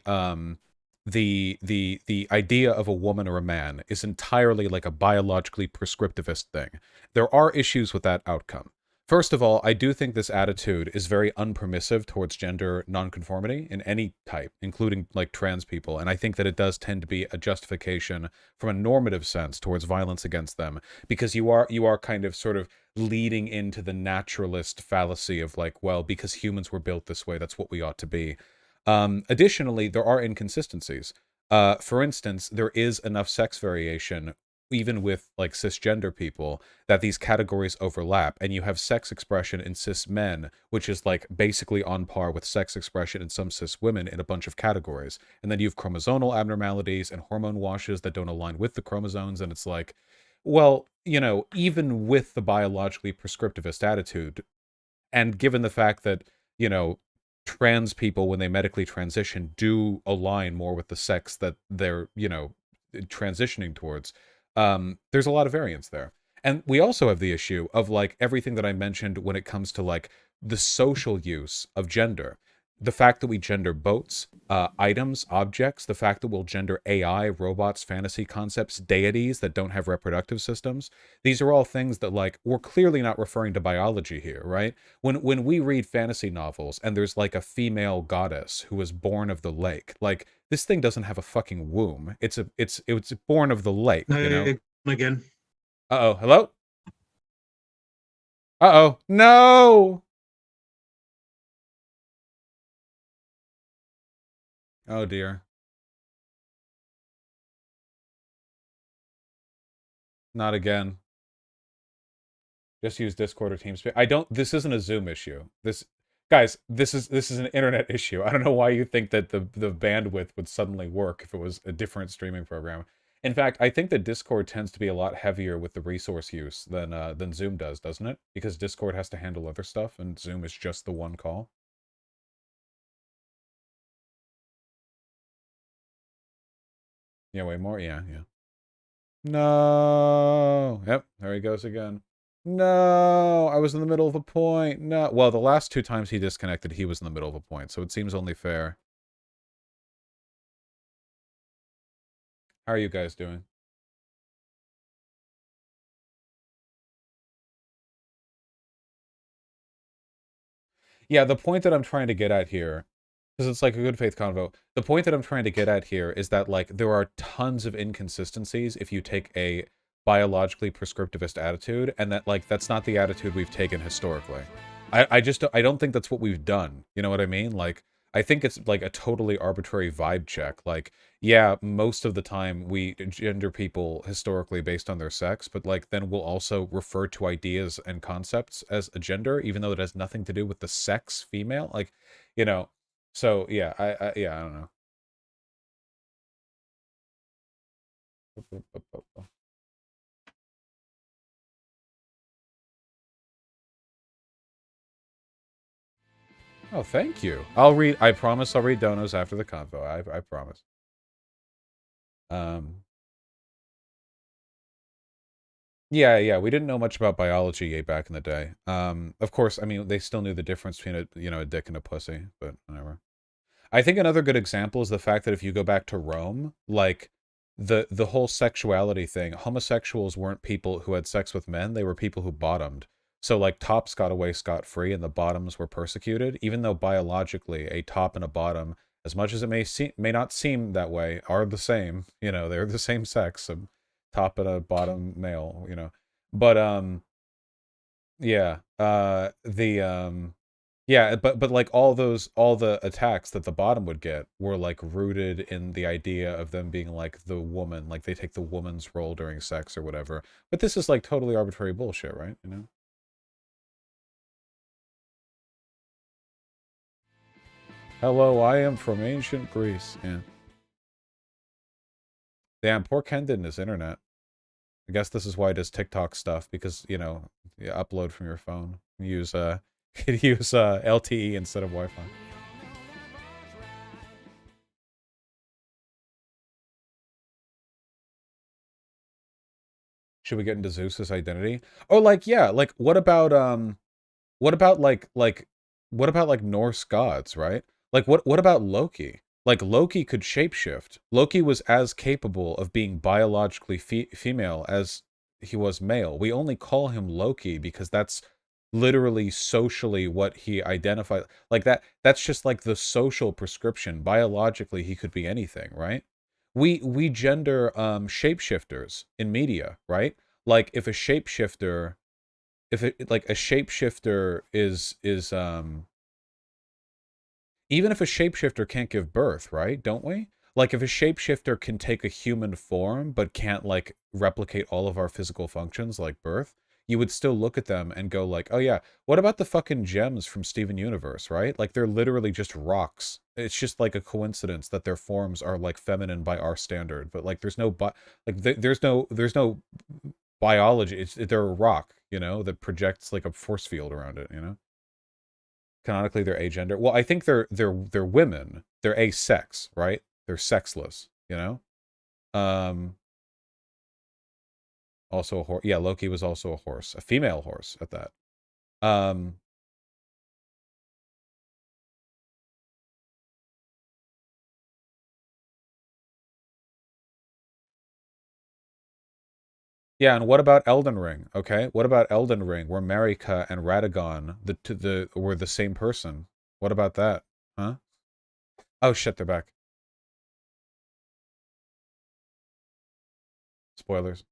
idea of a woman or a man is entirely like a biologically prescriptivist thing. There are issues with that outcome. First of all, I do think this attitude is very unpermissive towards gender nonconformity in any type, including like trans people, and I think that it does tend to be a justification from a normative sense towards violence against them, because you are kind of sort of leading into the naturalist fallacy of like, well, because humans were built this way, that's what we ought to be. Additionally, there are inconsistencies. For instance, there is enough sex variation, even with like cisgender people, that these categories overlap, and you have sex expression in cis men, which is like basically on par with sex expression in some cis women in a bunch of categories. And then you have chromosomal abnormalities and hormone washes that don't align with the chromosomes, and it's like, well, even with the biologically prescriptivist attitude, and given the fact that, you know, trans people, when they medically transition, do align more with the sex that they're, transitioning towards, there's a lot of variance there. And we also have the issue of like everything that I mentioned when it comes to like the social use of gender. The fact that we gender boats, items, objects, the fact that we'll gender AI, robots, fantasy concepts, deities that don't have reproductive systems. These are all things that like we're clearly not referring to biology here, right? When we read fantasy novels and there's like a female goddess who was born of the lake, like this thing doesn't have a fucking womb. It's born of the lake. No, again. Uh-oh, hello? Uh-oh, no! Oh dear. Not again. Just use Discord or TeamSpeak. I don't. This isn't a Zoom issue. Guys, this is an internet issue. I don't know why you think that the bandwidth would suddenly work if it was a different streaming program. In fact, I think that Discord tends to be a lot heavier with the resource use than Zoom does, doesn't it? Because Discord has to handle other stuff, and Zoom is just the one call. Yeah, way more. Yeah, yeah. No. Yep, there he goes again. No, I was in the middle of a point. No. Well, the last two times he disconnected, he was in the middle of a point, so it seems only fair. How are you guys doing? Yeah, the point that I'm trying to get at here, because it's like a good faith convo, the point that I'm trying to get at here is that like there are tons of inconsistencies if you take a biologically prescriptivist attitude, and that like that's not the attitude we've taken historically. I don't think that's what we've done. You know what I mean? Like I think it's like a totally arbitrary vibe check. Like, yeah, most of the time we gender people historically based on their sex, but like then we'll also refer to ideas and concepts as a gender, even though it has nothing to do with the sex female. Like, you know, so yeah, yeah, I don't know. Oh, thank you. I promise I'll read donos after the convo. I promise. Um, yeah, yeah, we didn't know much about biology back in the day. Of course, I mean, they still knew the difference between a dick and a pussy, but whatever. I think another good example is the fact that if you go back to Rome, like the whole sexuality thing, homosexuals weren't people who had sex with men, they were people who bottomed. So like tops got away scot-free and the bottoms were persecuted, even though biologically a top and a bottom, as much as it may not seem that way, are the same. You know, they're the same sex, a top and a bottom male, you know. But yeah, yeah, but like all the attacks that the bottom would get were like rooted in the idea of them being like the woman, like they take the woman's role during sex or whatever. But this is like totally arbitrary bullshit, right? You know? Hello, I am from ancient Greece. Yeah. Damn, poor Ken didn't his internet. I guess this is why it does TikTok stuff, because, you know, you upload from your phone. Use use LTE instead of Wi-Fi. Should we get into Zeus's identity? Oh, like, yeah, like what about what about like Norse gods, right? Like what about Loki? Like Loki could shapeshift. Loki was as capable of being biologically female as he was male. We only call him Loki because that's literally socially what he identified. Like that's just like the social prescription. Biologically he could be anything, right? We gender shapeshifters in media, right? Like if a shapeshifter, if it like a shapeshifter is even if a shapeshifter can't give birth, right? Don't we? Like if a shapeshifter can take a human form but can't like replicate all of our physical functions like birth, you would still look at them and go like, "Oh yeah, what about the fucking gems from Steven Universe, right? Like they're literally just rocks. It's just like a coincidence that their forms are like feminine by our standard, but like there's no there's no biology. They're a rock, you know, that projects like a force field around it, you know? Canonically they're agender. Well, I think they're women. They're asex, right? They're sexless, you know? Um Also a horse. Yeah, Loki was also a horse, a female horse at that. Um Yeah, and what about Elden Ring? Okay, what about Elden Ring, where Marika and Radagon the were the same person? What about that? Huh? Oh shit, they're back. Spoilers.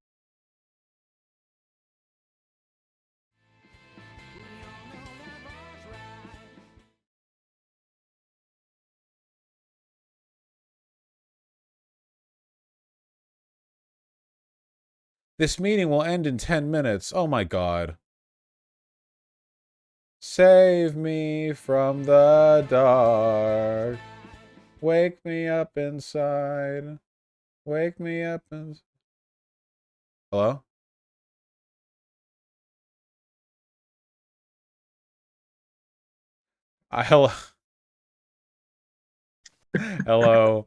This meeting will end in 10 minutes. Oh my god. Save me from the dark. Wake me up inside. Wake me up inside. Hello? Hello. Hello.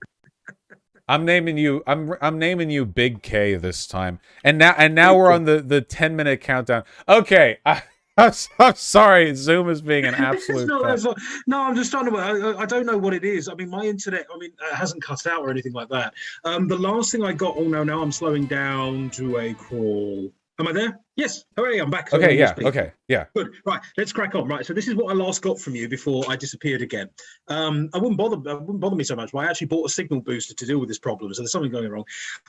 I'm naming you Big K this time. And now we're on the 10-minute countdown. Okay. I'm sorry. Zoom is being an absolute no, I'm just trying to. I don't know what it is. I mean, my internet. I mean, it hasn't cut out or anything like that. The last thing I got. Oh no, now I'm slowing down to a crawl. Am I there? Yes. Hooray! I'm back. Okay. Yeah. Okay. Yeah. Good. Right. Let's crack on. Right. So this is what I last got from you before I disappeared again. I wouldn't bother me so much, but I actually bought a signal booster to deal with this problem. So there's something going wrong.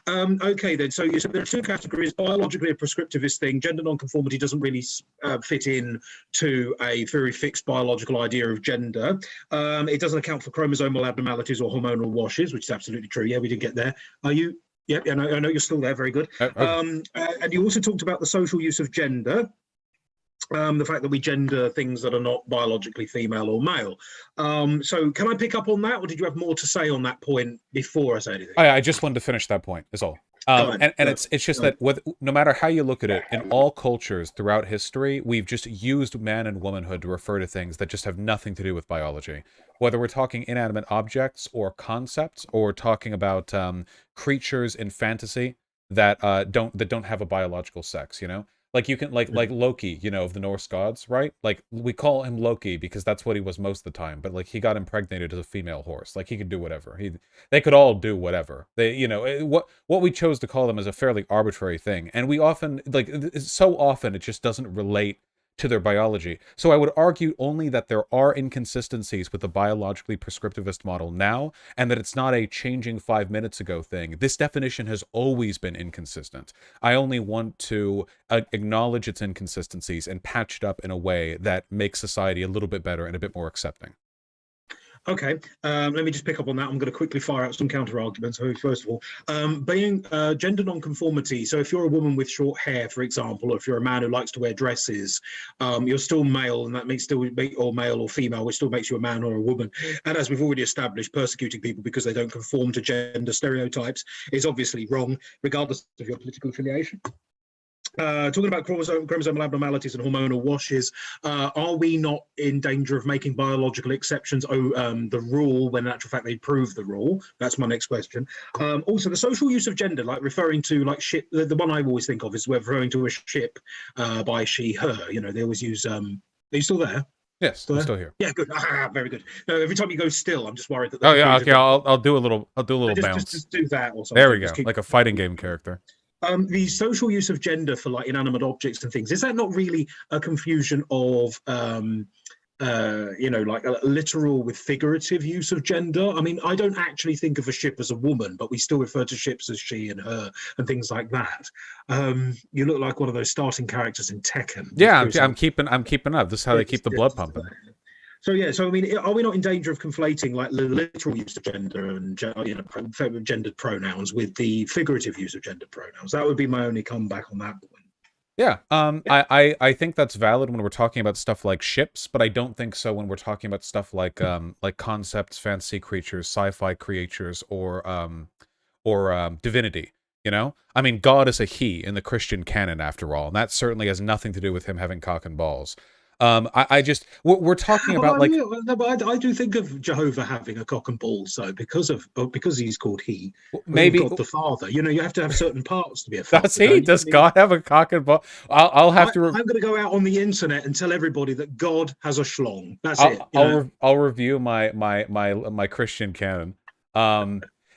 Okay. Then. So you said there are two categories: biologically a prescriptivist thing. Gender nonconformity doesn't really fit in to a very fixed biological idea of gender. It doesn't account for chromosomal abnormalities or hormonal washes, which is absolutely true. Yeah, we did get there. Are you? Yep, I know you're still there. Very good. And you also talked about the social use of gender, the fact that we gender things that are not biologically female or male. So can I pick up on that, or did you have more to say on that point before I say anything? I just wanted to finish that point, is all. And it's just that no matter how you look at it, in all cultures throughout history, we've just used man and womanhood to refer to things that just have nothing to do with biology. Whether we're talking inanimate objects or concepts, or talking about creatures in fantasy that don't have a biological sex, you know. Like you can like Loki, you know, of the Norse gods, right? Like we call him Loki because that's what he was most of the time. But like he got impregnated as a female horse. Like he could do whatever. They could all do whatever. They, you know, what we chose to call them is a fairly arbitrary thing, and we often so often it just doesn't relate to their biology. So I would argue only that there are inconsistencies with the biologically prescriptivist model now, and that it's not a changing 5 minutes ago thing. This definition has always been inconsistent. I only want to acknowledge its inconsistencies and patch it up in a way that makes society a little bit better and a bit more accepting. Okay, let me just pick up on that. I'm going to quickly fire out some counter arguments. So first of all, being gender non-conformity. So if you're a woman with short hair, for example, or if you're a man who likes to wear dresses, you're still male, and that makes still or male or female, which still makes you a man or a woman. And as we've already established, persecuting people because they don't conform to gender stereotypes is obviously wrong, regardless of your political affiliation. Talking about chromosomal abnormalities and hormonal washes, are we not in danger of making biological exceptions the rule when in actual fact they prove the rule? That's my next question. Also, the social use of gender, like referring to like ship, the one I always think of is referring to a ship by she, her. You know, they always use. Are you still there? Yes, I'm still here. Yeah, good. Very good. No, every time you go still, I'm just worried that. Oh yeah, okay. I'll do a little bounce. Just do that or something. There we go, like a fighting game character. The social use of gender for like inanimate objects and things, is that not really a confusion of like a literal with figurative use of gender? I mean, I don't actually think of a ship as a woman, but we still refer to ships as she and her and things like that. You look like one of those starting characters in Tekken. Yeah, I'm keeping up. This is how they keep the blood pumping. So yeah, so I mean, are we not in danger of conflating like the literal use of gender and gendered pronouns with the figurative use of gendered pronouns? That would be my only comeback on that point. Yeah, I think that's valid when we're talking about stuff like ships, but I don't think so when we're talking about stuff like concepts, fantasy creatures, sci-fi creatures, or divinity. You know, I mean, God is a he in the Christian canon, after all, and that certainly has nothing to do with him having cock and balls. We're talking about like I do think of Jehovah having a cock and balls, so because he's called he, maybe God the Father. You know, you have to have certain parts to be a father. Does he? Does God have a cock and ball? I'll have to. I'm going to go out on the internet and tell everybody that God has a schlong. That's it. I'll review my Christian canon.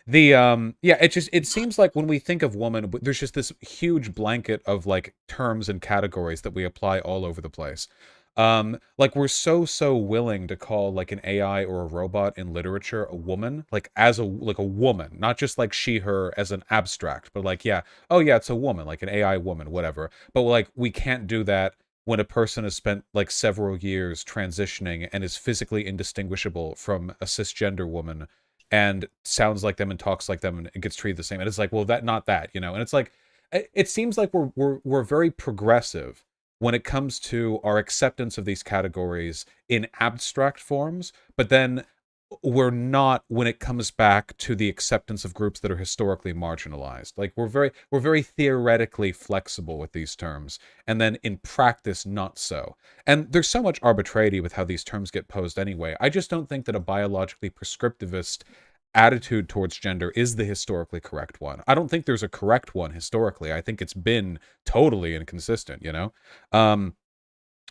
It seems like when we think of woman, there's just this huge blanket of like terms and categories that we apply all over the place. Like we're so willing to call like an AI or a robot in literature a woman, like as a woman, not just like she, her as an abstract, but like, yeah, oh yeah, it's a woman, like an AI woman, whatever. But like we can't do that when a person has spent like several years transitioning and is physically indistinguishable from a cisgender woman and sounds like them and talks like them and gets treated the same. And it's like, well, not that, you know. And it's like, it seems like we're very progressive when it comes to our acceptance of these categories in abstract forms, but then we're not when it comes back to the acceptance of groups that are historically marginalized. Like we're very theoretically flexible with these terms, and then in practice not so. And there's so much arbitrarity with how these terms get posed anyway. I just don't think that a biologically prescriptivist attitude towards gender is the historically correct one. I don't think there's a correct one historically. I think it's been totally inconsistent, you know? And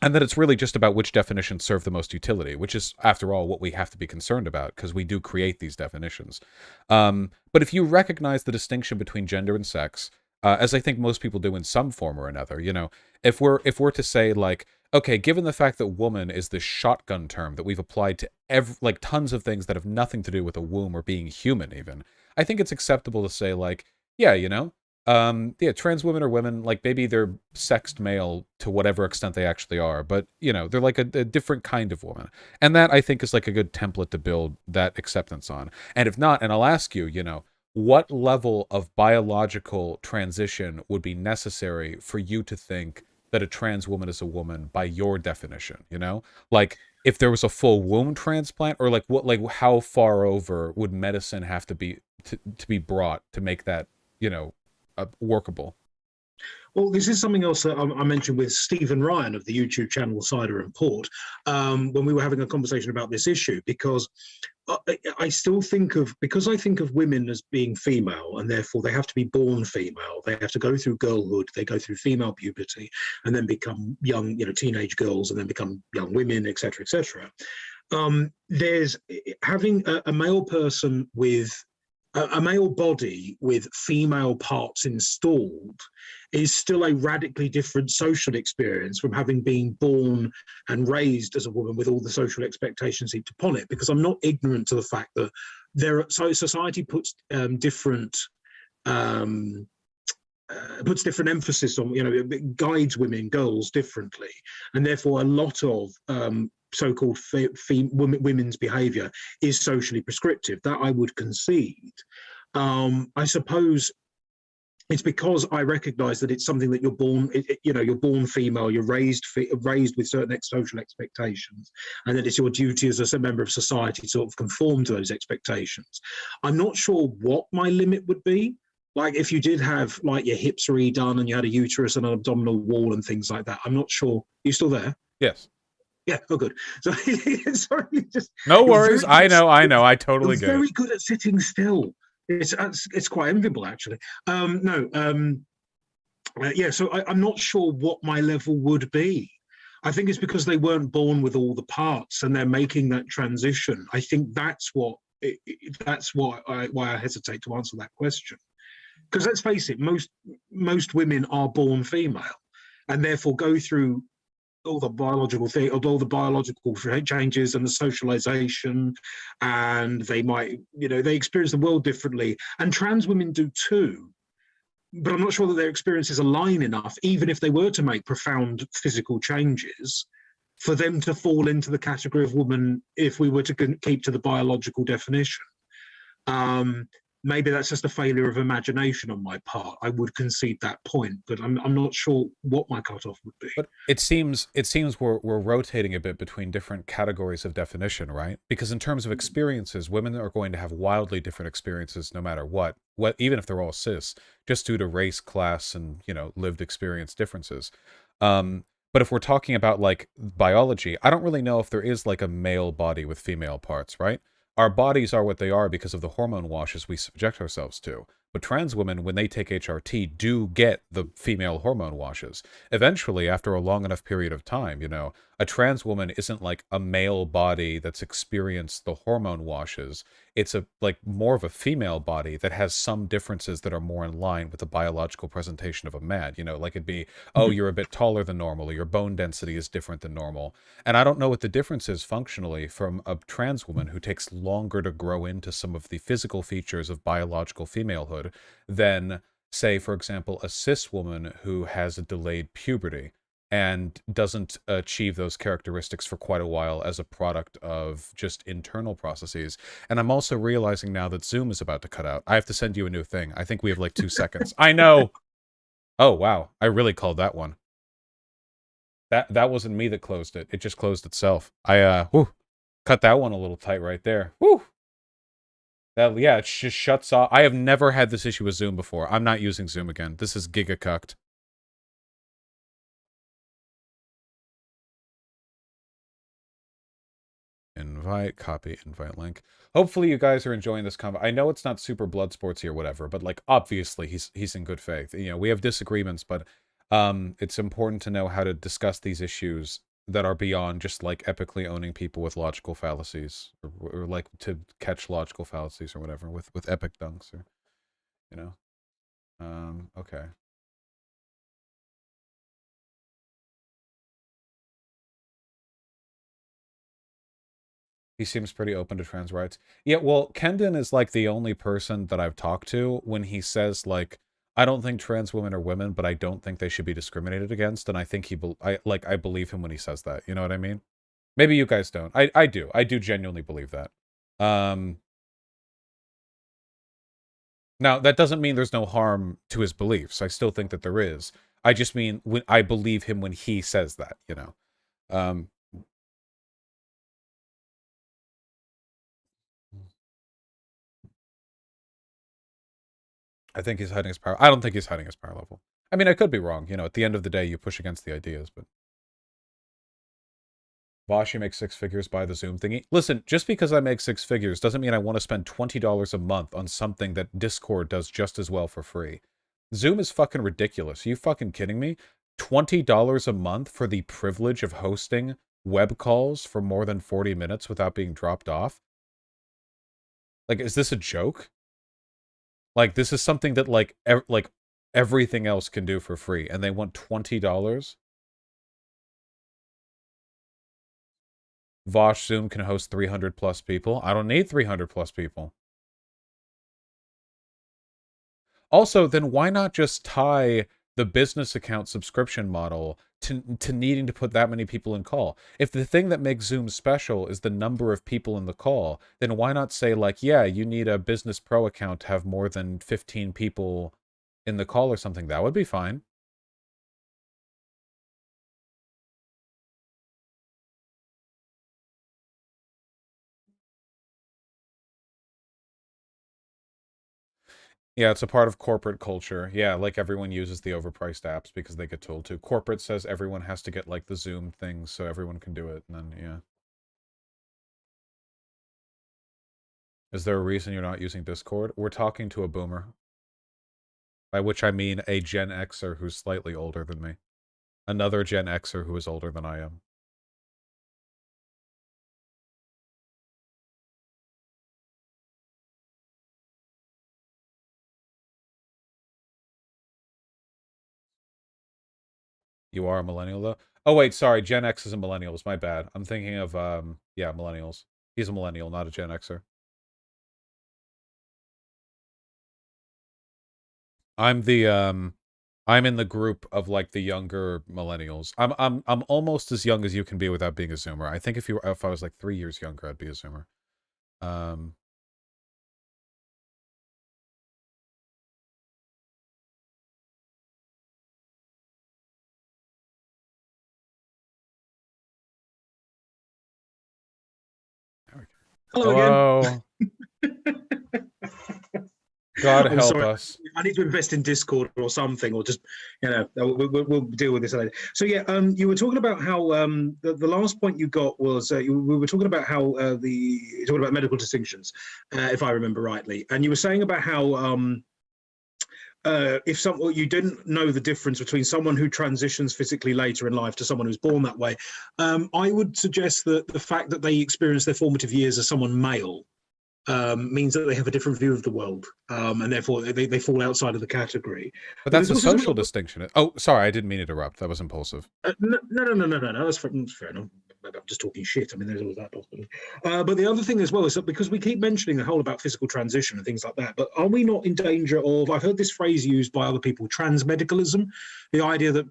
that it's really just about which definitions serve the most utility, which is, after all, what we have to be concerned about, because we do create these definitions. But if you recognize the distinction between gender and sex, as I think most people do in some form or another, you know, if we're to say, like, okay, given the fact that woman is this shotgun term that we've applied to like tons of things that have nothing to do with a womb or being human even, I think it's acceptable to say, like, yeah, you know, trans women are women, like maybe they're sexed male to whatever extent they actually are, but you know, they're like a different kind of woman. And that I think is like a good template to build that acceptance on. And if not, and I'll ask you, you know, what level of biological transition would be necessary for you to think that a trans woman is a woman by your definition, you know? Like if there was a full womb transplant, or like what, like how far over would medicine have to be to be brought to make that, you know, workable? Well, this is something else that I mentioned with Stephen Ryan of the YouTube channel Cider and Port when we were having a conversation about this issue, because I still think of, because I think of women as being female, and therefore they have to be born female. They have to go through girlhood, they go through female puberty, and then become young, teenage girls, and then become young women, etc., etc. There's having a male person with a male body with female parts installed is still a radically different social experience from having been born and raised as a woman with all the social expectations heaped upon it. Because I'm not ignorant to the fact that society puts different puts different emphasis on, it guides women, girls differently, and therefore a lot of so-called women's behaviour is socially prescriptive. That I would concede. I suppose it's because I recognise that it's something that you're born, you're born female, you're raised with certain social expectations, and that it's your duty as a member of society to sort of conform to those expectations. I'm not sure what my limit would be. Like if you did have like your hips redone and you had a uterus and an abdominal wall and things like that. I'm not sure. Are you still there? Yes. Yeah. Oh, good. So sorry, no worries. I know. I totally get it. Very good at sitting still. It's quite enviable, actually. No. Yeah. So I'm not sure what my level would be. I think it's because they weren't born with all the parts and they're making that transition. I think that's why I hesitate to answer that question. Because let's face it, most women are born female, and therefore go through all the biological changes and the socialization, and they might, they experience the world differently, and trans women do too. But I'm not sure that their experiences align enough, even if they were to make profound physical changes, for them to fall into the category of woman if we were to keep to the biological definition. Maybe that's just a failure of imagination on my part. I would concede that point, but I'm not sure what my cutoff would be. But it seems we're rotating a bit between different categories of definition, right? Because in terms of experiences, women are going to have wildly different experiences no matter what, even if they're all cis, just due to race, class, and lived experience differences. But if we're talking about like biology, I don't really know if there is like a male body with female parts, right? Our bodies are what they are because of the hormone washes we subject ourselves to. But trans women, when they take HRT, do get the female hormone washes. Eventually, after a long enough period of time, a trans woman isn't like a male body that's experienced the hormone washes. It's more of a female body that has some differences that are more in line with the biological presentation of a man. Like it'd be, oh, you're a bit taller than normal, or your bone density is different than normal. And I don't know what the difference is functionally from a trans woman who takes longer to grow into some of the physical features of biological femalehood than, say, for example, a cis woman who has a delayed puberty and doesn't achieve those characteristics for quite a while as a product of just internal processes. And I'm also realizing now that Zoom is about to cut out. I have to send you a new thing. I think we have like 2 seconds. I know. Oh, wow. I really called that one. That wasn't me that closed it. It just closed itself. I cut that one a little tight right there. Woo! Yeah, it just shuts off. I have never had this issue with Zoom before. I'm not using Zoom again. This is giga-cucked. Invite, copy, invite link. Hopefully you guys are enjoying this convo. I know it's not super blood sportsy or whatever, but like obviously he's in good faith. We have disagreements, but it's important to know how to discuss these issues that are beyond just like epically owning people with logical fallacies, or like to catch logical fallacies or whatever with epic dunks, or okay. He seems pretty open to trans rights. Yeah, well, Kendon is like the only person that I've talked to when he says like, I don't think trans women are women, but I don't think they should be discriminated against. And I think I believe him when he says that. You know what I mean? Maybe you guys don't. I do. I do genuinely believe that. Now, that doesn't mean there's no harm to his beliefs. I still think that there is. I just mean I believe him when he says that, I think he's hiding his power. I don't think he's hiding his power level. I mean, I could be wrong. At the end of the day, you push against the ideas, but Vashi makes 6 figures by the Zoom thingy. Listen, just because I make 6 figures doesn't mean I want to spend $20 a month on something that Discord does just as well for free. Zoom is fucking ridiculous. Are you fucking kidding me? $20 a month for the privilege of hosting web calls for more than 40 minutes without being dropped off? Like, is this a joke? Like, this is something that, like, everything else can do for free, and they want $20? Vosh Zoom can host 300 plus people. I don't need 300 plus people. Also, then why not just tie the business account subscription model to needing to put that many people in call? If the thing that makes Zoom special is the number of people in the call, then why not say, like, yeah, you need a Business Pro account to have more than 15 people in the call or something? That would be fine. Yeah, it's a part of corporate culture. Yeah, like everyone uses the overpriced apps because they get told to. Corporate says everyone has to get like the Zoom thing so everyone can do it. And then, yeah. Is there a reason you're not using Discord? We're talking to a boomer. By which I mean a Gen Xer who's slightly older than me. Another Gen Xer who is older than I am. You are a millennial, though? Oh, wait, sorry. Gen X is a millennials. My bad. I'm thinking of, yeah, millennials. He's a millennial, not a Gen Xer. I'm in the group of like the younger millennials. I'm almost as young as you can be without being a Zoomer. I think if I was like 3 years younger, I'd be a Zoomer. Um, Hello again. Hello. God I'm help sorry. us. I need to invest in Discord or something, or just we'll deal with this later. So yeah, you were talking about how the last point you got was we were talking about how you're talking about medical distinctions, if I remember rightly, and you were saying about how if you didn't know the difference between someone who transitions physically later in life to someone who's born that way, I would suggest that the fact that they experience their formative years as someone male means that they have a different view of the world, and therefore they fall outside of the category. But But that's there's a also social distinction. Oh, sorry, I didn't mean to interrupt. That was impulsive. no. That's fair enough. I'm just talking shit. I mean, there's always that possibility. But the other thing as well is that because we keep mentioning the whole about physical transition and things like that, but are we not in danger of? I've heard this phrase used by other people: transmedicalism, the idea that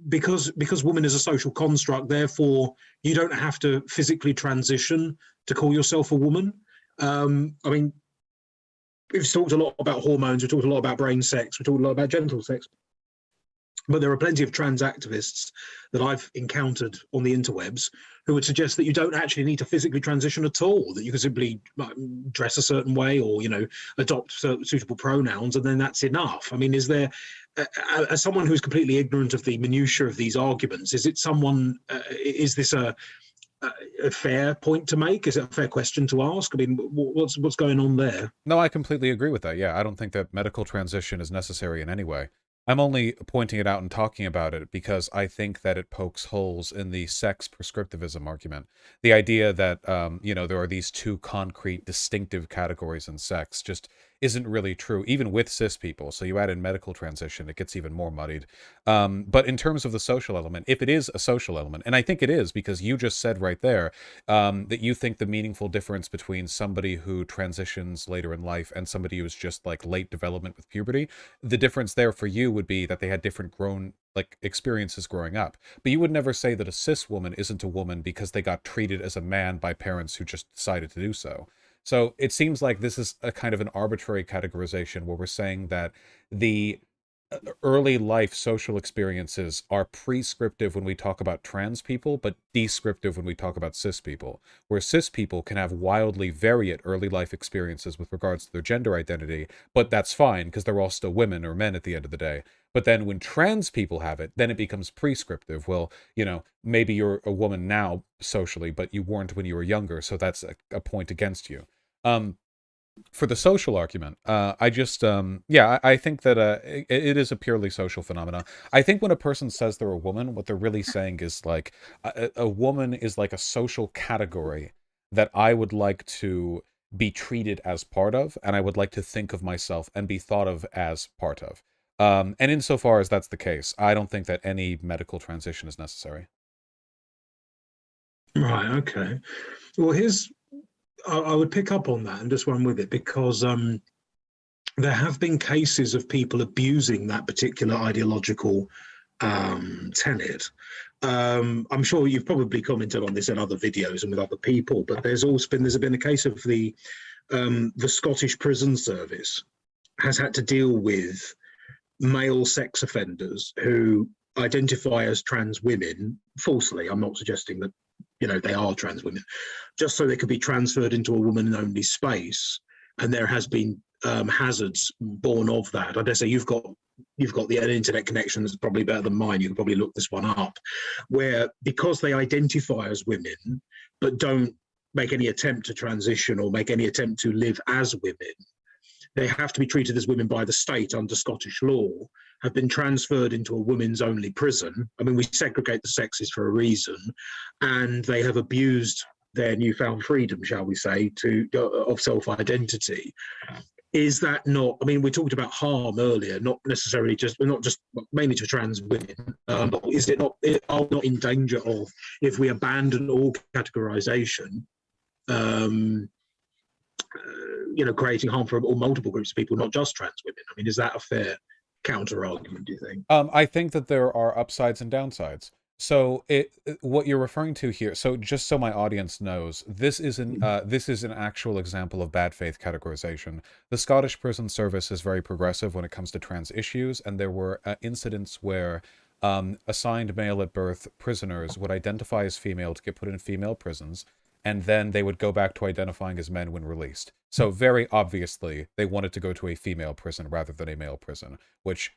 because woman is a social construct, therefore you don't have to physically transition to call yourself a woman. I mean, we've talked a lot about hormones, we've talked a lot about brain sex, we've talked a lot about genital sex, but there are plenty of trans activists that I've encountered on the interwebs who would suggest that you don't actually need to physically transition at all, that you can simply dress a certain way or, adopt suitable pronouns, and then that's enough. I mean, is there, as someone who's completely ignorant of the minutiae of these arguments, is this a fair point to make? Is it a fair question to ask? I mean, what's going on there? No, I completely agree with that. Yeah, I don't think that medical transition is necessary in any way. I'm only pointing it out and talking about it because I think that it pokes holes in the sex prescriptivism argument. The idea that, there are these two concrete, distinctive categories in sex just isn't really true, even with cis people. So you add in medical transition, it gets even more muddied. But in terms of the social element, if it is a social element, and I think it is because you just said right there that you think the meaningful difference between somebody who transitions later in life and somebody who's just like late development with puberty, the difference there for you would be that they had different grown like experiences growing up. But you would never say that a cis woman isn't a woman because they got treated as a man by parents who just decided to do so. So it seems like this is a kind of an arbitrary categorization where we're saying that the early life social experiences are prescriptive when we talk about trans people, but descriptive when we talk about cis people. Where cis people can have wildly varied early life experiences with regards to their gender identity, but that's fine because they're all still women or men at the end of the day. But then when trans people have it, then it becomes prescriptive. Well, maybe you're a woman now socially, but you weren't when you were younger, so that's a point against you. For the social argument, I think that it is a purely social phenomena. I think when a person says they're a woman, what they're really saying is like a woman is like a social category that I would like to be treated as part of, and I would like to think of myself and be thought of as part of. And insofar as that's the case, I don't think that any medical transition is necessary. Right. Okay. Well, I would pick up on that and just run with it because there have been cases of people abusing that particular ideological tenet. I'm sure you've probably commented on this in other videos and with other people, but there's been a case of the Scottish Prison Service has had to deal with male sex offenders who identify as trans women falsely. I'm not suggesting that they are trans women, just so they could be transferred into a woman-only space. And there has been hazards born of that. I dare say you've got the internet connection that's probably better than mine. You can probably look this one up, where because they identify as women but don't make any attempt to transition or make any attempt to live as women, they have to be treated as women by the state under Scottish law, have been transferred into a women's only prison. I mean, we segregate the sexes for a reason, and they have abused their newfound freedom, shall we say, of self-identity. Is that not? I mean, we talked about harm earlier, not mainly to trans women, but is it not? Are we not in danger of, if we abandon all categorization, creating harm for all multiple groups of people, not just trans women? I mean, is that a fair counter argument, do you think? I think that there are upsides and downsides. So what you're referring to here, so just so my audience knows, this is an actual example of bad faith categorization. The Scottish Prison Service is very progressive when it comes to trans issues, and there were incidents where assigned male at birth prisoners would identify as female to get put in female prisons, and then they would go back to identifying as men when released. So very obviously, they wanted to go to a female prison rather than a male prison, which,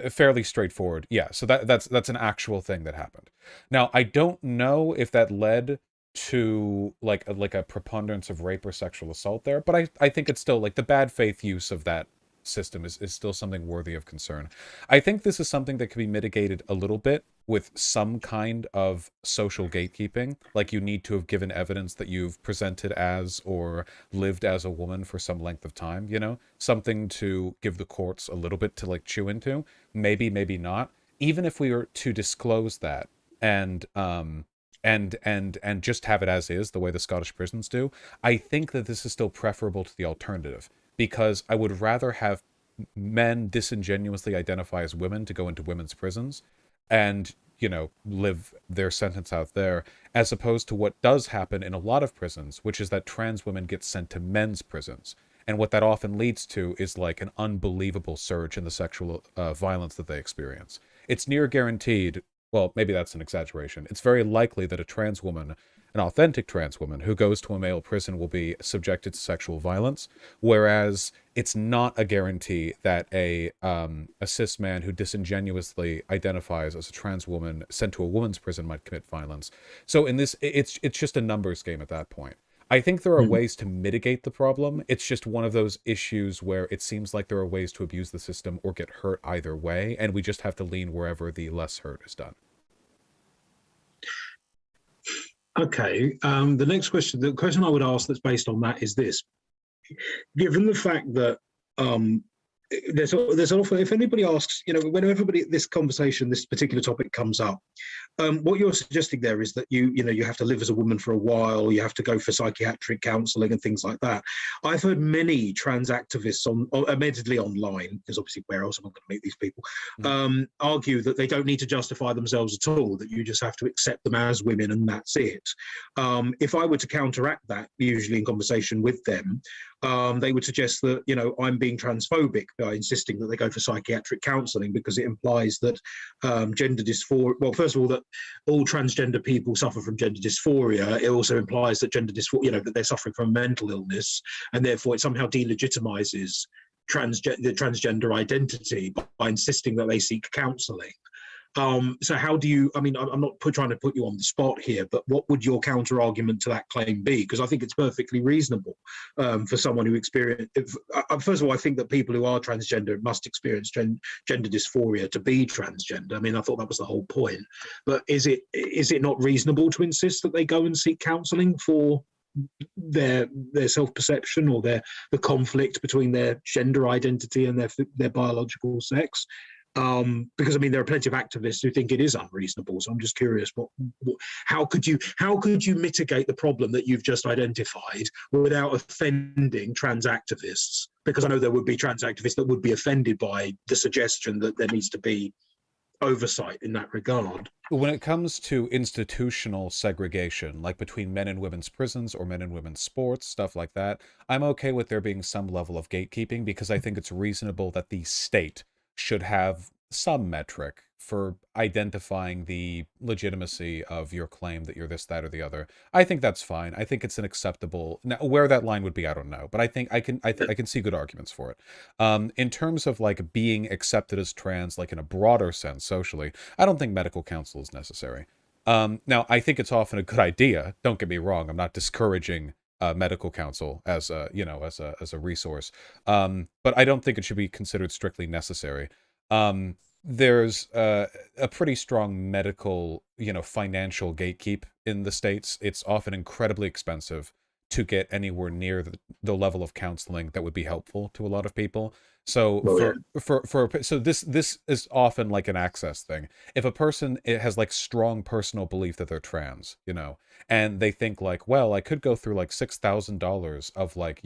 fairly straightforward. Yeah, so that's an actual thing that happened. Now, I don't know if that led to like a preponderance of rape or sexual assault there, but I think it's still like the bad faith use of that system is still something worthy of concern. I think this is something that can be mitigated a little bit with some kind of social gatekeeping. Like, you need to have given evidence that you've presented as or lived as a woman for some length of time, something to give the courts a little bit to like chew into. Maybe not. Even if we were to disclose that and just have it as is, the way the Scottish prisons do, I think that this is still preferable to the alternative, because I would rather have men disingenuously identify as women to go into women's prisons and, live their sentence out there, as opposed to what does happen in a lot of prisons, which is that trans women get sent to men's prisons. And what that often leads to is like an unbelievable surge in the sexual violence that they experience. It's near guaranteed, well, maybe that's an exaggeration. It's very likely that a trans woman, an authentic trans woman who goes to a male prison, will be subjected to sexual violence, whereas it's not a guarantee that a cis man who disingenuously identifies as a trans woman sent to a woman's prison might commit violence. So in this, it's just a numbers game at that point. I think there are ways to mitigate the problem. It's just one of those issues where it seems like there are ways to abuse the system or get hurt either way, and we just have to lean wherever the less hurt is done. Okay. The question I would ask that's based on that is this: given the fact that there's often, if anybody asks, whenever this particular topic comes up, what you're suggesting there is that you have to live as a woman for a while, you have to go for psychiatric counselling and things like that. I've heard many trans activists admittedly online, because obviously where else am I going to meet these people, argue that they don't need to justify themselves at all, that you just have to accept them as women and that's it. If I were to counteract that, usually in conversation with them, they would suggest that I'm being transphobic insisting that they go for psychiatric counselling, because it implies that gender dysphoria. Well, first of all, that all transgender people suffer from gender dysphoria. It also implies that gender dysphoria, that they're suffering from mental illness, and therefore it somehow delegitimizes the transgender identity by insisting that they seek counselling. So how do you, I mean, I'm not trying to put you on the spot here, but what would your counter argument to that claim be? Because I think it's perfectly reasonable for someone who first of all, I think that people who are transgender must experience gender dysphoria to be transgender. I mean, I thought that was the whole point. But is it not reasonable to insist that they go and seek counselling for their self-perception, or the conflict between their gender identity and their biological sex? Because I mean, there are plenty of activists who think it is unreasonable. So I'm just curious, how could you mitigate the problem that you've just identified without offending trans activists? Because I know there would be trans activists that would be offended by the suggestion that there needs to be oversight in that regard. When it comes to institutional segregation, like between men and women's prisons or men and women's sports, stuff like that, I'm okay with there being some level of gatekeeping, because I think it's reasonable that the state should have some metric for identifying the legitimacy of your claim that you're this, that, or the other. I think that's fine. I think it's an acceptable. Now, where that line would be, I don't know, but I think I can see good arguments for it. In terms of like being accepted as trans, like in a broader sense socially, I don't think medical counsel is necessary. Now, I think it's often a good idea. Don't get me wrong. I'm not discouraging medical counsel as a as a resource, but I don't think it should be considered strictly necessary. There's a pretty strong medical, financial gatekeep in the States. It's often incredibly expensive to get anywhere near the level of counseling that would be helpful to a lot of people. So so this is often like an access thing. If a person has like strong personal belief that they're trans, and they think like, well, I could go through like $6,000 of like,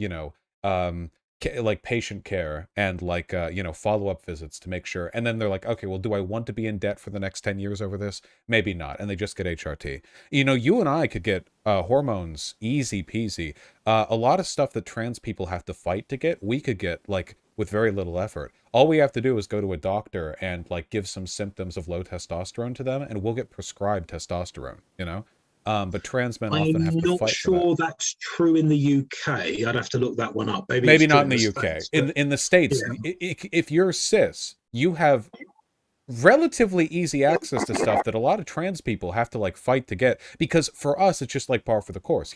like patient care and like follow-up visits to make sure, and then they're like, okay, well, do I want to be in debt for the next 10 years over this? Maybe not, and they just get HRT. You and I could get hormones easy peasy. A lot of stuff that trans people have to fight to get, we could get like with very little effort. All we have to do is go to a doctor and like give some symptoms of low testosterone to them, and we'll get prescribed testosterone, but trans men often have to fight. I'm not sure that's true in the UK. I'd have to look that one up. Maybe not in the UK. In the States, yeah. If you're cis, you have relatively easy access to stuff that a lot of trans people have to like fight to get, because for us it's just like par for the course.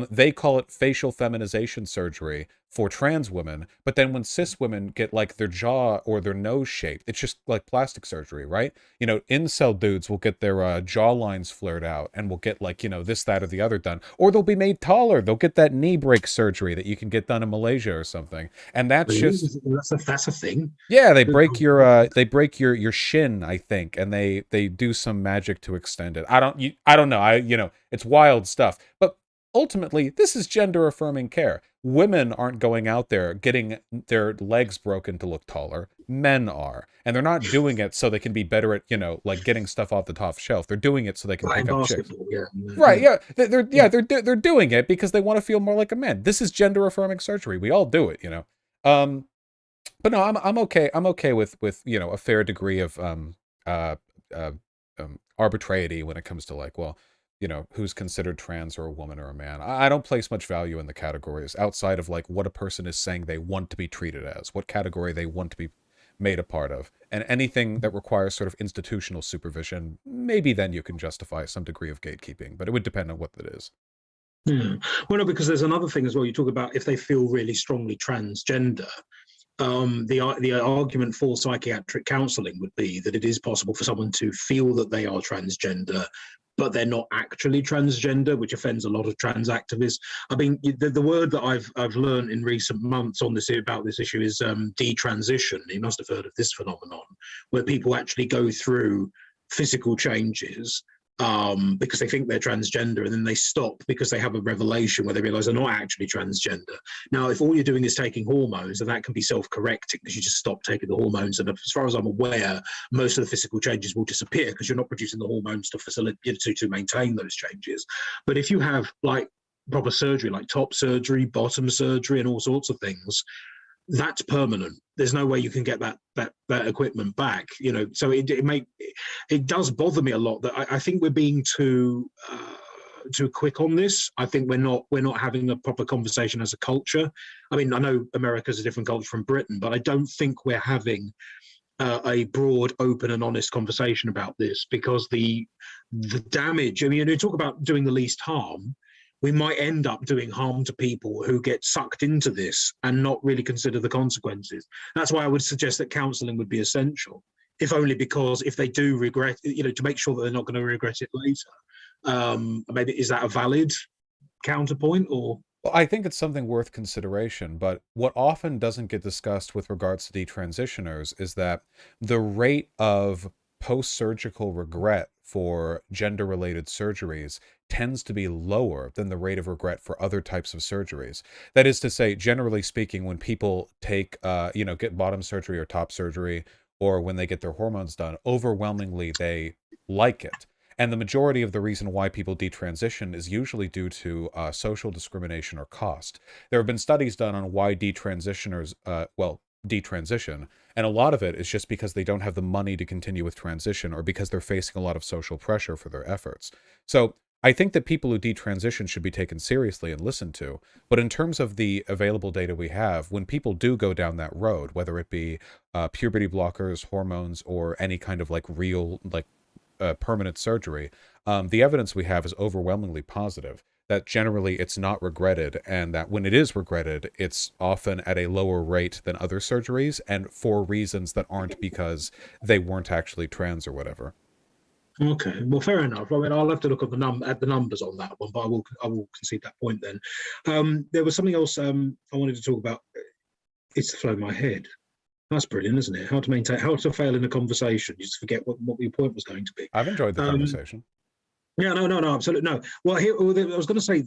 They call it facial feminization surgery for trans women, but then when cis women get like their jaw or their nose shaped, it's just like plastic surgery, right? Incel dudes will get their jaw lines flared out and will get like this, that, or the other done, or they'll be made taller. They'll get that knee break surgery that you can get done in Malaysia or something, and that's just that's a thing. Yeah, they break your shin, I think, and they do some magic to extend it. I don't know. It's wild stuff. But ultimately, this is gender affirming care. Women aren't going out there getting their legs broken to look taller. Men are, and they're not doing it so they can be better at like getting stuff off the top shelf. They're doing it so they can pick up chicks. Yeah. Right? Yeah. They're doing it because they want to feel more like a man. This is gender affirming surgery. We all do it. But no, I'm okay. I'm okay with a fair degree of arbitrarity when it comes to like, well, who's considered trans or a woman or a man. I don't place much value in the categories outside of like what a person is saying they want to be treated as, what category they want to be made a part of, and anything that requires sort of institutional supervision. Maybe then you can justify some degree of gatekeeping, but it would depend on what that is. Yeah. Well, no, because there's another thing as well. You talk about if they feel really strongly transgender. The argument for psychiatric counselling would be that it is possible for someone to feel that they are transgender, but they're not actually transgender, which offends a lot of trans activists. I mean, the word that I've learned in recent months on this about this issue is detransition. You must have heard of this phenomenon, where people actually go through physical changes because they think they're transgender, and then they stop because they have a revelation where they realize they're not actually transgender. Now, if all you're doing is taking hormones, then that can be self-correcting because you just stop taking the hormones. And as far as I'm aware, most of the physical changes will disappear because you're not producing the hormones to facilitate to maintain those changes. But if you have like proper surgery, like top surgery, bottom surgery, and all sorts of things, that's permanent. There's no way you can get that equipment back. So it does bother me a lot that I think we're being too quick on this. I think we're not having a proper conversation as a culture. I mean, I know America's a different culture from Britain, but I don't think we're having a broad, open, and honest conversation about this, because the damage. I mean, you talk about doing the least harm. We might end up doing harm to people who get sucked into this and not really consider the consequences. That's why I would suggest that counselling would be essential, if only because if they do regret, to make sure that they're not going to regret it later. Maybe is that a valid counterpoint or? Well, I think it's something worth consideration, but what often doesn't get discussed with regards to detransitioners is that the rate of post-surgical regret for gender-related surgeries tends to be lower than the rate of regret for other types of surgeries. That is to say, generally speaking, when people take, get bottom surgery or top surgery, or when they get their hormones done, overwhelmingly they like it. And the majority of the reason why people detransition is usually due to social discrimination or cost. There have been studies done on why detransitioners, detransition, and a lot of it is just because they don't have the money to continue with transition, or because they're facing a lot of social pressure for their efforts. So I think that people who detransition should be taken seriously and listened to. But in terms of the available data we have, when people do go down that road, whether it be puberty blockers, hormones, or any kind of real permanent surgery, the evidence we have is overwhelmingly positive that generally it's not regretted, and that when it is regretted, it's often at a lower rate than other surgeries, and for reasons that aren't because they weren't actually trans or whatever. Okay, well, fair enough. I mean, I'll have to look at the numbers on that one, but I will concede that point then. There was something else I wanted to talk about. It's flown my head. That's brilliant, isn't it? How to fail in a conversation. You just forget what your point was going to be. I've enjoyed the conversation. Yeah, no, absolutely no. Well, here I was going to say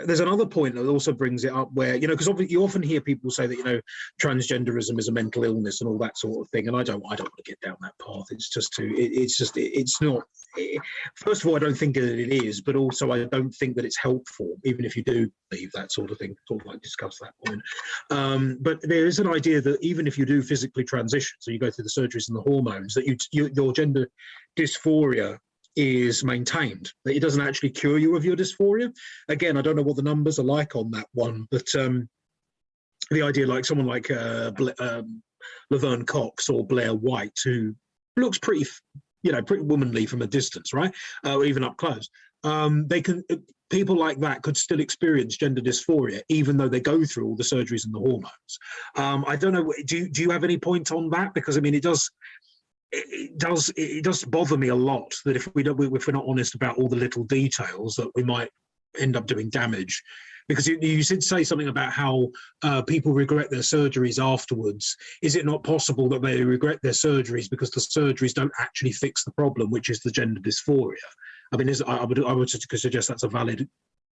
there's another point that also brings it up where, because you often hear people say that, transgenderism is a mental illness and all that sort of thing. And I don't want to get down that path. It's just it's not. First of all, I don't think that it is, but also I don't think that it's helpful, even if you do believe that sort of thing, sort of discuss that point. But there is an idea that even if you do physically transition, so you go through the surgeries and the hormones, that your gender dysphoria is maintained, that it doesn't actually cure you of your dysphoria. Again, I don't know what the numbers are like on that one, but the idea, like someone like Laverne Cox or Blair White, who looks pretty womanly from a distance, right? Or even up close. People like that could still experience gender dysphoria, even though they go through all the surgeries and the hormones. I don't know. Do you have any point on that? Because I mean, it does bother me a lot that if we're not honest about all the little details, that we might end up doing damage. Because you did say something about how people regret their surgeries afterwards. Is it not possible that they regret their surgeries because the surgeries don't actually fix the problem, which is the gender dysphoria? I mean, I would suggest that's a valid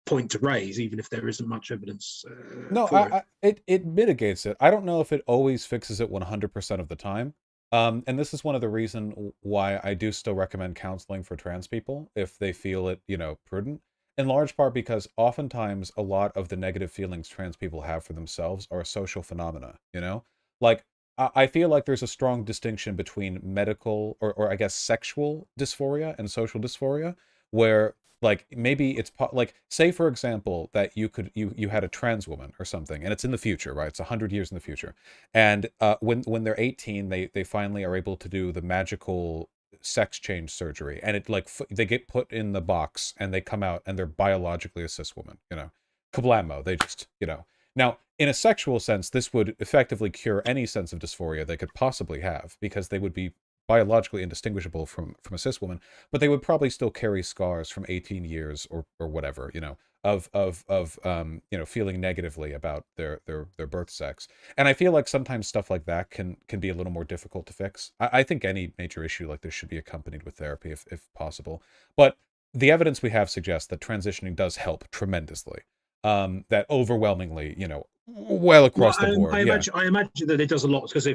point to raise, even if there isn't much evidence. No, it mitigates it. I don't know if it always fixes it 100% of the time. And this is one of the reasons why I do still recommend counseling for trans people if they feel it, prudent. In large part because oftentimes a lot of the negative feelings trans people have for themselves are a social phenomena, Like, I feel like there's a strong distinction between medical or I guess sexual dysphoria and social dysphoria, where maybe it's say for example that you had a trans woman or something, and it's in the future, right? It's 100 years in the future, and when they're 18, they finally are able to do the magical sex change surgery, and they get put in the box and they come out and they're biologically a cis woman, kablamo, they just now in a sexual sense this would effectively cure any sense of dysphoria they could possibly have, because they would be biologically indistinguishable from a cis woman, but they would probably still carry scars from 18 years or whatever, of feeling negatively about their birth sex. And I feel like sometimes stuff like that can be a little more difficult to fix. I think any major issue like this should be accompanied with therapy if possible. But the evidence we have suggests that transitioning does help tremendously. That overwhelmingly, well Well, across the board. Yeah. I imagine that it does a lot because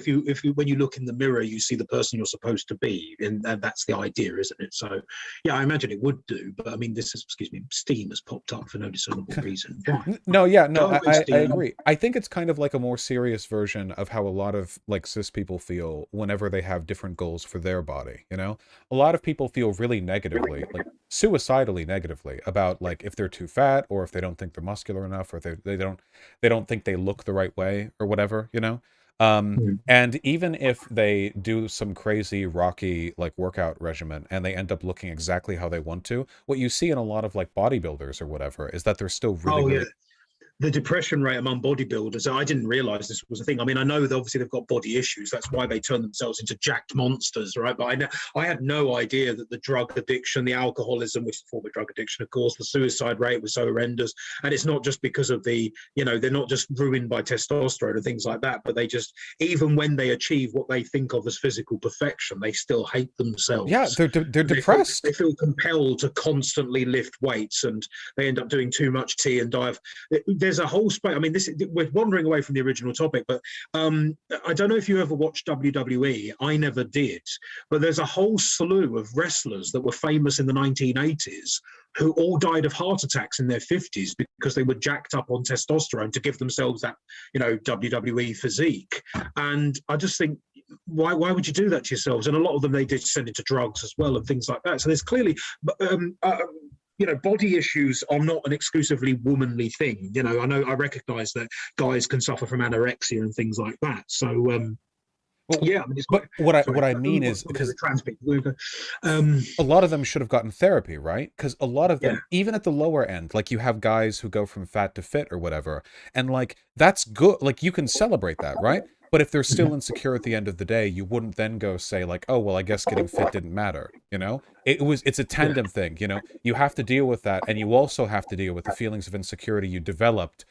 when you look in the mirror, you see the person you're supposed to be, and that's the idea, isn't it? So, yeah, I imagine it would do. But I mean, this is, excuse me, Steam has popped up for no discernible reason. Fine, No, yeah, no, go away, I Steam. agree. I think it's kind of like a more serious version of how a lot of like cis people feel whenever they have different goals for their body, you know? A lot of people feel really negatively, like suicidally negatively about like if they're too fat or if they don't think they're muscular enough or if they don't think they look the right way or whatever, you know? Hmm. And even if they do some crazy rocky like workout regimen and they end up looking exactly how they want to, what you see in a lot of like bodybuilders or whatever is that they're still really, Oh yeah, really the depression rate among bodybuilders, I didn't realize this was a thing. I mean, I know that obviously they've got body issues. That's why they turn themselves into jacked monsters, right? But I had no idea that the drug addiction, the alcoholism, which is a form of drug addiction, of course, the suicide rate was so horrendous. And it's not just because of they're not just ruined by testosterone and things like that, but they just, even when they achieve what they think of as physical perfection, they still hate yeah, themselves. they're They depressed. feel compelled to constantly lift weights, and they end up doing too much tea and dive. There's a whole space. I mean, we're wandering away from the original topic, but I don't know if you ever watched WWE. I never did, but there's a whole slew of wrestlers that were famous in the 1980s who all died of heart attacks in their 50s because they were jacked up on testosterone to give themselves that, WWE physique. And I just think, why would you do that to yourselves? And a lot of them they did send into drugs as well and things like that. So there's clearly body issues are not an exclusively womanly thing. I recognize that guys can suffer from anorexia and things like that. So Well, yeah, I mean, it's quite. but what I Sorry, what I mean is the because trans people. Um, a lot of them should have gotten therapy, right? Because a lot of yeah, them, even at the lower end, like you have guys who go from fat to fit or whatever, and like that's good. Like you can celebrate that, right? But if they're still insecure at the end of the day, you wouldn't then go say like, "Oh, well, I guess getting fit didn't matter." You know, it's a yeah. tandem thing. You know, you have to deal with that, and you also have to deal with the feelings of insecurity you developed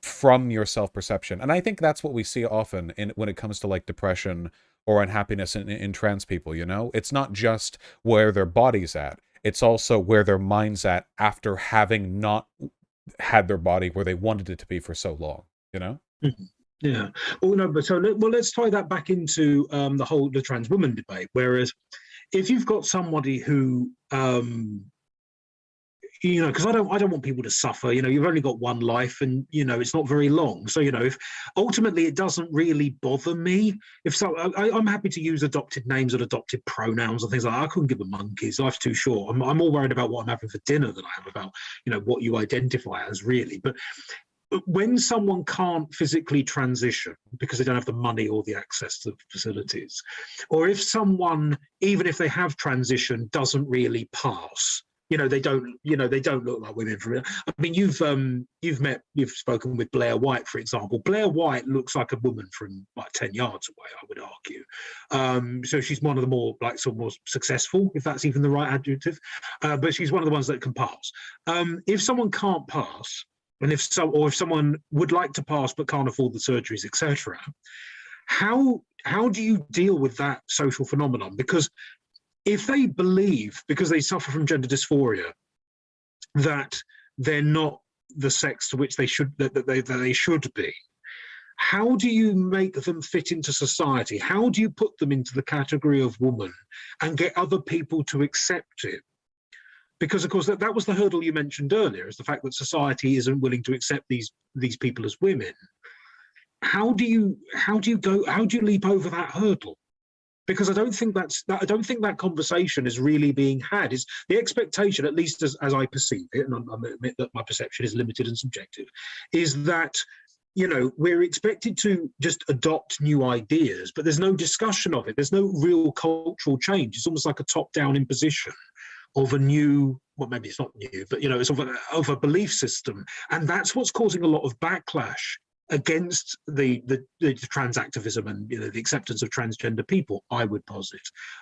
from your self-perception. And I think that's what we see often in when it comes to like depression or unhappiness in trans people, you know? It's not just where their body's at. It's also where their mind's at after having not had their body where they wanted it to be for so long, you know? Mhm. Yeah. Well, no, but let's tie that back into the trans woman debate. Whereas, if you've got somebody who because I don't want people to suffer. You've only got one life, and it's not very long. So if ultimately it doesn't really bother me, if so, I'm happy to use adopted names and adopted pronouns and things like that. I couldn't give a monkey's. Life's too short. I'm more worried about what I'm having for dinner than I am about what you identify as really. But when someone can't physically transition because they don't have the money or the access to the facilities, or if someone, even if they have transition, doesn't really pass, they don't look like women. I mean, you've spoken with Blair White, for example. Blair White looks like a woman from like 10 yards away, I would argue. So she's one of the more more successful, if that's even the right adjective. But she's one of the ones that can pass. If someone can't pass, and if someone would like to pass but can't afford the surgeries, etc., how do you deal with that social phenomenon? Because if they believe, because they suffer from gender dysphoria, that they're not the sex to which they should be, how do you make them fit into society? How do you put them into the category of woman and get other people to accept it? Because of course that was the hurdle you mentioned earlier, is the fact that society isn't willing to accept these people as women. How do you leap over that hurdle? Because I don't think that conversation is really being had. Is the expectation, at least as I perceive it, and I admit that my perception is limited and subjective, is that we're expected to just adopt new ideas, but there's no discussion of it. There's no real cultural change. It's almost like a top-down imposition of a new, well, maybe it's not new, but it's of a belief system, and that's what's causing a lot of backlash against the trans activism and the acceptance of transgender people, I would posit.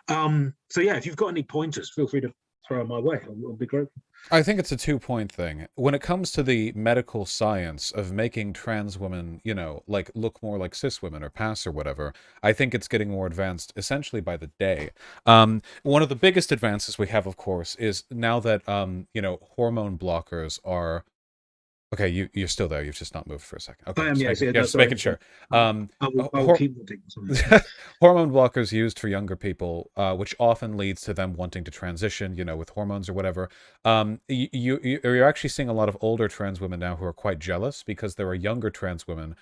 So yeah, if you've got any pointers, feel free to throw them my way. I'll be grateful. I think it's a two-point thing. When it comes to the medical science of making trans women, like look more like cis women or pass or whatever, I think it's getting more advanced essentially by the day. One of the biggest advances we have, of course, is now that, hormone blockers are Okay, you're still there. You've just not moved for a second. Okay, I am, yes. Yeah, no, just sorry. making sure. Um, I will keep nodding. hormone blockers used for younger people, which often leads to them wanting to transition, with hormones or whatever. You're actually seeing a lot of older trans women now who are quite jealous because there are younger trans women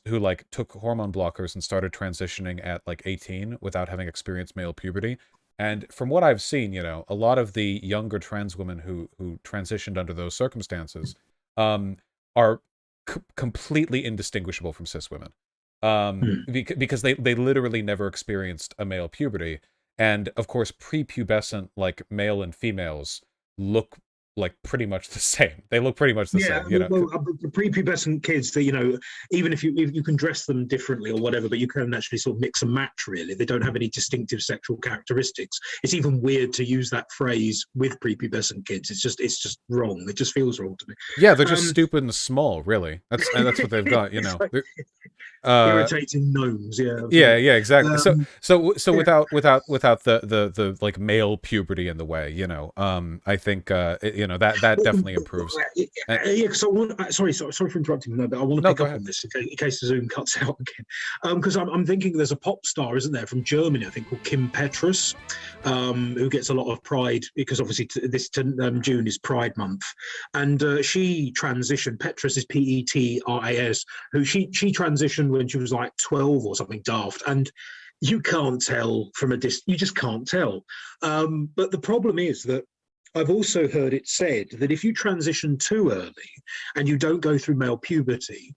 who like took hormone blockers and started transitioning at like 18 without having experienced male puberty. And from what I've seen, a lot of the younger trans women who transitioned under those circumstances um, are completely indistinguishable from cis women, because they literally never experienced a male puberty, and of course prepubescent like male and females look like pretty much the same. They look pretty much the Yeah, same, well, the prepubescent kids, that even if you can dress them differently or whatever, but you can actually sort of mix and match. Really, they don't have any distinctive sexual characteristics. It's even weird to use that phrase with prepubescent kids. It's just wrong. It just feels wrong to me. Yeah, they're just stupid and small, really. That's what they've got, Like irritating gnomes. Yeah, exactly. So Yeah. without the like male puberty in the way, I think that definitely improves. Yeah, because I want. Sorry for interrupting. No, but I want to pick up on this in case the Zoom cuts out again. Because I'm thinking there's a pop star, isn't there, from Germany? I think called Kim Petras, who gets a lot of pride because obviously June is Pride Month, and she transitioned. Petras is Petras, who she transitioned when she was like 12 or something daft, and you can't tell from a distance. You just can't tell. But the problem is that I've also heard it said that if you transition too early and you don't go through male puberty,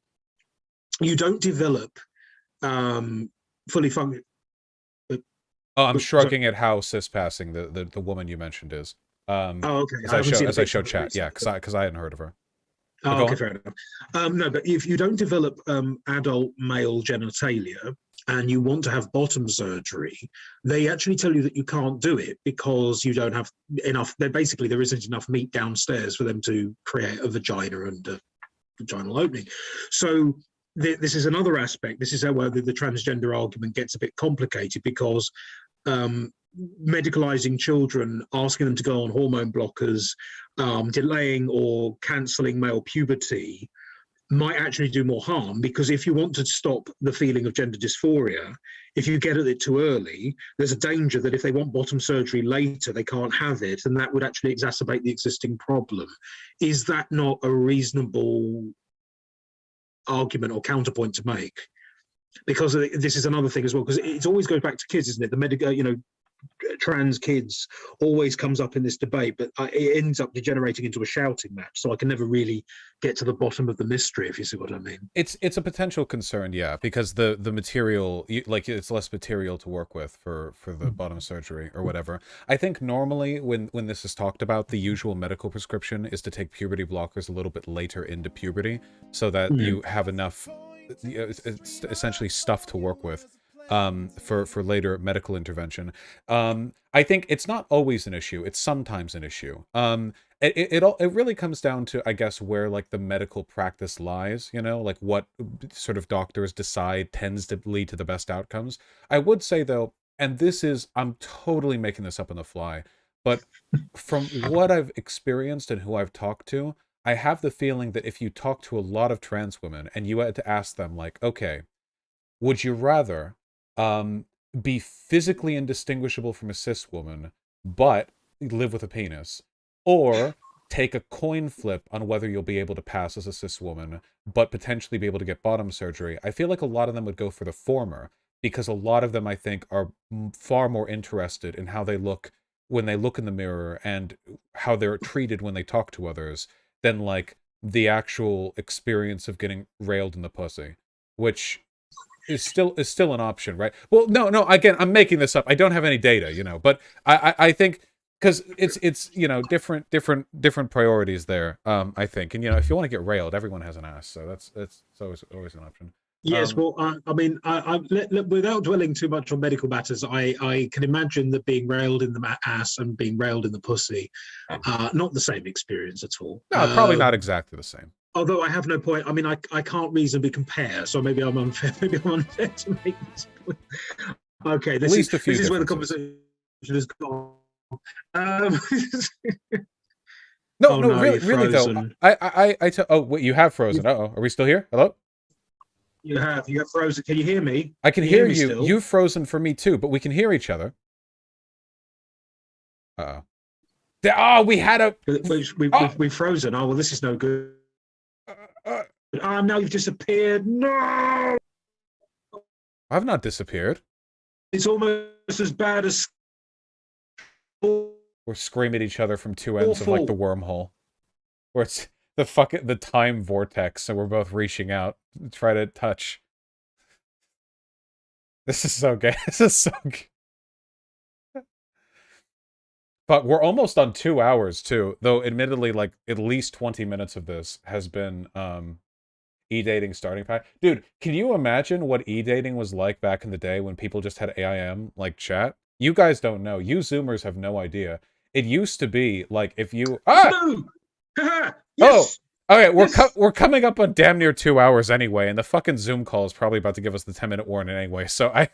you don't develop fully functional. Oh, I'm shrugging at how cis-passing the woman you mentioned is. Okay. As I show chat, yeah, because I hadn't heard of her. Oh, okay, fair enough. No, but if you don't develop adult male genitalia and you want to have bottom surgery, they actually tell you that you can't do it because you don't have enough. There isn't enough meat downstairs for them to create a vagina and a vaginal opening. So this is another aspect. This is where the transgender argument gets a bit complicated because medicalizing children, asking them to go on hormone blockers, delaying or cancelling male puberty might actually do more harm, because if you want to stop the feeling of gender dysphoria, if you get at it too early, there's a danger that if they want bottom surgery later, they can't have it, and that would actually exacerbate the existing problem. Is that not a reasonable argument or counterpoint to make? Because this is another thing as well, because it always goes back to kids, isn't it? The medical, trans kids always comes up in this debate, but it ends up degenerating into a shouting match. So I can never really get to the bottom of the mystery, if you see what I mean. It's a potential concern, yeah, because the material, like it's less material to work with for the bottom surgery or whatever. I think normally when this is talked about, the usual medical prescription is to take puberty blockers a little bit later into puberty, so that you have enough, essentially stuff to work with for later medical intervention. I think it's not always an issue. It's sometimes an issue. It really comes down to, I guess, where like the medical practice lies, like what sort of doctors decide tends to lead to the best outcomes. I would say though, and I'm totally making this up on the fly, but from what I've experienced and who I've talked to, I have the feeling that if you talk to a lot of trans women and you had to ask them like, okay, would you rather be physically indistinguishable from a cis woman, but live with a penis, or take a coin flip on whether you'll be able to pass as a cis woman, but potentially be able to get bottom surgery? I feel like a lot of them would go for the former, because a lot of them, I think, are far more interested in how they look when they look in the mirror and how they're treated when they talk to others than like the actual experience of getting railed in the pussy, which is still an option, right? Well, no. Again, I'm making this up. I don't have any data, but I think because it's different priorities there. I think, and if you want to get railed, everyone has an ass, so that's always an option. Yes, well, I mean, without dwelling too much on medical matters, I can imagine that being railed in the ass and being railed in the pussy, not the same experience at all. No, probably not exactly the same. Although I have no point. I mean, I can't reasonably compare, so maybe I'm unfair. Maybe I'm unfair to make this point. Okay, this is where the conversation has gone. No, Oh no, no, really, you're really though. frozen. Oh, wait, you have frozen. Uh-oh. Are we still here? Hello? You have frozen. Can you hear me? I can Can you hear hear me you. still? You've frozen for me too, but we can hear each other. Uh-oh. Oh, we had a... Oh! We've frozen. Oh well, this is no good. Uh, uh, Now you've disappeared. No, I've not disappeared. it's almost as bad as We're screaming at each other from two ends of, like, the awful. wormhole. Where it's the time vortex, so we're both reaching out to try to touch. This is so gay. This is so gay. But we're almost on 2 hours, too. Though, admittedly, like, at least 20 minutes of this has been, e-dating starting pack. Dude, can you imagine what e-dating was like back in the day when people just had AIM, like, chat? You guys don't know. You Zoomers have no idea. It used to be, like, if you... Ah! No. Oh! Yes. Okay, Yes. we're coming up on damn near 2 hours anyway, and the fucking Zoom call is probably about to give us the 10-minute warning anyway. So I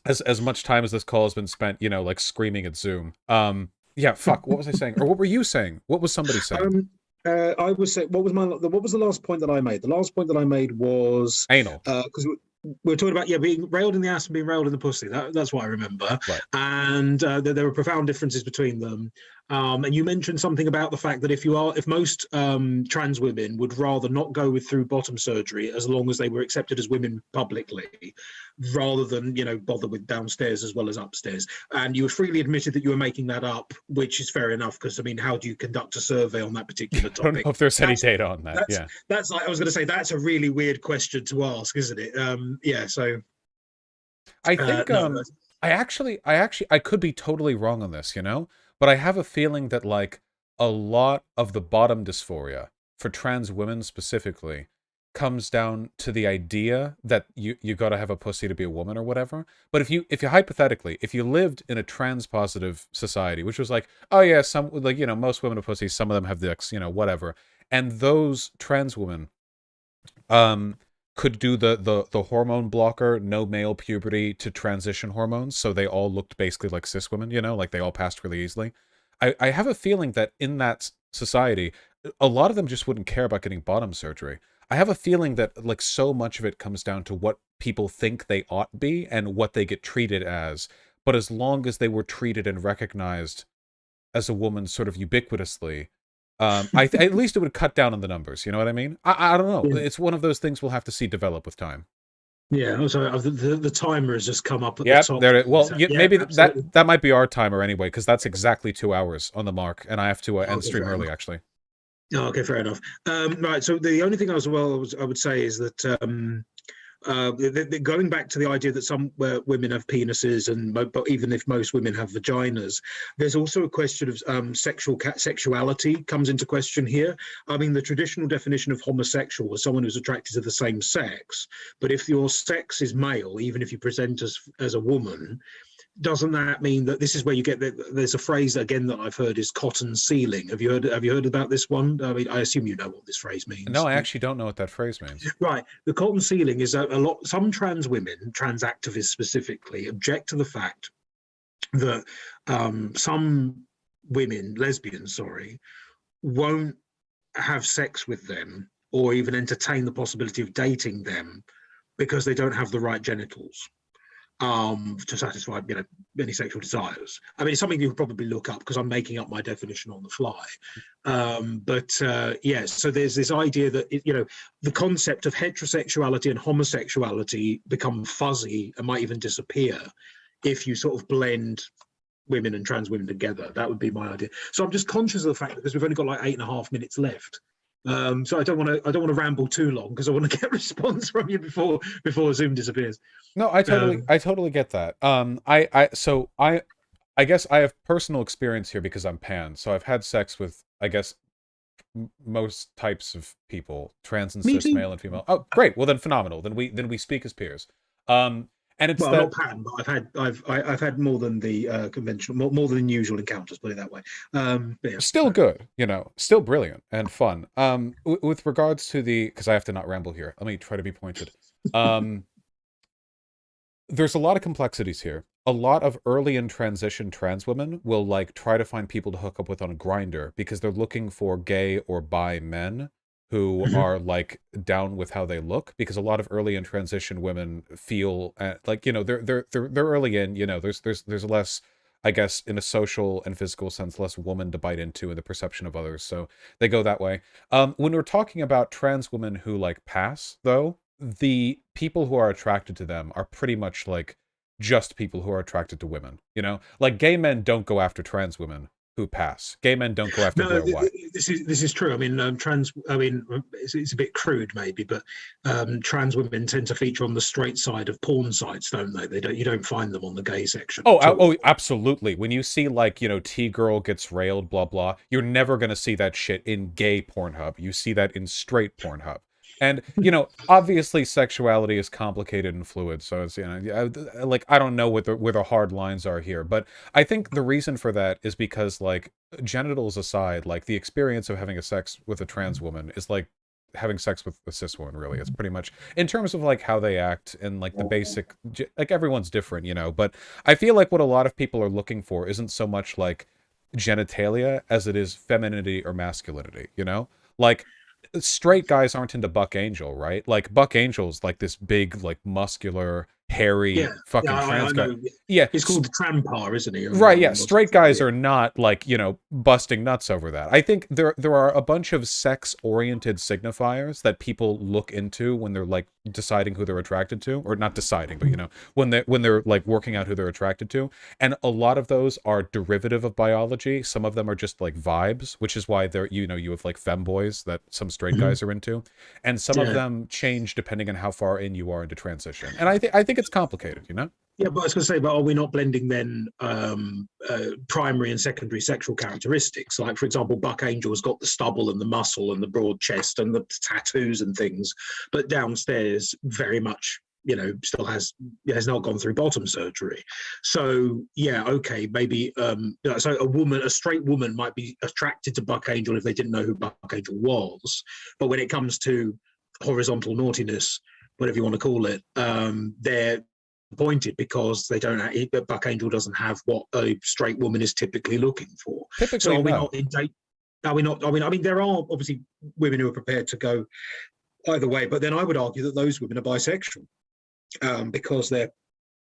as much time as this call has been spent, you know, like screaming at Zoom. Yeah, fuck. What was I saying? Or what were you saying? What was somebody saying? I was saying, what was the last point that I made? The last point that I made was Anal. because we were talking about being railed in the ass and being railed in the pussy. That's what I remember. Right. And there were profound differences between them. And you mentioned something about the fact that if most trans women would rather not go through bottom surgery as long as they were accepted as women publicly, rather than bother with downstairs as well as upstairs. And you freely admitted that you were making that up, which is fair enough, because I mean, how do you conduct a survey on that particular topic? I don't know if there's any data on that. Yeah, that's like I was going to say, that's a really weird question to ask, isn't it? Yeah. So I think no, I could be totally wrong on this, you know, but I have a feeling that like a lot of the bottom dysphoria for trans women specifically comes down to the idea that you got to have a pussy to be a woman or whatever. But if you hypothetically, if you lived in a trans positive society, which was like, oh yeah, some, like, you know, most women have pussies, some of them have dicks, you know, whatever, and those trans women could do the hormone blocker, no male puberty to transition hormones, so they all looked basically like cis women, you know, like they all passed really easily. I have a feeling that in that society, a lot of them just wouldn't care about getting bottom surgery. I have a feeling that like so much of it comes down to what people think they ought be and what they get treated as. But as long as they were treated and recognized as a woman sort of ubiquitously, at least it would cut down on the numbers. You know what I mean? I don't know. yeah. It's one of those things we'll have to see develop with time. Yeah, also the timer has just come up at the Yep, top. there it. Well, Yeah, maybe absolutely. that might be our timer anyway, because that's exactly 2 hours on the mark, and I have to end Okay, stream fair early enough. actually. Oh, okay, fair enough. Right. So the only thing I would say is that going back to the idea that some women have penises, but even if most women have vaginas, there's also a question of sexuality comes into question here. I mean, the traditional definition of homosexual was someone who's attracted to the same sex, but if your sex is male, even if you present as a woman, doesn't that mean that this is where you get there's a phrase again that I've heard is cotton sealing? Have you heard about this one? I mean, I assume you know what this phrase means. No, I actually don't know what that phrase means. Right. The cotton sealing is a lot. Some trans women, trans activists specifically, object to the fact that some women, lesbians, sorry, won't have sex with them or even entertain the possibility of dating them because they don't have the right genitals to satisfy any sexual desires. I mean, it's something you could probably look up because I'm making up my definition on the fly. Yes, so there's this idea that the concept of heterosexuality and homosexuality become fuzzy and might even disappear if you sort of blend women and trans women together. That would be my idea. So I'm just conscious of the fact that because we've only got like 8.5 minutes left. So I don't want to ramble too long because I want to get a response from you before Zoom disappears. No, I totally get that. I guess I have personal experience here because I'm pan. So I've had sex with, I guess, most types of people, trans and Me cis, too. male and female. Oh, great. Well, then phenomenal. Then we speak as peers. And it's Well, that not pattern, but I've had more than the conventional, more than usual encounters. Put it that way. But yeah, still good, you know, still brilliant and fun. With regards to because I have to not ramble here. Let me try to be pointed. There's a lot of complexities here. a lot of early in transition trans women will like try to find people to hook up with on a grinder because they're looking for gay or bi men who Mhm. are like down with how they look, because a lot of early in transition women feel like, you know, they're early in, you know, there's less, I guess, in a social and physical sense, less woman to bite into in the perception of others, so they go that way. When we're talking about trans women who like pass, though, the people who are attracted to them are pretty much like just people who are attracted to women. You know, like gay men don't go after trans women who pass. Gay men don't go after No, Blair White. this is true. I mean, trans. I mean, it's a bit crude maybe, but trans women tend to feature on the straight side of porn sites, don't they? They don't. You don't find them on the gay section Oh, at all. oh, absolutely. When you see like, you know, T girl gets railed, blah blah, you're never gonna see that shit in gay Pornhub. You see that in straight Pornhub. And you know, obviously, sexuality is complicated and fluid. So it's, you know, like I don't know what where the hard lines are here, but I think the reason for that is because like genitals aside, like the experience of having a sex with a trans woman is like having sex with a cis woman. Really, it's pretty much in terms of like how they act and like the basic, like everyone's different, you know. But I feel like what a lot of people are looking for isn't so much like genitalia as it is femininity or masculinity, you know? Like straight guys aren't into Buck Angel, right? Like Buck Angel's like this big, like muscular, hairy Yeah, yeah, fucking I trans guy. know. Yeah, It's called the Trampar, isn't he? right, yeah. Or Straight something, guys yeah. are not like, you know, busting nuts over that. I think there are a bunch of sex-oriented signifiers that people look into when they're like deciding who they're attracted to, or not deciding, but you know, when they're like working out who they're attracted to. And a lot of those are derivative of biology. Some of them are just like vibes, which is why they're, you know, you have like femboys that some straight Mhm. guys are into. And some of Yeah. them change depending on how far in you are into transition. And I think it's complicated, you know? Yeah, but I was going to say, but are we not blending then primary and secondary sexual characteristics? Like, for example, Buck Angel's got the stubble and the muscle and the broad chest and the tattoos and things, but downstairs, very much, you know, still has not gone through bottom surgery. So yeah, okay, maybe so a straight woman might be attracted to Buck Angel if they didn't know who Buck Angel was, but when it comes to horizontal naughtiness, whatever you want to call it, they're appointed because they don't Buck Angel doesn't have what a straight woman is typically looking for. So Typically, are we no. not in date? Are we not? I mean, there are obviously women who are prepared to go either way, but then I would argue that those women are bisexual because they're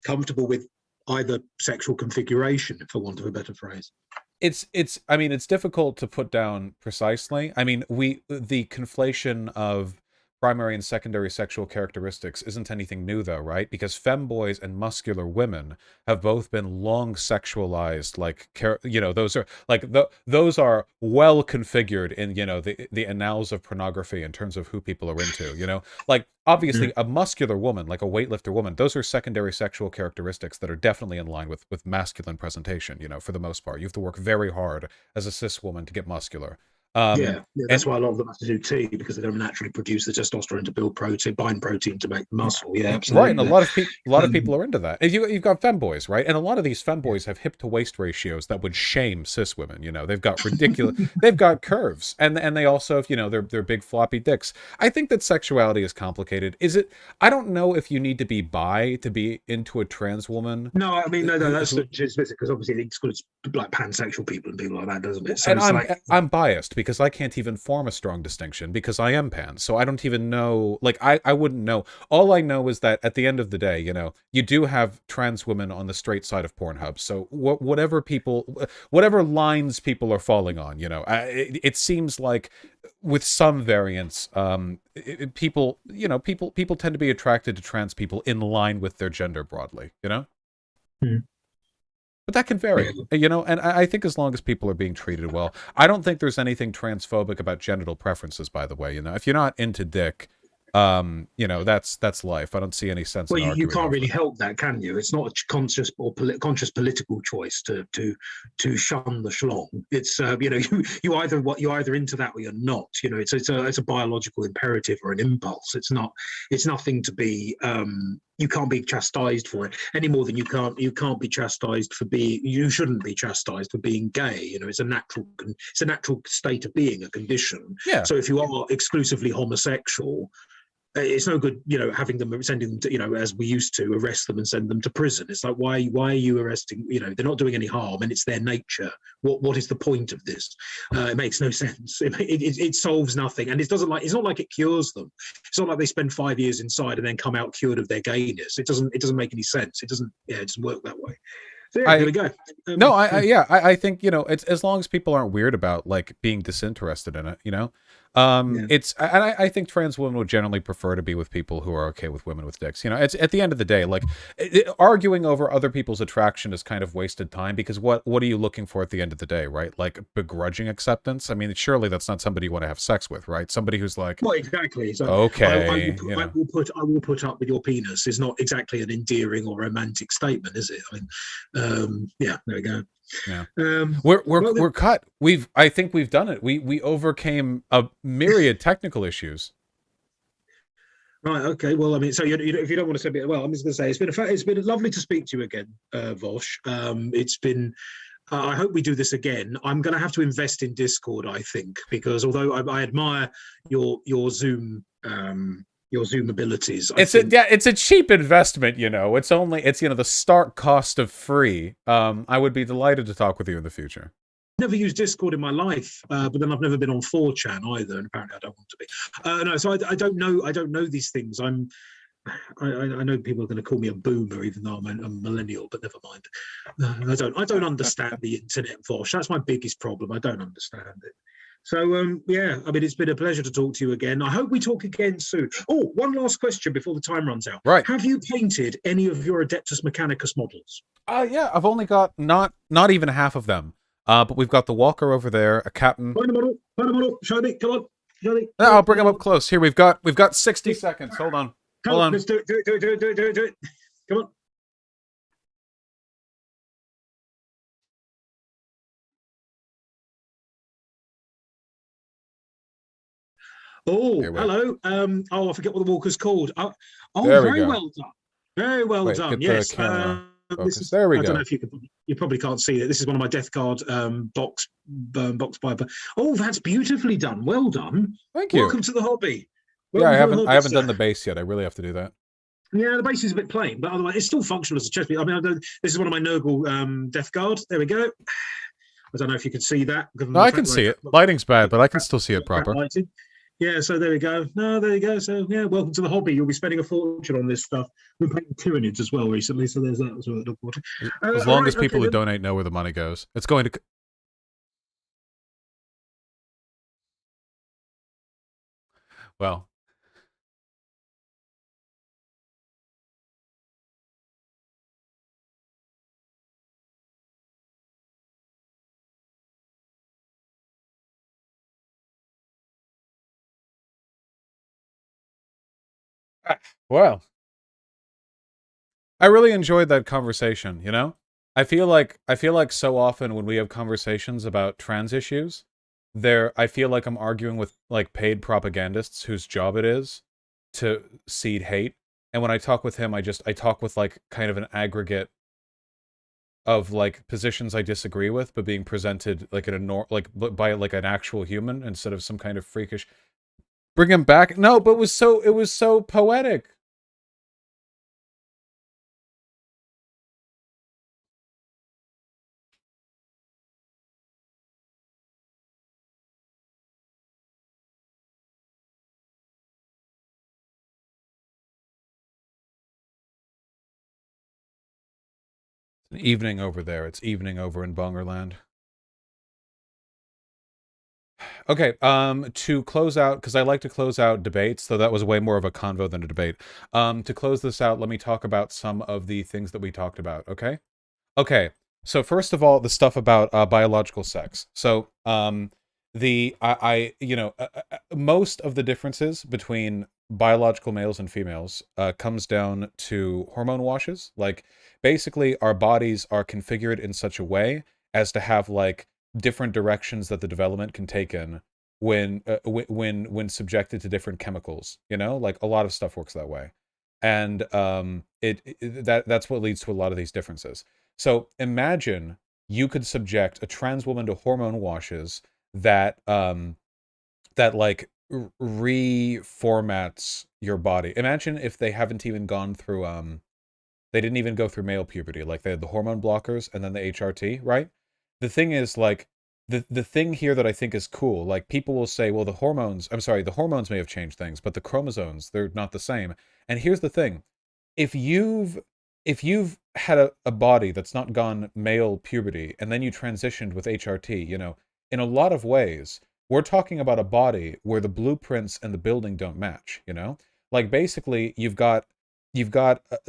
comfortable with either sexual configuration, for want of a better phrase. It's I mean, it's difficult to put down precisely. I mean, the conflation of primary and secondary sexual characteristics isn't anything new, though, right? Because femboys and muscular women have both been long sexualized, like, you know, those are like those are well configured in, you know, the annals of pornography in terms of who people are into, you know? Like obviously a muscular woman, like a weightlifter woman, those are secondary sexual characteristics that are definitely in line with masculine presentation, you know, for the most part. You have to work very hard as a cis woman to get muscular. Yeah, yeah, And that's why a lot of them have to do tea because they don't naturally produce the testosterone to build protein, bind protein to make the muscle. Yeah, right, and absolutely. a lot of Um, people are into that. And you've got femboys, right? And a lot of these femboys have hip to waist ratios that would shame cis women. You know, they've got ridiculous, they've got curves, and they also have, you know, they're big floppy dicks. I think that sexuality is complicated. Is it? I don't know if you need to be bi to be into a trans woman. no, I mean, no, that's Who just because obviously it excludes like pansexual people and people like that, doesn't it? So and it's like, I'm biased because I can't even form a strong distinction because I am pan. So I don't even know, like I wouldn't know. All I know is that at the end of the day, you know, you do have trans women on the straight side of Pornhub. So whatever lines people are falling on, you know, it seems like with some variants, people, you know, people tend to be attracted to trans people in line with their gender broadly, you know? hmm, But that can yeah. vary, you know, and I think as long as people are being treated well, I don't think there's anything transphobic about genital preferences, by the way, you know. If you're not into dick, you know, that's life. I don't see any sense Well, in you arguing can't over really it. help that, can you? It's not a conscious or conscious political choice to shun the schlong. It's you know, you either into that or you're not. You know, it's a biological imperative or an impulse. It's nothing to be. You can't be chastised for it any more than you can't be chastised for being. You shouldn't be chastised for being gay. You know, it's a natural state of being, a condition. Yeah. So if you are exclusively homosexual, it's no good, having them, sending them to, as we used to, arrest them and send them to prison. It's like, why are you arresting? They're not doing any harm, and it's their nature. What is the point of this? It makes no sense. It solves nothing, and it's not like it cures them. It's not like they spend 5 years inside and then come out cured of their gayness. It doesn't make any sense. It doesn't work that way. So yeah, there we go. No, I think, it's as long as people aren't weird about like being disinterested in it. Yeah. I think trans women would generally prefer to be with people who are okay with women with dicks. It's at the end of the day, like arguing over other people's attraction is kind of wasted time, because what are you looking for at the end of the day, right? Like begrudging acceptance. I mean, surely that's not somebody you want to have sex with, right? Somebody who's like, well, exactly. So okay, I will put up with your penis is not exactly an endearing or romantic statement, is it? I mean, yeah, there we go. Yeah. We're cut. I think we've done it. We overcame a myriad technical issues. Right. Okay. Well, I mean, so if you don't want to say it, well, I'm just going to say it's been lovely to speak to you again, Vosh. It's been. I hope we do this again. I'm going to have to invest in Discord, I think, because although I admire your Zoom abilities, it's a cheap investment. It's the stark cost of free. I would be delighted to talk with you in the future. Never used Discord in my life, but then I've never been on 4chan either, and apparently I don't want to be. No, so I don't know. I don't know these things. I know people are going to call me a boomer, even though I'm a millennial, but never mind. I don't understand the internet, Vosh. That's my biggest problem. I don't understand it. So, yeah, I mean, it's been a pleasure to talk to you again. I hope we talk again soon. Oh, one last question before the time runs out. Right. Have you painted any of your Adeptus Mechanicus models? Yeah, I've only got not even half of them. But we've got the Walker over there, a Captain. Find a model. Show me. Come on. Show me. I'll bring him up close. Here, we've got 60 seconds. Hold on. Hold on. Let's do it. Come on. Oh, hello. I forget what the walker's called. Very well done. Very well done. Yes. There we go. I don't know if you probably can't see it. This is one of my Death Guard box Piper. Oh, that's beautifully done. Well done. Thank you. Welcome to the hobby. I haven't done the base yet. I really have to do that. Yeah, the base is a bit plain, but otherwise it's still functional as a chest piece. I mean, this is one of my Nurgle Death Guard. There we go. I don't know if you can see that. No, I can see it. Lighting's bad, but I can still see it proper. Yeah, so there we go. No, there you go. So yeah, welcome to the hobby. You'll be spending a fortune on this stuff. We're painting Tyranids as well recently, so there's that as well. As long as people who donate know where the money goes, it's going to. Well. Well, I really enjoyed that conversation, I feel like so often when we have conversations about trans issues, I feel like I'm arguing with like paid propagandists whose job it is to seed hate. And when I talk with him, I talk with like kind of an aggregate of like positions I disagree with, but being presented like by like an actual human instead of some kind of freakish. Bring him back. No, but it was so poetic. It's an evening over there. It's evening over in Bongerland. Okay, to close out, because I like to close out debates, though that was way more of a convo than a debate. To close this out, let me talk about some of the things that we talked about, okay? Okay, so first of all, the stuff about biological sex. So, most of the differences between biological males and females comes down to hormone washes. Like, basically, our bodies are configured in such a way as to have, like, different directions that the development can take in when subjected to different chemicals. Like a lot of stuff works that way, and that's what leads to a lot of these differences. So imagine you could subject a trans woman to hormone washes that like reformats your body. Imagine if they haven't even gone through they didn't even go through male puberty. Like they had the hormone blockers and then the HRT, right? The thing is like the thing here that I think is cool, like people will say, well, the hormones may have changed things, but the chromosomes, they're not the same. And here's the thing. If you've had a body that's not gone male puberty and then you transitioned with HRT, in a lot of ways, we're talking about a body where the blueprints and the building don't match. Like basically you've got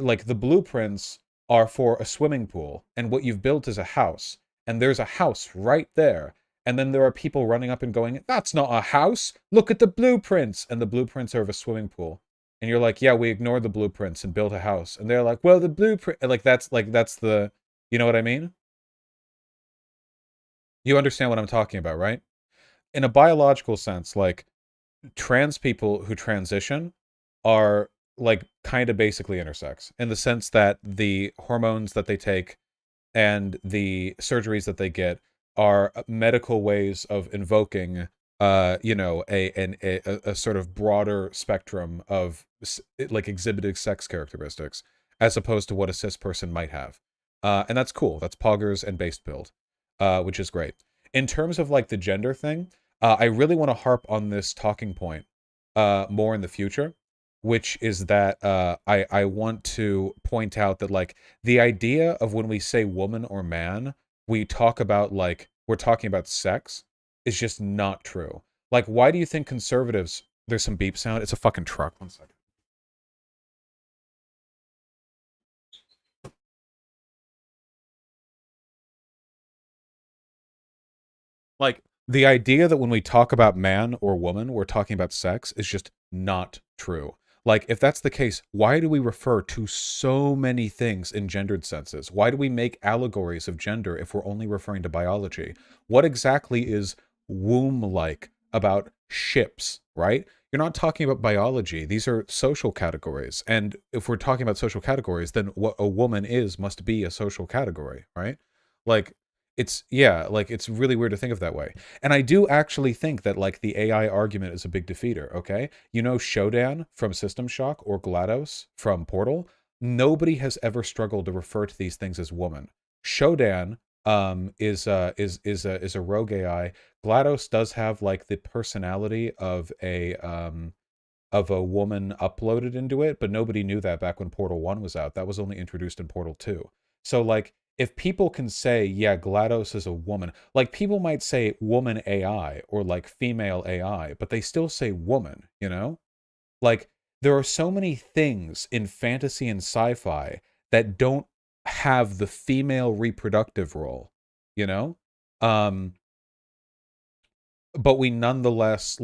like the blueprints are for a swimming pool and what you've built is a house and there's a house right there. And then there are people running up and going, that's not a house. Look at the blueprints. And the blueprints are of a swimming pool. And you're like, yeah, we ignored the blueprints and built a house. And they're like, well, the blueprint, like that's the, you know what I mean? You understand what I'm talking about, right? In a biological sense, like trans people who transition are like kind of basically intersex in the sense that the hormones that they take and the surgeries that they get are medical ways of invoking a sort of broader spectrum of like exhibited sex characteristics as opposed to what a cis person might have. And that's cool. That's poggers and based build, which is great. In terms of like the gender thing, I really want to harp on this talking point more in the future, which is that I want to point out that like the idea of when we say woman or man, we're talking about sex is just not true. Like, why do you think conservatives? There's some beep sound. It's a fucking truck. One second. Like the idea that when we talk about man or woman, we're talking about sex is just not true. Like, if that's the case, why do we refer to so many things in gendered senses? Why do we make allegories of gender if we're only referring to biology? What exactly is womb like about ships, right? You're not talking about biology. These are social categories. And if we're talking about social categories, then what a woman is must be a social category, right? Like, like it's really weird to think of that way. And I do actually think that like the AI argument is a big defeater, okay? Shodan from System Shock or GLaDOS from Portal, nobody has ever struggled to refer to these things as woman. Shodan is a rogue AI. GLaDOS does have like the personality of a woman uploaded into it, but nobody knew that back when Portal 1 was out. That was only introduced in Portal 2. So, like, if people can say, yeah, GLaDOS is a woman, like, people might say woman AI or, like, female AI, but they still say woman? Like, there are so many things in fantasy and sci-fi that don't have the female reproductive role, you know? Um, but we nonetheless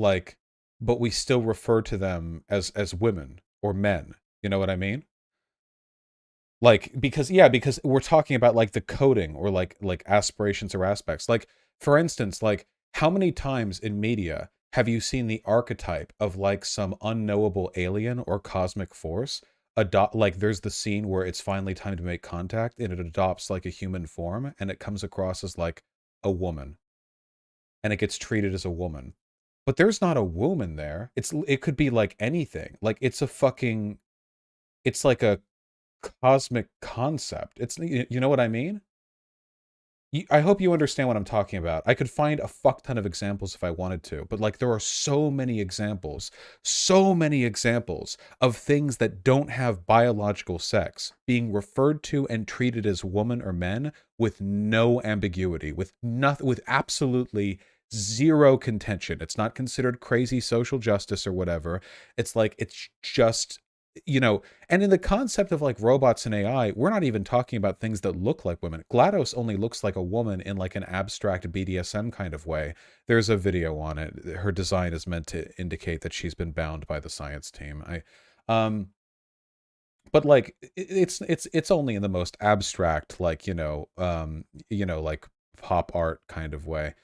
but we still refer to them as women or men. You know what I mean? Like because we're talking about like the coding or like aspirations or aspects. Like for instance, like how many times in media have you seen the archetype of like some unknowable alien or cosmic force adopt, like there's the scene where it's finally time to make contact and it adopts like a human form and it comes across as like a woman and it gets treated as a woman. But there's not a womb in there. It could be like anything. Like it's like a cosmic concept. You know what I mean? I hope you understand what I'm talking about. I could find a fuck ton of examples if I wanted to, but like there are so many examples of things that don't have biological sex being referred to and treated as woman or men with no ambiguity, with nothing, with absolutely zero contention. It's not considered crazy social justice or whatever. It's like it's just and in the concept of like robots and AI, we're not even talking about things that look like women. GLaDOS only looks like a woman in like an abstract BDSM kind of way. There's a video on it. Her design is meant to indicate that she's been bound by the science team. Um, but like it's only in the most abstract, like like pop art kind of way.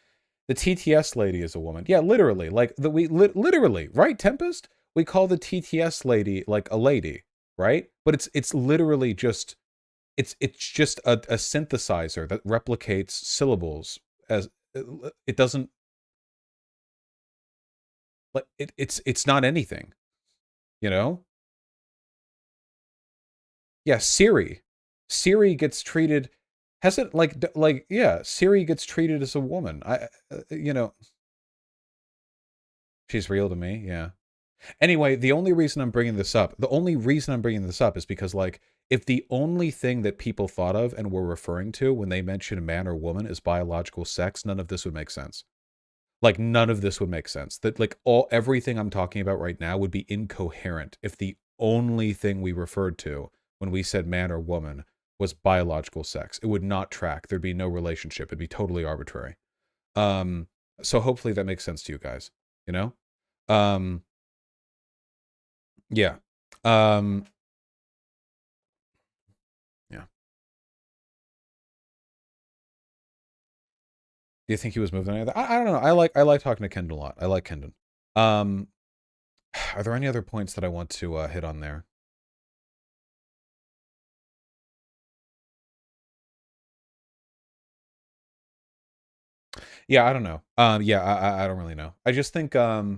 The TTS lady is a woman. Yeah, literally. Like literally, right, Tempest? We call the TTS lady like a lady, right? But it's literally just it's just a synthesizer that replicates syllables as it doesn't Like it's not anything, you know? Yeah, Siri. Siri gets treated hasn't like yeah, Siri gets treated as a woman. You know, she's real to me. Yeah. Anyway, the only reason I'm bringing this up is because like if the only thing that people thought of and were referring to when they mention man or woman is biological sex, none of this would make sense. Like none of this would make sense. That like everything I'm talking about right now would be incoherent if the only thing we referred to when we said man or woman was biological sex. It would not track. There'd be no relationship. It'd be totally arbitrary. Um, so hopefully that makes sense to you guys, you know? Um, yeah. Um, yeah. Do you think he was moved on any other? I don't know. I like talking to Kendon a lot. I like Kendon. Um, are there any other points that I want to hit on there? Yeah, I don't know. Yeah, I don't really know. I just think yeah.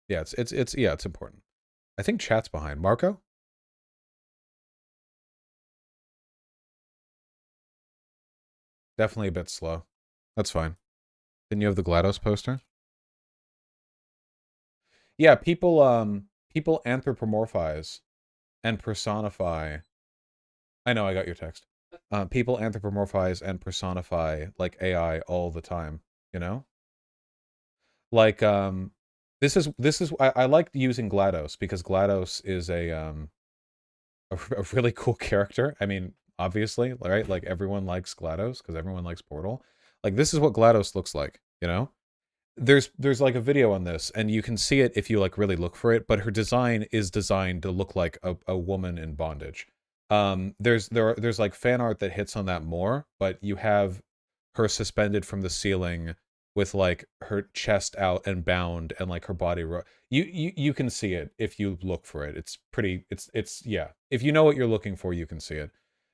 Yeah, it's yeah, it's important. I think chat's behind. Marco? Definitely a bit slow. That's fine. Then you have the GLaDOS poster? Yeah, people anthropomorphize and personify. I know I got your text. People anthropomorphize and personify like AI all the time, you know? Like this is I like using GLaDOS because GLaDOS is a really cool character. I mean, obviously, right? Like everyone likes GLaDOS because everyone likes Portal. Like this is what GLaDOS looks like, you know? There's like a video on this and you can see it if you like really look for it, but her design is designed to look like a woman in bondage. There's like fan art that hits on that more, but you have her suspended from the ceiling with like her chest out and bound and like her body you can see it if you look for it. It's pretty it's yeah. If you know what you're looking for, you can see it.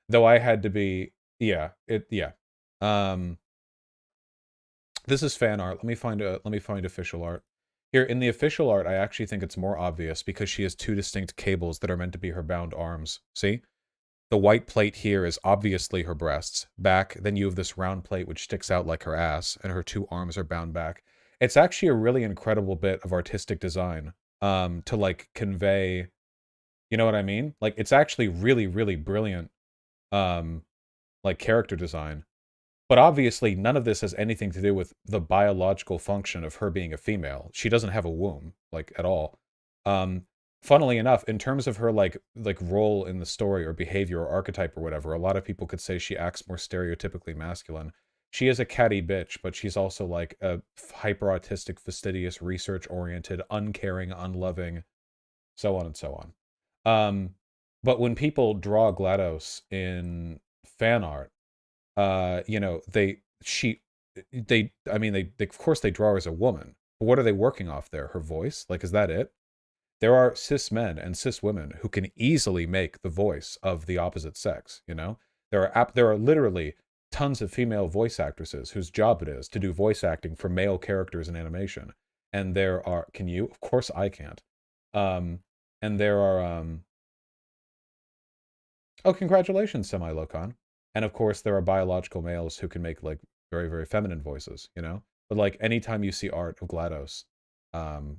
Though I had to be yeah, it yeah. Um this is fan art. Let me find official art. Here in the official art, I actually think it's more obvious because she has two distinct cables that are meant to be her bound arms. See? The white plate here is obviously her breasts. Back, then you have this round plate which sticks out like her ass, and her two arms are bound back. It's actually a really incredible bit of artistic design to like convey, you know what I mean? Like it's actually really, really brilliant um like character design. But obviously, none of this has anything to do with the biological function of her being a female. She doesn't have a womb, like at all. Um, Funnily enough, in terms of her like role in the story or behavior or archetype or whatever, a lot of people could say she acts more stereotypically masculine. She is a catty bitch, but she's also like a hyper autistic, fastidious, research oriented, uncaring, unloving, so on and so on. But when people draw GLaDOS in fan art, you know, I mean, they of course they draw her as a woman. But what are they working off there? Her voice? Like, is that it? There are cis men and cis women who can easily make the voice of the opposite sex, you know? There are literally tons of female voice actresses whose job it is to do voice acting for male characters in animation. And there are, can you? Of course I can't. Um, and there are oh, congratulations, Semi-Locon. And of course, there are biological males who can make like very, very feminine voices, you know? But like anytime you see art of GLaDOS, um,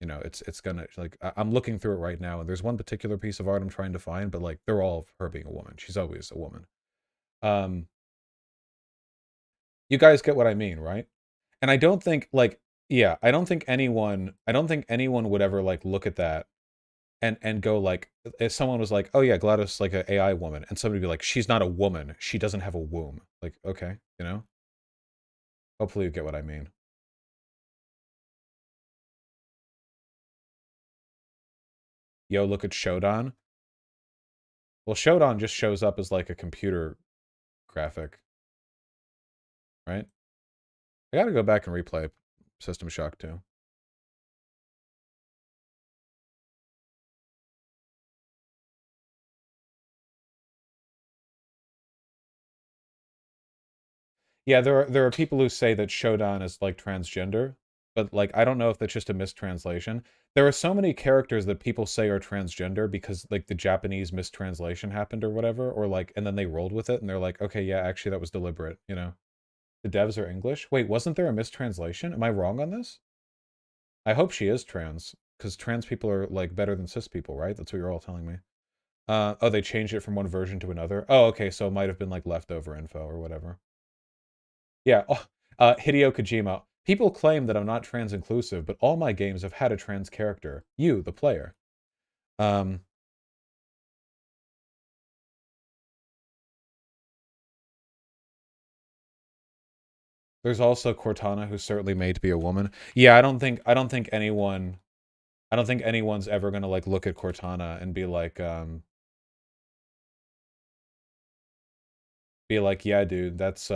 you know, it's gonna like I'm looking through it right now, and there's one particular piece of art I'm trying to find, but like they're all of her being a woman. She's always a woman. Um, you guys get what I mean, right? And I don't think like yeah, I don't think anyone would ever like look at that and go like if someone was like, "Oh yeah, GLaDOS like a AI woman," and somebody be like, "She's not a woman. She doesn't have a womb." Like, okay, you know? Hopefully you get what I mean. Yo, look at Shodan. Well, Shodan just shows up as like a computer graphic, right? I gotta go back and replay System Shock 2. Yeah, there are people who say that Shodan is like transgender, but like I don't know if that's just a mistranslation. There are so many characters that people say are transgender because like the Japanese mistranslation happened or whatever, or like and then they rolled with it and they're like, okay, yeah, actually that was deliberate, you know. The devs are English. Wait, wasn't there a mistranslation? Am I wrong on this? I hope she is trans, because trans people are like better than cis people, right? That's what you're all telling me. Oh, they changed it from one version to another. Oh, okay, so it might have been like leftover info or whatever. Yeah. Oh, Hideo Kojima. People claim that I'm not trans inclusive, but all my games have had a trans character. You, the player. Um, there's also Cortana, who's certainly made to be a woman. Yeah, I don't think anyone's ever gonna like look at Cortana and be like, yeah, dude, that's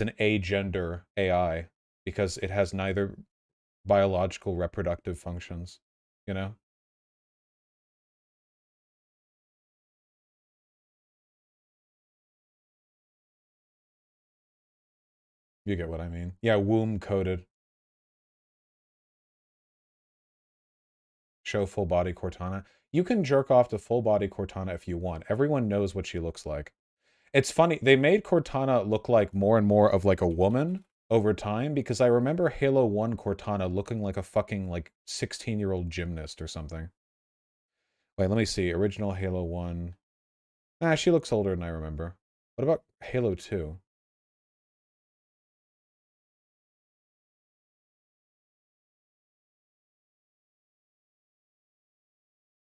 an agender AI because it has neither biological reproductive functions, you know? You get what I mean. Yeah, womb coded. Show full body Cortana. You can jerk off to full body Cortana if you want. Everyone knows what she looks like. It's funny, they made Cortana look like more and more of like a woman over time because I remember Halo 1 Cortana looking like a fucking like 16-year-old gymnast or something. Wait, let me see. Original Halo 1. Nah, she looks older than I remember. What about Halo 2?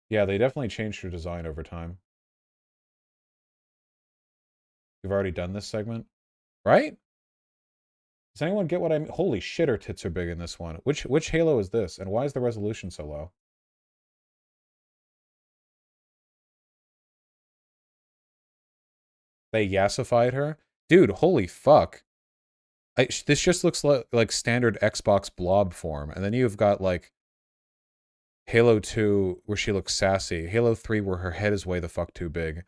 Yeah, they definitely changed her design over time. We've already done this segment, right? Does anyone get what I mean? Holy shit, her tits are big in this one. Which Halo is this, and why is the resolution so low? They yassified her? Dude, holy fuck. This just looks like standard Xbox blob form, and then you've got like Halo 2 where she looks sassy, Halo 3 where her head is way the fuck too big,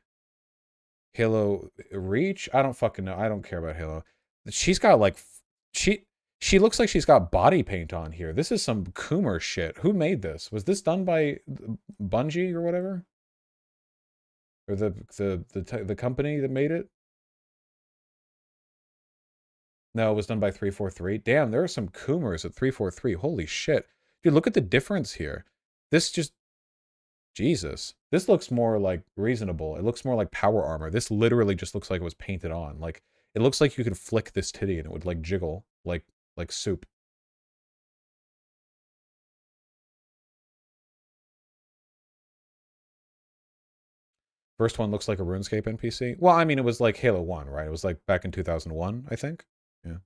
Halo Reach? I don't fucking know. I don't care about Halo. She's got like she she looks like she's got body paint on here. This is some Coomer shit. Who made this? Was this done by Bungie or whatever? Or the company that made it? No, it was done by 343. Damn, there are some Coomers at 343. Holy shit. Dude, look at the difference here. This just Jesus. This looks more like reasonable. It looks more like power armor. This literally just looks like it was painted on. Like it looks like you could flick this titty and it would like jiggle like soup. First one looks like a RuneScape NPC. Well, I mean, it was like Halo 1, right? It was like back in 2001, I think. Yeah.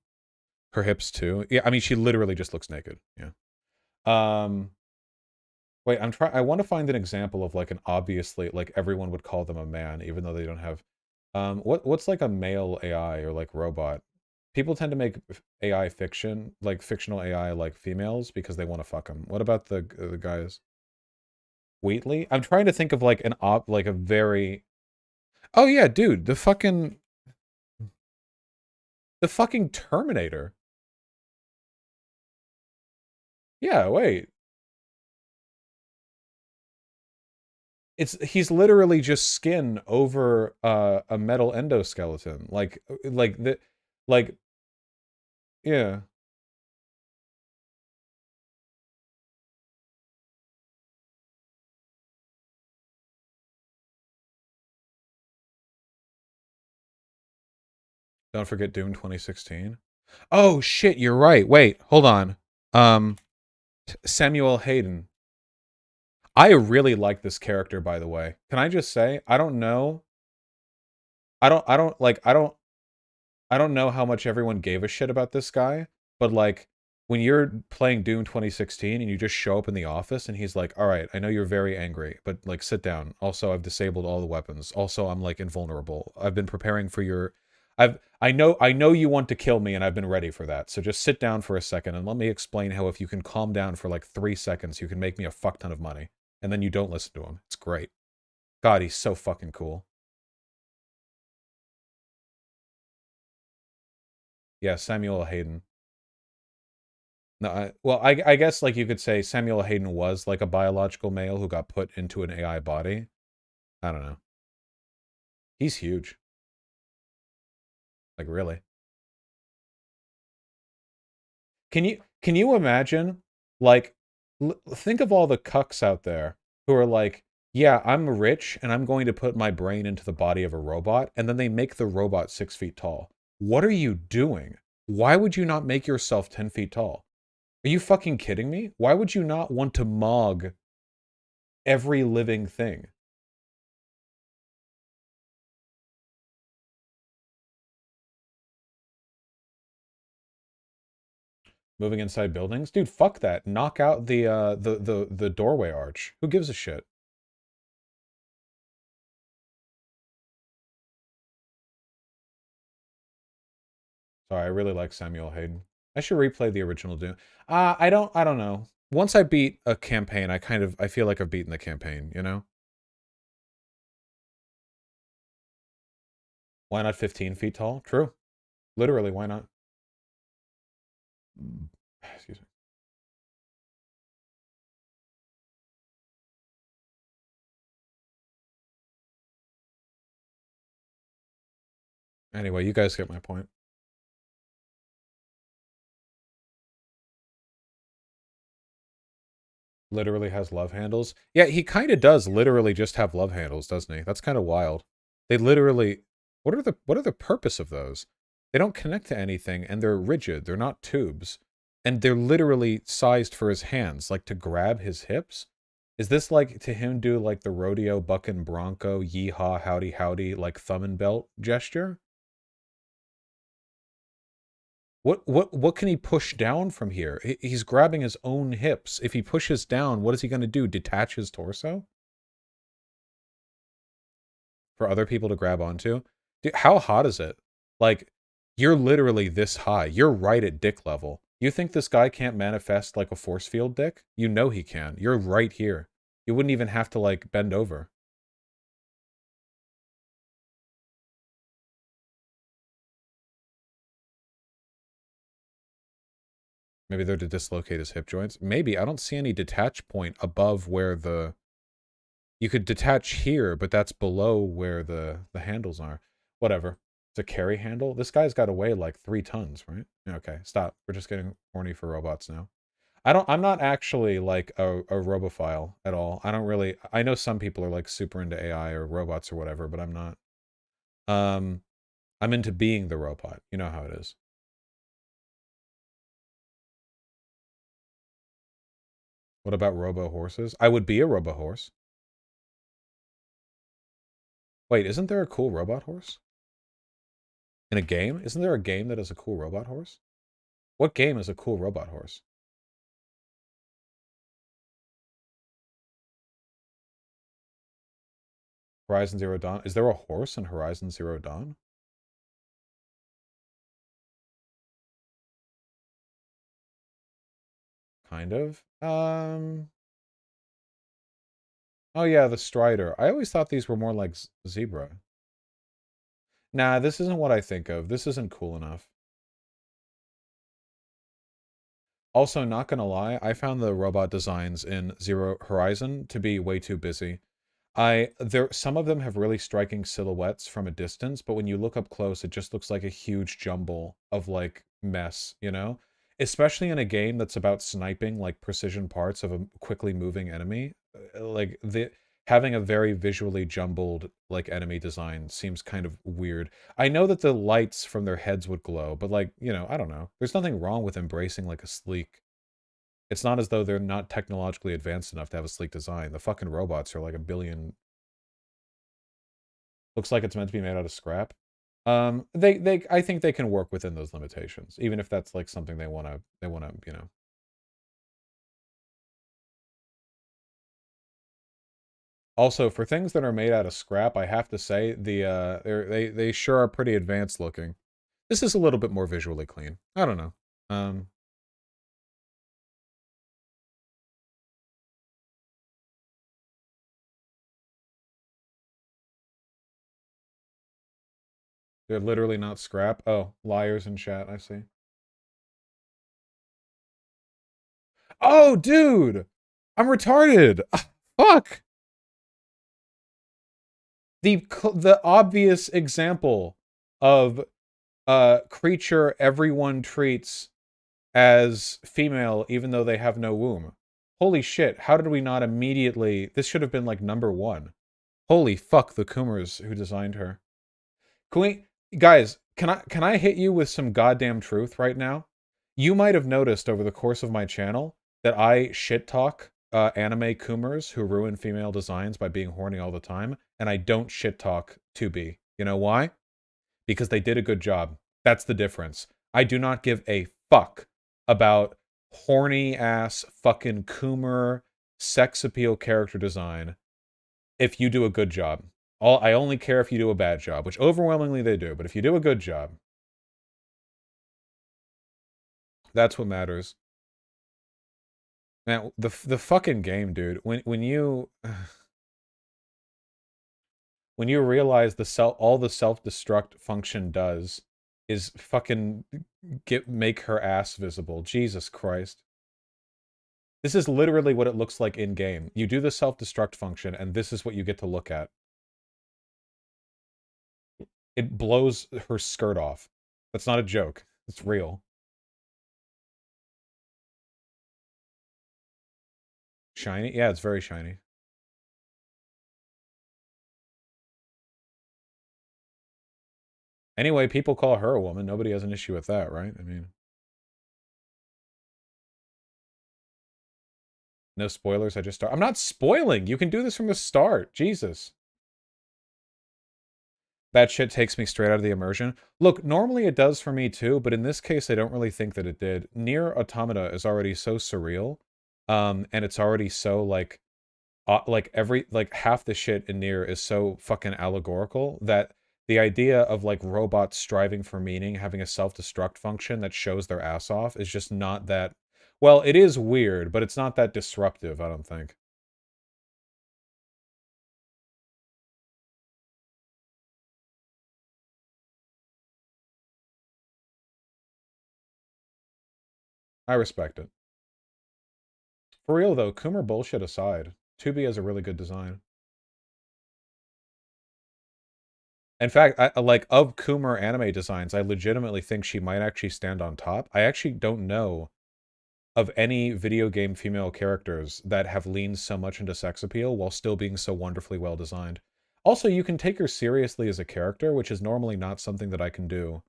Her hips too. Yeah, I mean, she literally just looks naked. Yeah. Um, wait, I want to find an example of like an obviously like everyone would call them a man, even though they don't have. What's like a male AI or like robot? People tend to make AI fiction, like fictional AI, like females because they want to fuck them. What about the guys? Wheatley? I'm trying to think of like like a very. Oh yeah, dude, the fucking Terminator. Yeah, wait. He's literally just skin over a metal endoskeleton. Like yeah. Don't forget Doom 2016. Oh shit, you're right. Wait, hold on. Um Samuel Hayden. I really like this character, by the way. Can I just say, I don't know. I don't know how much everyone gave a shit about this guy, but like when you're playing Doom 2016 and you just show up in the office and he's like, "All right, I know you're very angry, but like sit down. Also, I've disabled all the weapons. Also, I'm like invulnerable. I've been preparing for your I know you want to kill me and I've been ready for that. So just sit down for a second and let me explain how if you can calm down for like 3 seconds, you can make me a fuck ton of money." And then you don't listen to him. It's great. God, he's so fucking cool. Yeah, Samuel Hayden. No, well, I guess like you could say Samuel Hayden was like a biological male who got put into an AI body. I don't know. He's huge. Like really. Can you imagine like think of all the cucks out there who are like, "Yeah, I'm rich and I'm going to put my brain into the body of a robot," and then they make the robot 6 feet tall. What are you doing? Why would you not make yourself 10 feet tall? Are you fucking kidding me? Why would you not want to mog every living thing? Moving inside buildings? Dude, fuck that. Knock out the doorway arch. Who gives a shit? Sorry, I really like Samuel Hayden. I should replay the original Doom. I don't know. Once I beat a campaign, I feel like I've beaten the campaign, you know? Why not 15 feet tall? True. Literally, why not? Excuse me. Anyway, you guys get my point. Literally has love handles. Yeah, he kind of does literally just have love handles, doesn't he? That's kind of wild. They literally what are the purpose of those? They don't connect to anything and they're rigid. They're not tubes. And they're literally sized for his hands, like to grab his hips. Is this like to him do like the rodeo bucking bronco yeehaw howdy howdy like thumb and belt gesture? What can he push down from here? He's grabbing his own hips. If he pushes down, what is he going to do? Detach his torso for other people to grab onto? Dude, how hot is it? Like, you're literally this high. You're right at dick level. You think this guy can't manifest like a force field dick? You know he can. You're right here. You wouldn't even have to like bend over. Maybe they're to dislocate his hip joints. Maybe. I don't see any detach point above where the you could detach here, but that's below where the handles are. Whatever. It's a carry handle. This guy's got to weigh like 3 tons, right? Yeah, okay, stop. We're just getting horny for robots now. I'm not actually like a robophile at all. I don't really, I know some people are like super into AI or robots or whatever, but I'm not. Um, I'm into being the robot. You know how it is. What about robo horses? I would be a robo horse. Wait, isn't there a cool robot horse? In a game? Isn't there a game that has a cool robot horse? What game is a cool robot horse? Horizon Zero Dawn. Is there a horse in Horizon Zero Dawn? Kind of. Oh yeah, the Strider. I always thought these were more like zebra. Nah, this isn't what I think of. This isn't cool enough. Also, not gonna lie, I found the robot designs in Zero Horizon to be way too busy. Some of them have really striking silhouettes from a distance, but when you look up close, it just looks like a huge jumble of like mess, you know? Especially in a game that's about sniping like precision parts of a quickly moving enemy. Like the having a very visually jumbled like enemy design seems kind of weird. I know that the lights from their heads would glow, but like, I don't know. There's nothing wrong with embracing like a sleek. It's not as though they're not technologically advanced enough to have a sleek design. The fucking robots are like a billion. Looks like it's meant to be made out of scrap. I think they can work within those limitations, even if that's like something they wanna. Also, for things that are made out of scrap, I have to say they sure are pretty advanced looking. This is a little bit more visually clean. I don't know. Um, They're literally not scrap. Oh, liars in chat, I see. Oh, dude! I'm retarded! Fuck! The obvious example of a creature everyone treats as female even though they have no womb. Holy shit, how did we not immediately... This should have been like #1. Holy fuck, the Coomers who designed her. Can we... Guys, can I hit you with some goddamn truth right now? You might have noticed over the course of my channel that I shit talk anime Coomers who ruin female designs by being horny all the time, and I don't shit talk 2B. You know why? Because they did a good job. That's the difference. I do not give a fuck about horny ass fucking Coomer sex appeal character design if you do a good job. I only care if you do a bad job, which overwhelmingly they do, but if you do a good job, that's what matters. Man, the fucking game, dude. When you when you realize all the self-destruct function does is fucking make her ass visible. Jesus Christ. This is literally what it looks like in game. You do the self-destruct function and this is what you get to look at. It blows her skirt off. That's not a joke. It's real. Shiny? Yeah, it's very shiny. Anyway, people call her a woman. Nobody has an issue with that, right? I mean... No spoilers, I just start. I'm not spoiling! You can do this from the start. Jesus. That shit takes me straight out of the immersion. Look, normally it does for me too, but in this case, I don't really think that it did. Nier Automata is already so surreal, and it's already so, like half the shit in Nier is so fucking allegorical that the idea of, like, robots striving for meaning, having a self-destruct function that shows their ass off is just not that... Well, it is weird, but it's not that disruptive, I don't think. I respect it. For real, though, Coomer bullshit aside, 2B has a really good design. In fact, like, of Coomer anime designs, I legitimately think she might actually stand on top. I actually don't know of any video game female characters that have leaned so much into sex appeal while still being so wonderfully well designed. Also, you can take her seriously as a character, which is normally not something that I can do.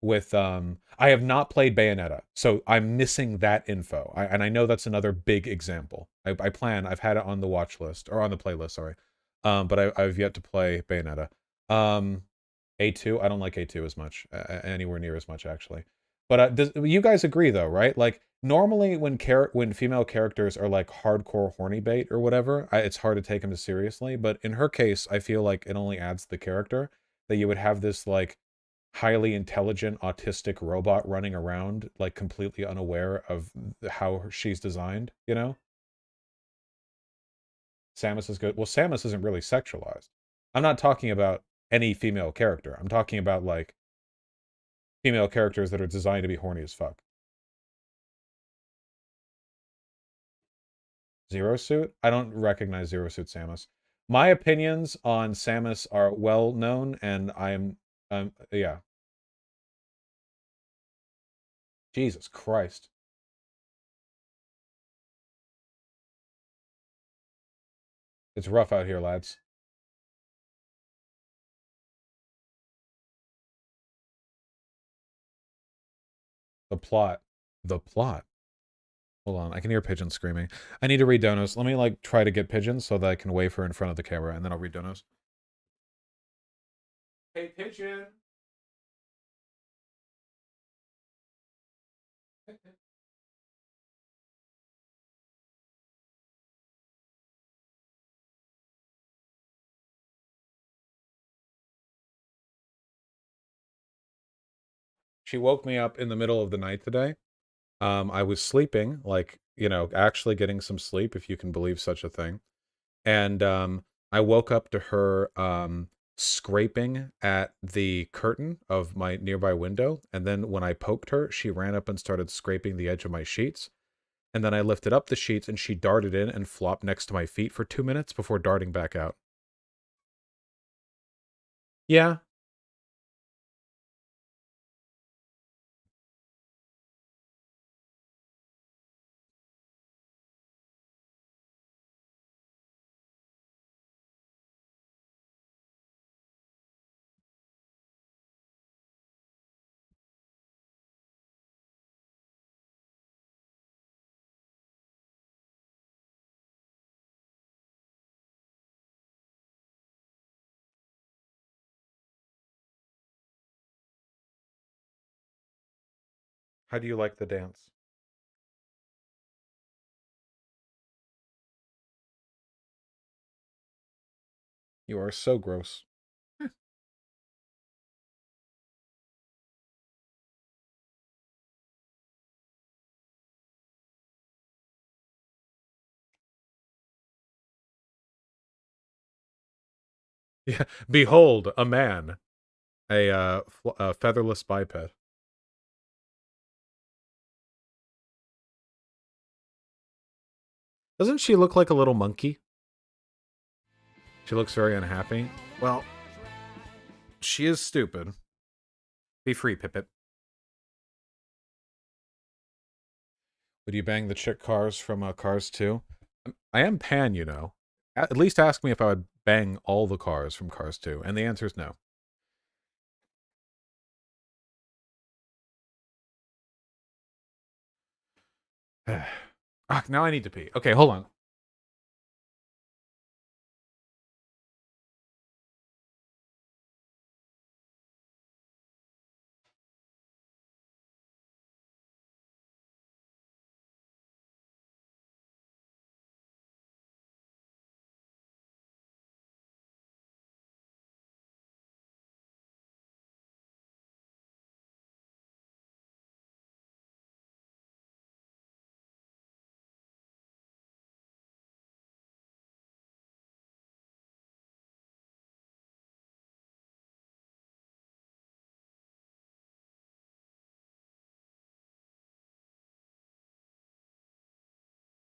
With, I have not played Bayonetta, so I'm missing that info. And I know that's another big example. I've had it on the watch list, or on the playlist, sorry. But I've yet to play Bayonetta. A2, I don't like A2 as much, anywhere near as much, actually. But you guys agree, though, right? Like, normally when female characters are, like, hardcore horny bait or whatever, it's hard to take them seriously. But in her case, I feel like it only adds to the character that you would have this, like, highly intelligent autistic robot running around, like, completely unaware of how she's designed, you know? Samus is good. Well, Samus isn't really sexualized. I'm not talking about any female character. I'm talking about, like, female characters that are designed to be horny as fuck. Zero Suit? I don't recognize Zero Suit Samus. My opinions on Samus are well known, and yeah. Jesus Christ. It's rough out here, lads. The plot. The plot. Hold on, I can hear pigeons screaming. I need to read donos. Let me, like, try to get pigeons so that I can wave her in front of the camera, and then I'll read donos. Hey, pigeon! She woke me up in the middle of the night today. I was sleeping, like, you know, actually getting some sleep, if you can believe such a thing. And I woke up to her scraping at the curtain of my nearby window, and then when I poked her, she ran up and started scraping the edge of my sheets. And then I lifted up the sheets and she darted in and flopped next to my feet for 2 minutes before darting back out. Yeah. How do you like the dance? You are so gross. Yeah. Behold, a man. A featherless biped. Doesn't she look like a little monkey? She looks very unhappy. Well, she is stupid. Be free, Pippet. Would you bang the chick Cars from Cars 2? I am Pan, you know. At least ask me if I would bang all the cars from Cars 2, and the answer is no. Now I need to pee. Okay, hold on.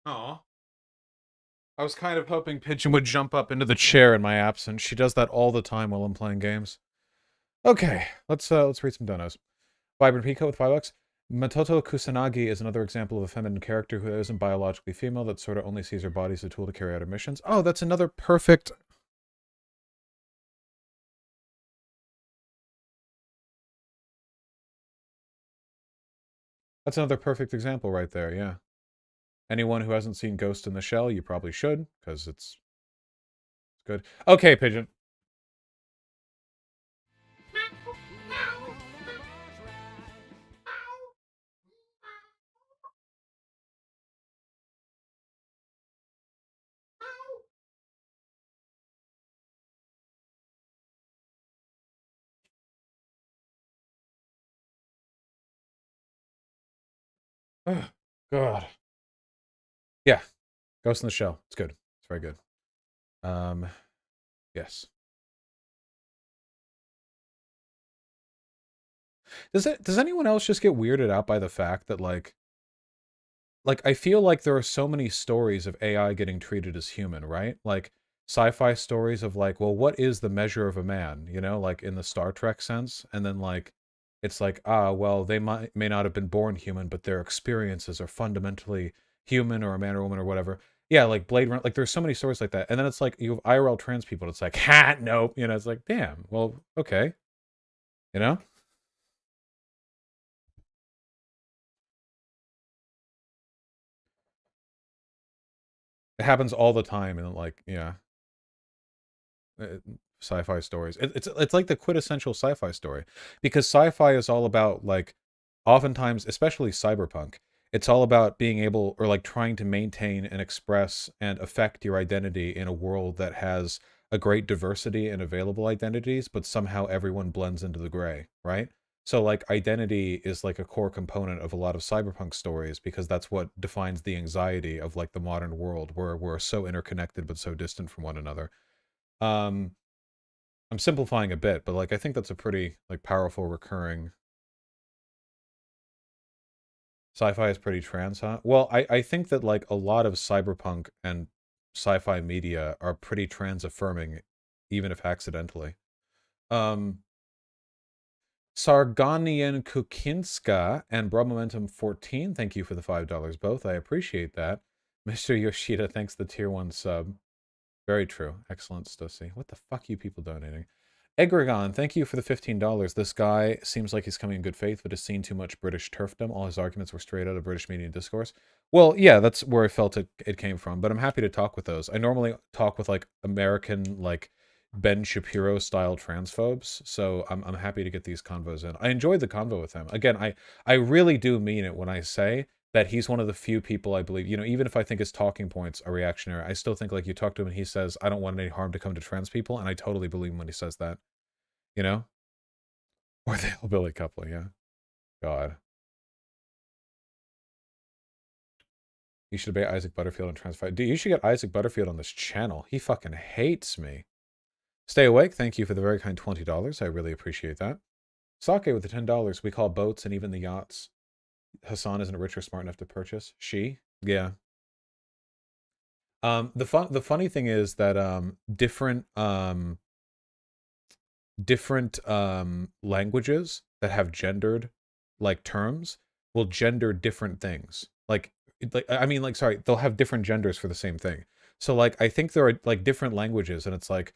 Aw. I was kind of hoping Pigeon would jump up into the chair in my absence. She does that all the time while I'm playing games. Okay, let's read some donos. Vibrant Pico with $5. Matoto Kusanagi is another example of a feminine character who isn't biologically female that sort of only sees her body as a tool to carry out her missions. Oh, that's another perfect... That's another perfect example right there, yeah. Anyone who hasn't seen Ghost in the Shell, you probably should, because it's good. Okay, Pigeon. Oh, God. Yeah, Ghost in the Shell. It's good. It's very good. Yes. Does anyone else just get weirded out by the fact that like I feel like there are so many stories of AI getting treated as human, right? Like sci-fi stories of like, well, what is the measure of a man, you know, like in the Star Trek sense, and then like it's like, well, they may not have been born human, but their experiences are fundamentally human or a man or woman or whatever. Yeah, like Blade Runner, like there's so many stories like that. And then it's like you have IRL trans people, and it's like, ha, nope, you know, it's like, damn, well, okay, you know? It happens all the time, and like, yeah, sci-fi stories. It's like the quintessential sci-fi story because sci-fi is all about like, oftentimes, especially cyberpunk, it's all about being able or like trying to maintain and express and affect your identity in a world that has a great diversity and available identities, but somehow everyone blends into the gray, right? So like identity is like a core component of a lot of cyberpunk stories because that's what defines the anxiety of like the modern world where we're so interconnected but so distant from one another. Um I'm simplifying a bit, but like I think that's a pretty like powerful recurring. Sci-fi is pretty trans, huh? Well, I think that like a lot of cyberpunk and sci-fi media are pretty trans affirming, even if accidentally. Um, Sarganian Kukinska and Bro Momentum 14, thank you for the $5 both. I appreciate that. Mr. Yoshida, thanks the tier 1 sub. Very true. Excellent, Stussy. What the fuck you people donating? Egregon, thank you for the $15. This guy seems like he's coming in good faith, but has seen too much British turfdom. All his arguments were straight out of British media discourse. Well, yeah, that's where I felt it came from, but I'm happy to talk with those. I normally talk with like American, like Ben Shapiro style transphobes, so I'm happy to get these convos in. I enjoyed the convo with him. Again, I really do mean it when I say that he's one of the few people I believe, even if I think his talking points are reactionary, I still think like you talk to him and he says, I don't want any harm to come to trans people. And I totally believe him when he says that, you know? Or the hillbilly couple, yeah. God. You should debate Isaac Butterfield and trans fight. Dude, you should get Isaac Butterfield on this channel. He fucking hates me. Stay awake. Thank you for the very kind $20. I really appreciate that. Sake with the $10. We call boats and even the yachts. Hassan isn't rich or smart enough to purchase. She? Yeah. The funny thing is that different languages that have gendered like terms will gender different things. Sorry, they'll have different genders for the same thing. So like I think there are like different languages, and it's like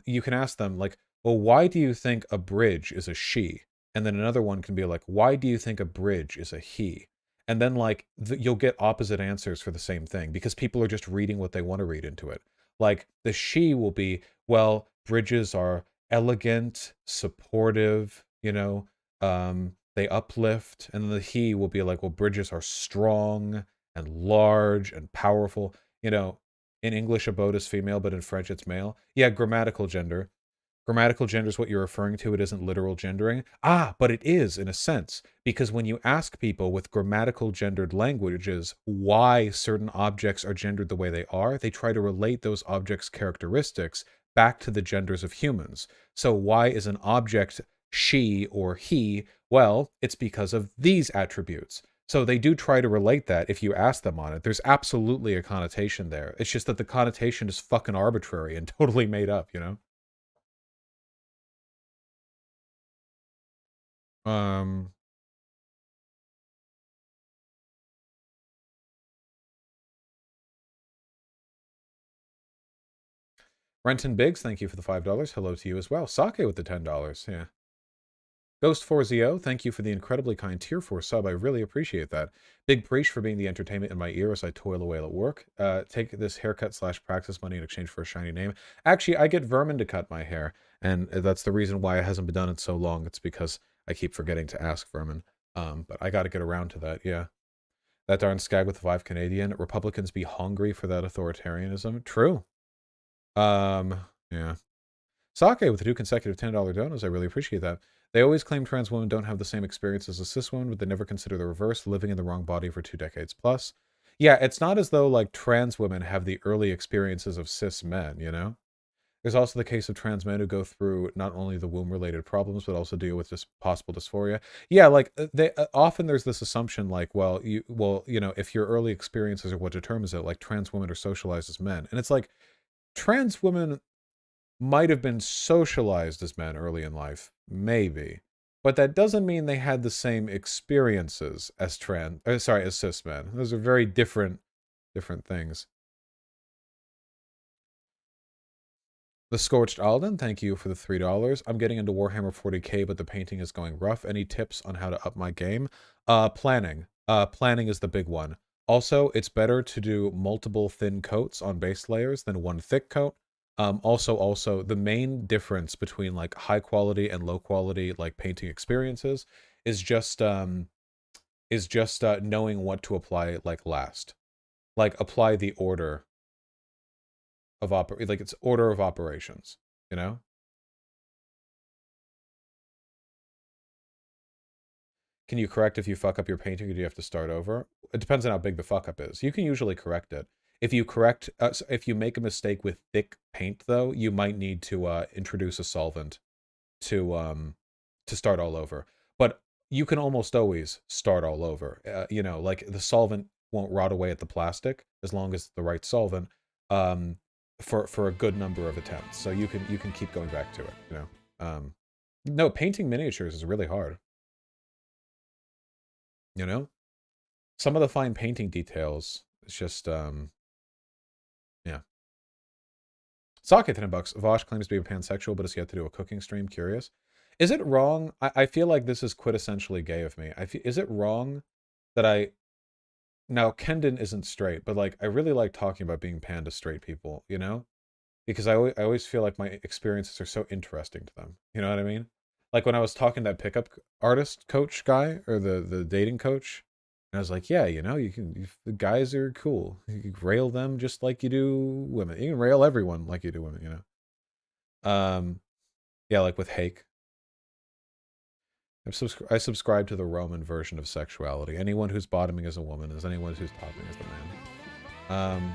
you can ask them like, well, why do you think a bridge is a she? And then another one can be like, why do you think a bridge is a he? And then like you'll get opposite answers for the same thing because people are just reading what they want to read into it. Like the she will be, well, bridges are elegant, supportive, they uplift. And then the he will be like, well, bridges are strong and large and powerful. In English, a boat is female, but in French, it's male. Yeah, grammatical gender. Grammatical gender is what you're referring to. It isn't literal gendering. But it is in a sense, because when you ask people with grammatical gendered languages why certain objects are gendered the way they are, they try to relate those objects' characteristics back to the genders of humans. So why is an object she or he? Well, it's because of these attributes. So they do try to relate that if you ask them on it. There's absolutely a connotation there. It's just that the connotation is fucking arbitrary and totally made up. Um, Renton Biggs, thank you for the $5. Hello to you as well. Sake with the $10. Yeah. Ghost4ZO, thank you for the incredibly kind tier 4 sub. I really appreciate that. Big Preach for being the entertainment in my ear as I toil away at work. Take this haircut/praxis money in exchange for a shiny name. Actually, I get Vermin to cut my hair, and that's the reason why it hasn't been done in so long. It's because I keep forgetting to ask Vermin. But I got to get around to that, yeah. That darn scag with the 5 Canadian. Republicans be hungry for that authoritarianism. True. Yeah. Sake with the 2 consecutive $10 donos. I really appreciate that. They always claim trans women don't have the same experiences as cis women, but they never consider the reverse, living in the wrong body for 2 decades plus. Yeah, it's not as though like trans women have the early experiences of cis men. There's also the case of trans men who go through not only the womb-related problems, but also deal with this possible dysphoria. Yeah, like they often there's this assumption like, if your early experiences are what determines it, like trans women are socialized as men, and it's like trans women might have been socialized as men early in life, maybe. But that doesn't mean they had the same experiences as as cis men. Those are very different things. The Scorched Alden, thank you for the $3. I'm getting into Warhammer 40k, but the painting is going rough. Any tips on how to up my game? Planning. Planning is the big one. Also, it's better to do multiple thin coats on base layers than one thick coat. Also, the main difference between like high quality and low quality like painting experiences is just knowing what to apply like last. Like apply the order of it's order of operations, you know? Can you correct if you fuck up your painting or do you have to start over? It depends on how big the fuck up is. You can usually correct it. If you if you make a mistake with thick paint, though, you might need to introduce a solvent to start all over. But you can almost always start all over. Like the solvent won't rot away at the plastic as long as it's the right solvent. Um, for a good number of attempts, so you can keep going back to it. No, painting miniatures is really hard. Some of the fine painting details. It's just yeah. Socket $10. Vosh claims to be a pansexual, but has yet to do a cooking stream. Curious. Is it wrong? I feel like this is quintessentially gay of me. Is it wrong that now Kendon isn't straight, but like I really like talking about being pan to straight people, because I always feel like my experiences are so interesting to them. You know what I mean? Like when I was talking to that pickup artist coach guy or the dating coach, and I was like, yeah, the guys are cool. You can rail them just like you do women. You can rail everyone like you do women. Yeah, like with Hake. I subscribe to the Roman version of sexuality. Anyone who's bottoming is a woman, as anyone who's topping is the man.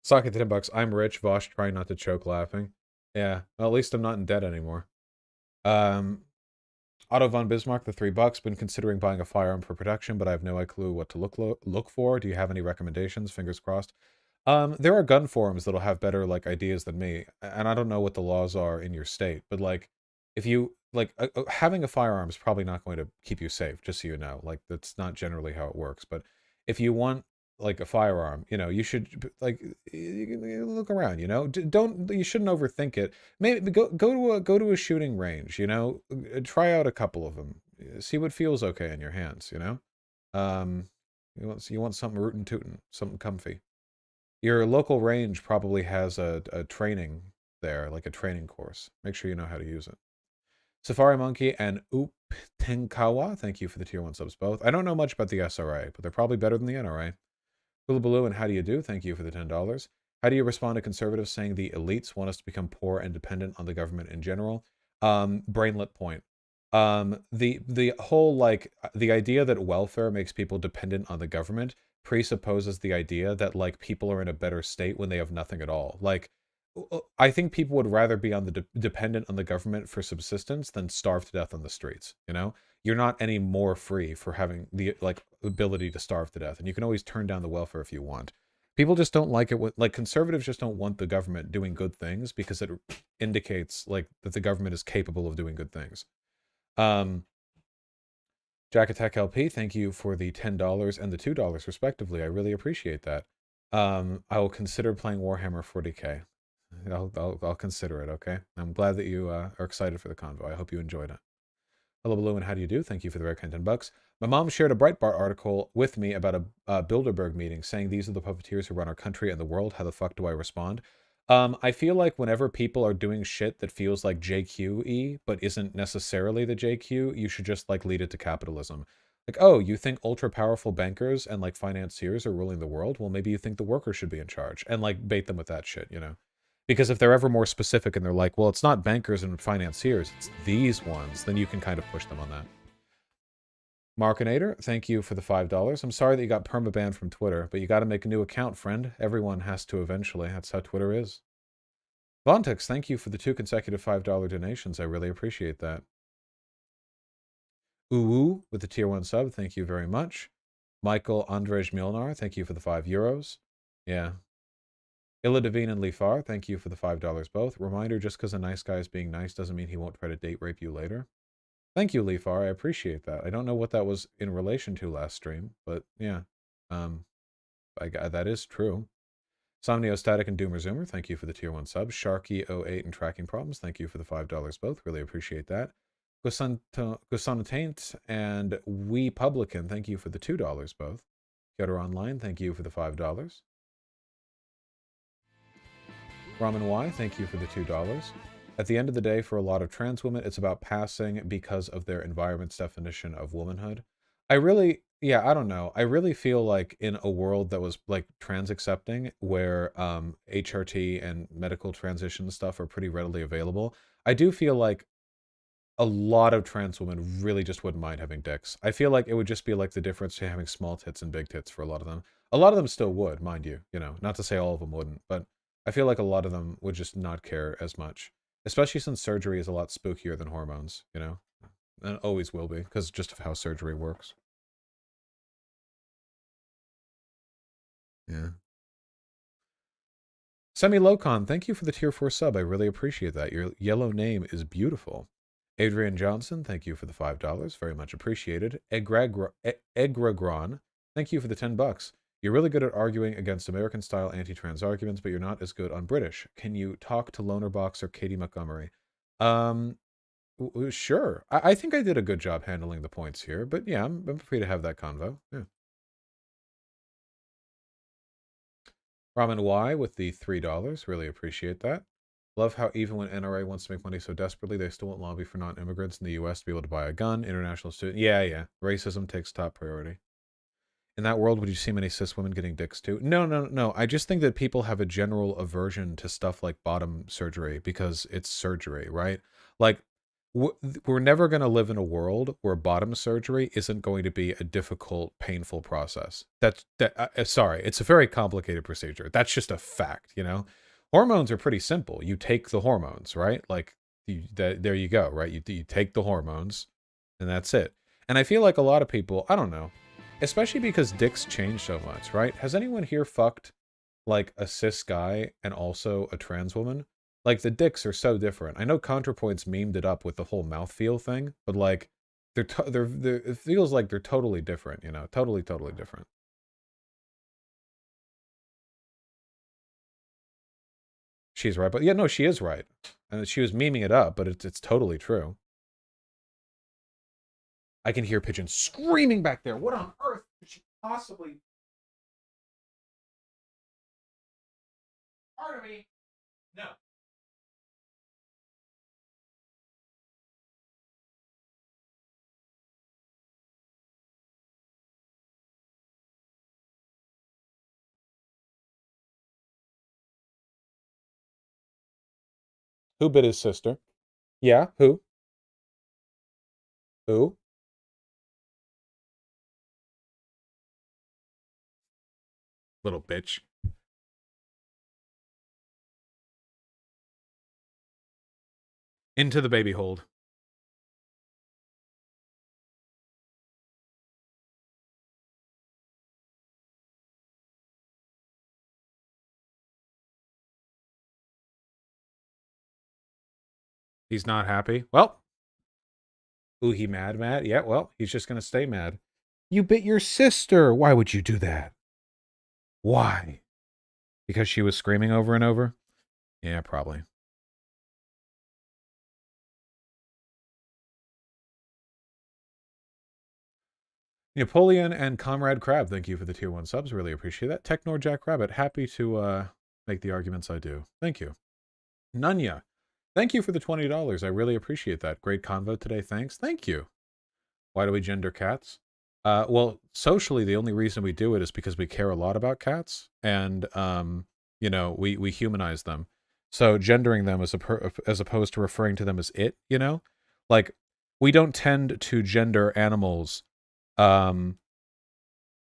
Socket $10. I'm rich. Vosh trying not to choke laughing. Yeah, well, at least I'm not in debt anymore. Otto von Bismarck, the $3. Been considering buying a firearm for protection, but I have no clue what to look for. Do you have any recommendations? Fingers crossed. There are gun forums that'll have better like ideas than me, and I don't know what the laws are in your state, but like, if you like having a firearm is probably not going to keep you safe, just so you know. Like that's not generally how it works. But if you want like a firearm, you should like you look around. You shouldn't overthink it. Maybe go to a shooting range. Try out a couple of them. See what feels okay in your hands. Um, you want something rootin' tootin', something comfy. Your local range probably has a training there, like a training course. Make sure you know how to use it. Safari Monkey and Oop Tenkawa, thank you for the tier 1 subs both. I don't know much about the SRA, but they're probably better than the NRA. Hula Baloo and How Do You Do, thank you for the $10. How do you respond to conservatives saying the elites want us to become poor and dependent on the government in general? Brainlet point. The whole, like, the idea that welfare makes people dependent on the government presupposes the idea that, like, people are in a better state when they have nothing at all. Like, I think people would rather be on the dependent on the government for subsistence than starve to death on the streets. You're not any more free for having the like ability to starve to death, and you can always turn down the welfare if you want. People just don't like it. Like conservatives just don't want the government doing good things because it indicates like that the government is capable of doing good things. Jack Attack LP, thank you for the $10 and the $2 respectively. I really appreciate that. I will consider playing Warhammer 40k. I'll consider it. Okay. I'm glad that you are excited for the convo. I hope you enjoyed it. Hello, Baloo, and how do you do? Thank you for the rare kind $10. My mom shared a Breitbart article with me about a Bilderberg meeting, saying these are the puppeteers who run our country and the world. How the fuck do I respond? I feel like whenever people are doing shit that feels like JQ-y, but isn't necessarily the JQ, you should just like lead it to capitalism. Like, oh, you think ultra powerful bankers and like financiers are ruling the world? Well, maybe you think the workers should be in charge, and like bait them with that shit, Because if they're ever more specific and they're like, well, it's not bankers and financiers, it's these ones, then you can kind of push them on that. Markinator, thank you for the $5. I'm sorry that you got permabanned from Twitter, but you got to make a new account, friend. Everyone has to eventually. That's how Twitter is. Vontex, thank you for the 2 consecutive $5 donations. I really appreciate that. Uwu with the tier 1 sub, thank you very much. Michael Andrej Milnar, thank you for the €5. Yeah. Illa Devine and Lifar, thank you for the $5 both. Reminder, just because a nice guy is being nice doesn't mean he won't try to date rape you later. Thank you, Lifar. I appreciate that. I don't know what that was in relation to last stream, but yeah. That is true. Somniostatic and Doomer Zoomer, thank you for the tier 1 sub. Sharky08 and Tracking Problems, thank you for the $5 both. Really appreciate that. Gusanatant and We Publican, thank you for the $2 both. Yoder Online, thank you for the $5. Ramen Y, thank you for the $2. At the end of the day, for a lot of trans women, it's about passing because of their environment's definition of womanhood. I don't know. I really feel like in a world that was like trans accepting, where HRT and medical transition stuff are pretty readily available, I do feel like a lot of trans women really just wouldn't mind having dicks. I feel like it would just be like the difference between having small tits and big tits for a lot of them. A lot of them still would, mind you, not to say all of them wouldn't, but I feel like a lot of them would just not care as much, especially since surgery is a lot spookier than hormones, and it always will be because just of how surgery works. Yeah. Semi-Locon, thank you for the tier 4 sub. I really appreciate that. Your yellow name is beautiful. Adrian Johnson, thank you for the $5. Very much appreciated. Egragron, thank you for the $10. You're really good at arguing against American-style anti-trans arguments, but you're not as good on British. Can you talk to Lonerbox or Katie Montgomery? Sure. I think I did a good job handling the points here, but yeah, I'm free to have that convo. Yeah. Ramen Y with the $3. Really appreciate that. Love how even when NRA wants to make money so desperately, they still won't lobby for non-immigrants in the U.S. to be able to buy a gun. International student. Yeah. Racism takes top priority. In that world, would you see many cis women getting dicks too? No. I just think that people have a general aversion to stuff like bottom surgery because it's surgery, right? Like, we're never going to live in a world where bottom surgery isn't going to be a difficult, painful process. Sorry, it's a very complicated procedure. That's just a fact, Hormones are pretty simple. You take the hormones, right? Like, there you go, right? You take the hormones, and that's it. And I feel like a lot of people, I don't know, especially because dicks change so much, right? Has anyone here fucked, like, a cis guy and also a trans woman? Like, the dicks are so different. I know ContraPoints memed it up with the whole mouthfeel thing, but, like, it feels like they're totally different, Totally different. She's right, but yeah, no, she is right. And she was memeing it up, but it's totally true. I can hear pigeons screaming back there. What on earth could she possibly... Pardon me. No. Who bit his sister? Yeah, who? Who? Little bitch. Into the baby hold. He's not happy. Well. Ooh, he mad? Yeah, well, he's just going to stay mad. You bit your sister. Why would you do that? Why? Because she was screaming over and over? Yeah, probably. Napoleon and Comrade Crab, thank you for the tier 1 subs. Really appreciate that. Technor Jack Rabbit, happy to make the arguments I do. Thank you. Nunya, thank you for the $20. I really appreciate that. Great convo today. Thanks. Thank you. Why do we gender cats? Well, socially, the only reason we do it is because we care a lot about cats, and we humanize them. So gendering them as opposed to referring to them as it, like, we don't tend to gender animals that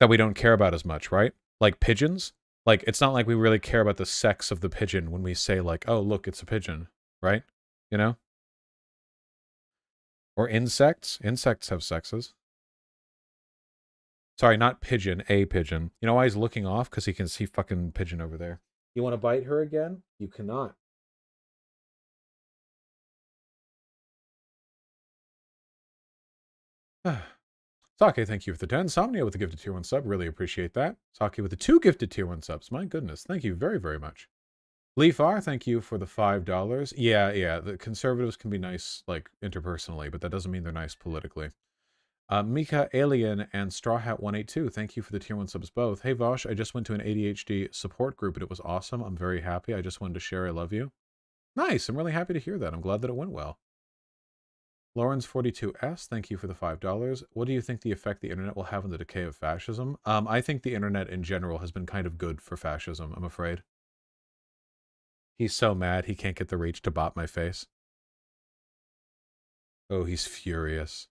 we don't care about as much, right? Like pigeons. Like, it's not like we really care about the sex of the pigeon when we say, like, oh, look, it's a pigeon, right? Or insects. Insects have sexes. Sorry, not pigeon, a pigeon. You know why he's looking off? Because he can see fucking pigeon over there. You want to bite her again? You cannot. Sake, thank you for the 10. Somnia with the gifted tier 1 sub. Really appreciate that. Sake with the 2 gifted tier 1 subs. My goodness. Thank you very, very much. Leaf R, thank you for the $5. Yeah. The conservatives can be nice, like, interpersonally, but that doesn't mean they're nice politically. Mika Alien and Straw Hat 182, thank you for the tier 1 subs both. Hey Vosh, I just went to an ADHD support group and it was awesome. I'm very happy. I just wanted to share I love you. Nice. I'm really happy to hear that. I'm glad that it went well. Lawrence42S, thank you for the $5. What do you think the effect the internet will have on the decay of fascism? I think the internet in general has been kind of good for fascism, I'm afraid. He's so mad he can't get the reach to bot my face. Oh, he's furious.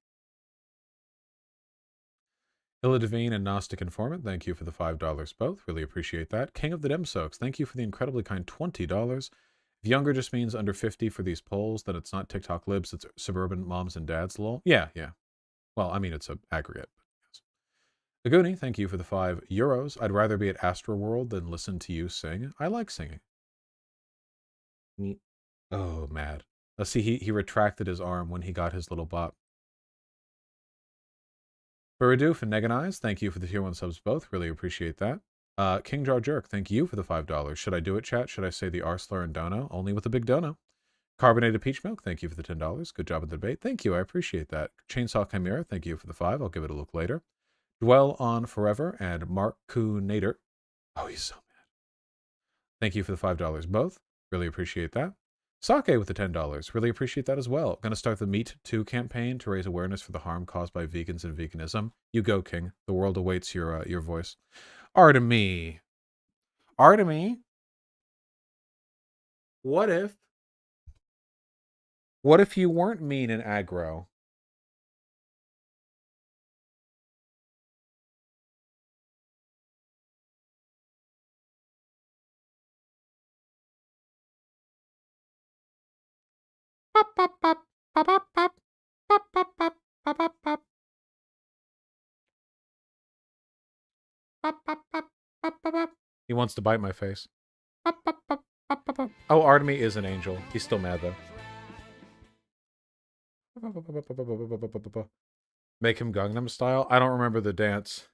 Illa Devine and Gnostic Informant, thank you for the $5 both. Really appreciate that. King of the Demsoaks, thank you for the incredibly kind $20. If younger just means under 50 for these polls, then it's not TikTok libs, it's suburban moms and dads, lol. Yeah, yeah. Well, I mean, it's an aggregate. Yes. Aguni, thank you for the €5. I'd rather be at Astroworld than listen to you sing. I like singing. Oh, mad. Let's see, he retracted his arm when he got his little bop. Buradoof and Neganize, thank you for the tier 1 subs both. Really appreciate that. King Jar Jerk, thank you for the $5. Should I do it, chat? Should I say the R slur and dono? Only with a big dono. Carbonated Peach Milk, thank you for the $10. Good job in the debate. Thank you, I appreciate that. Chainsaw Chimera, thank you for the 5. I'll give it a look later. Dwell on Forever and Mark Nader. Oh, he's so mad. Thank you for the $5 both. Really appreciate that. Sake with the $10. Really appreciate that as well. Going to start the Meat 2 campaign to raise awareness for the harm caused by vegans and veganism. You go, King. The world awaits your voice. Artemy. What if you weren't mean and aggro? He wants to bite my face. Oh, Artemy is an angel. He's still mad, though. Make him Gangnam Style? I don't remember the dance.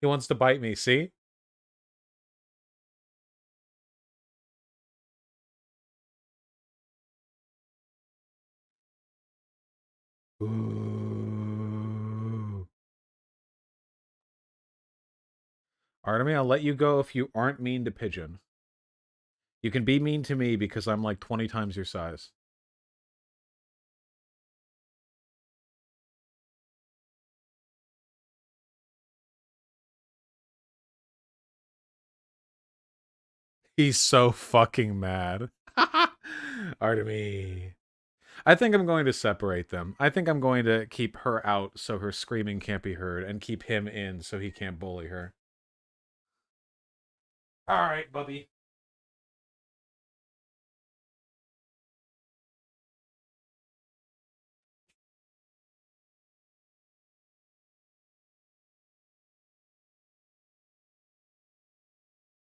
He wants to bite me, see? Ooh. Artemy, I'll let you go if you aren't mean to Pigeon. You can be mean to me because I'm like 20 times your size. He's so fucking mad. Artemy. I think I'm going to separate them. I think I'm going to keep her out so her screaming can't be heard and keep him in so he can't bully her. All right, Bubby.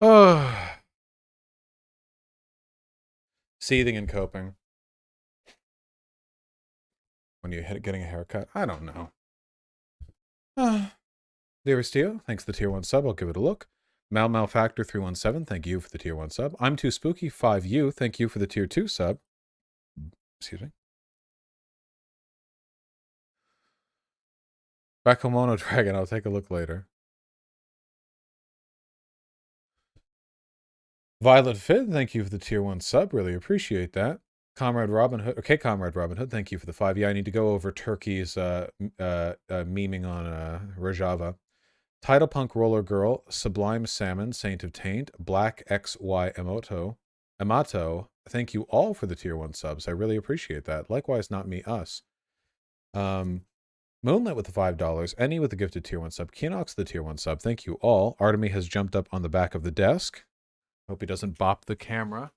Oh. Seething and coping. When you're getting a haircut? I don't know. Dearest Tio, thanks for the tier 1 sub. I'll give it a look. Malfactor 317, thank you for the tier 1 sub. I'm Too Spooky 5U, thank you for the tier 2 sub. Excuse me. Bakemono Dragon, I'll take a look later. Violet Fid, thank you for the tier 1 sub. Really appreciate that. Comrade Robin Hood. Okay, Comrade Robin Hood, thank you for the 5. Yeah, I need to go over Turkey's memeing on Rojava. Title Punk Roller Girl, Sublime Salmon, Saint of Taint, Black XY Amato, thank you all for the tier 1 subs. I really appreciate that. Likewise, not me, us. Moonlit with the $5. Any with the gifted tier 1 sub. Keenox the tier 1 sub. Thank you all. Artemy has jumped up on the back of the desk. Hope he doesn't bop the camera.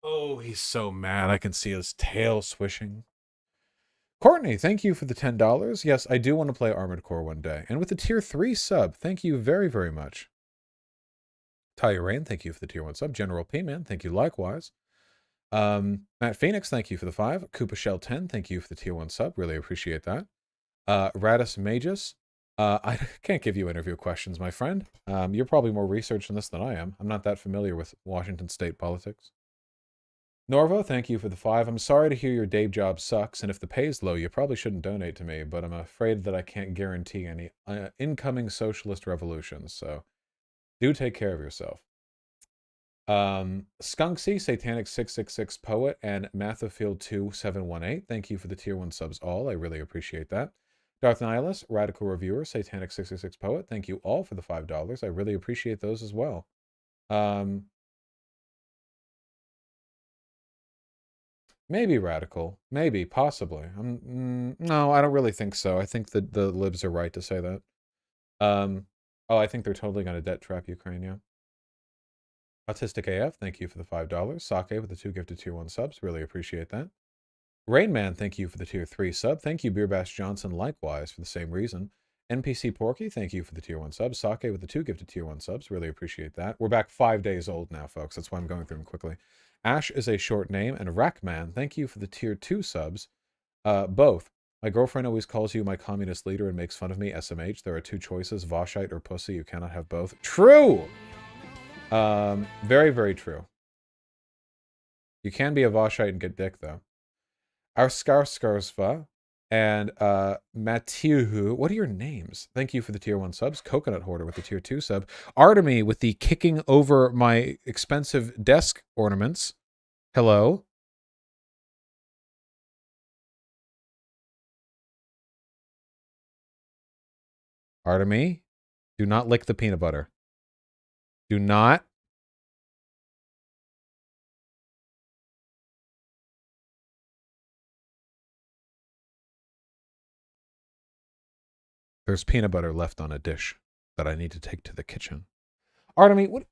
Oh, he's so mad. I can see his tail swishing. Courtney, thank you for the $10. Yes, I do want to play Armored Core one day. And with the tier 3 sub, thank you very, very much. Talia Rain, thank you for the tier 1 sub. General P-Man, thank you likewise. Matt Phoenix, thank you for the 5. Koopa Shell 10, thank you for the tier 1 sub. Really appreciate that. Radis Magus, I can't give you interview questions, my friend. You're probably more researched on this than I am. I'm not that familiar with Washington state politics. Norvo, thank you for the 5. I'm sorry to hear your day job sucks, and if the pay is low, you probably shouldn't donate to me, but I'm afraid that I can't guarantee any incoming socialist revolutions, so do take care of yourself. Skunksy, Satanic 666 Poet, and Mathofield 2718, thank you for the tier 1 subs all. I really appreciate that. Darth Nihilus, Radical Reviewer, Satanic 66 Poet, thank you all for the $5. I really appreciate those as well. Maybe Radical. Maybe, possibly. No, I don't really think so. I think that the libs are right to say that. Oh, I think they're totally going to debt trap Ukraine, yeah. Autistic AF, thank you for the $5. Sake with the 2 gifted tier 1 subs. Really appreciate that. Rainman, thank you for the tier 3 sub. Thank you, Beer Bash Johnson, likewise, for the same reason. NPC Porky, thank you for the tier 1 subs. Sake with the 2 gifted tier 1 subs. Really appreciate that. We're back 5 days old now, folks. That's why I'm going through them quickly. Ash is a short name. And Rackman, thank you for the tier 2 subs. Both. My girlfriend always calls you my communist leader and makes fun of me, SMH. There are 2 choices, Voshite or pussy. You cannot have both. True! Very, very true. You can be a Voshite and get dick, though. Our Skarsva and Mathieu. What are your names? Thank you for the tier 1 subs. Coconut Hoarder with the tier 2 sub. Artemy with the kicking over my expensive desk ornaments. Hello. Artemy, do not lick the peanut butter. Do not. There's peanut butter left on a dish that I need to take to the kitchen. Artemy, what?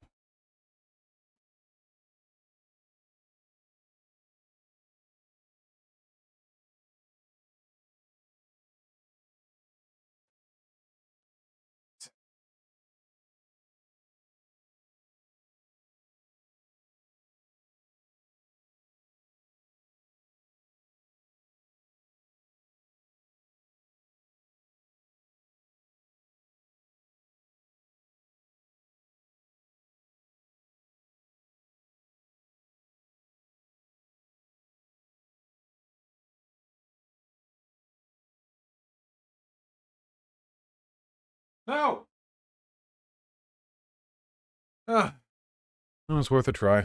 No. It was worth a try.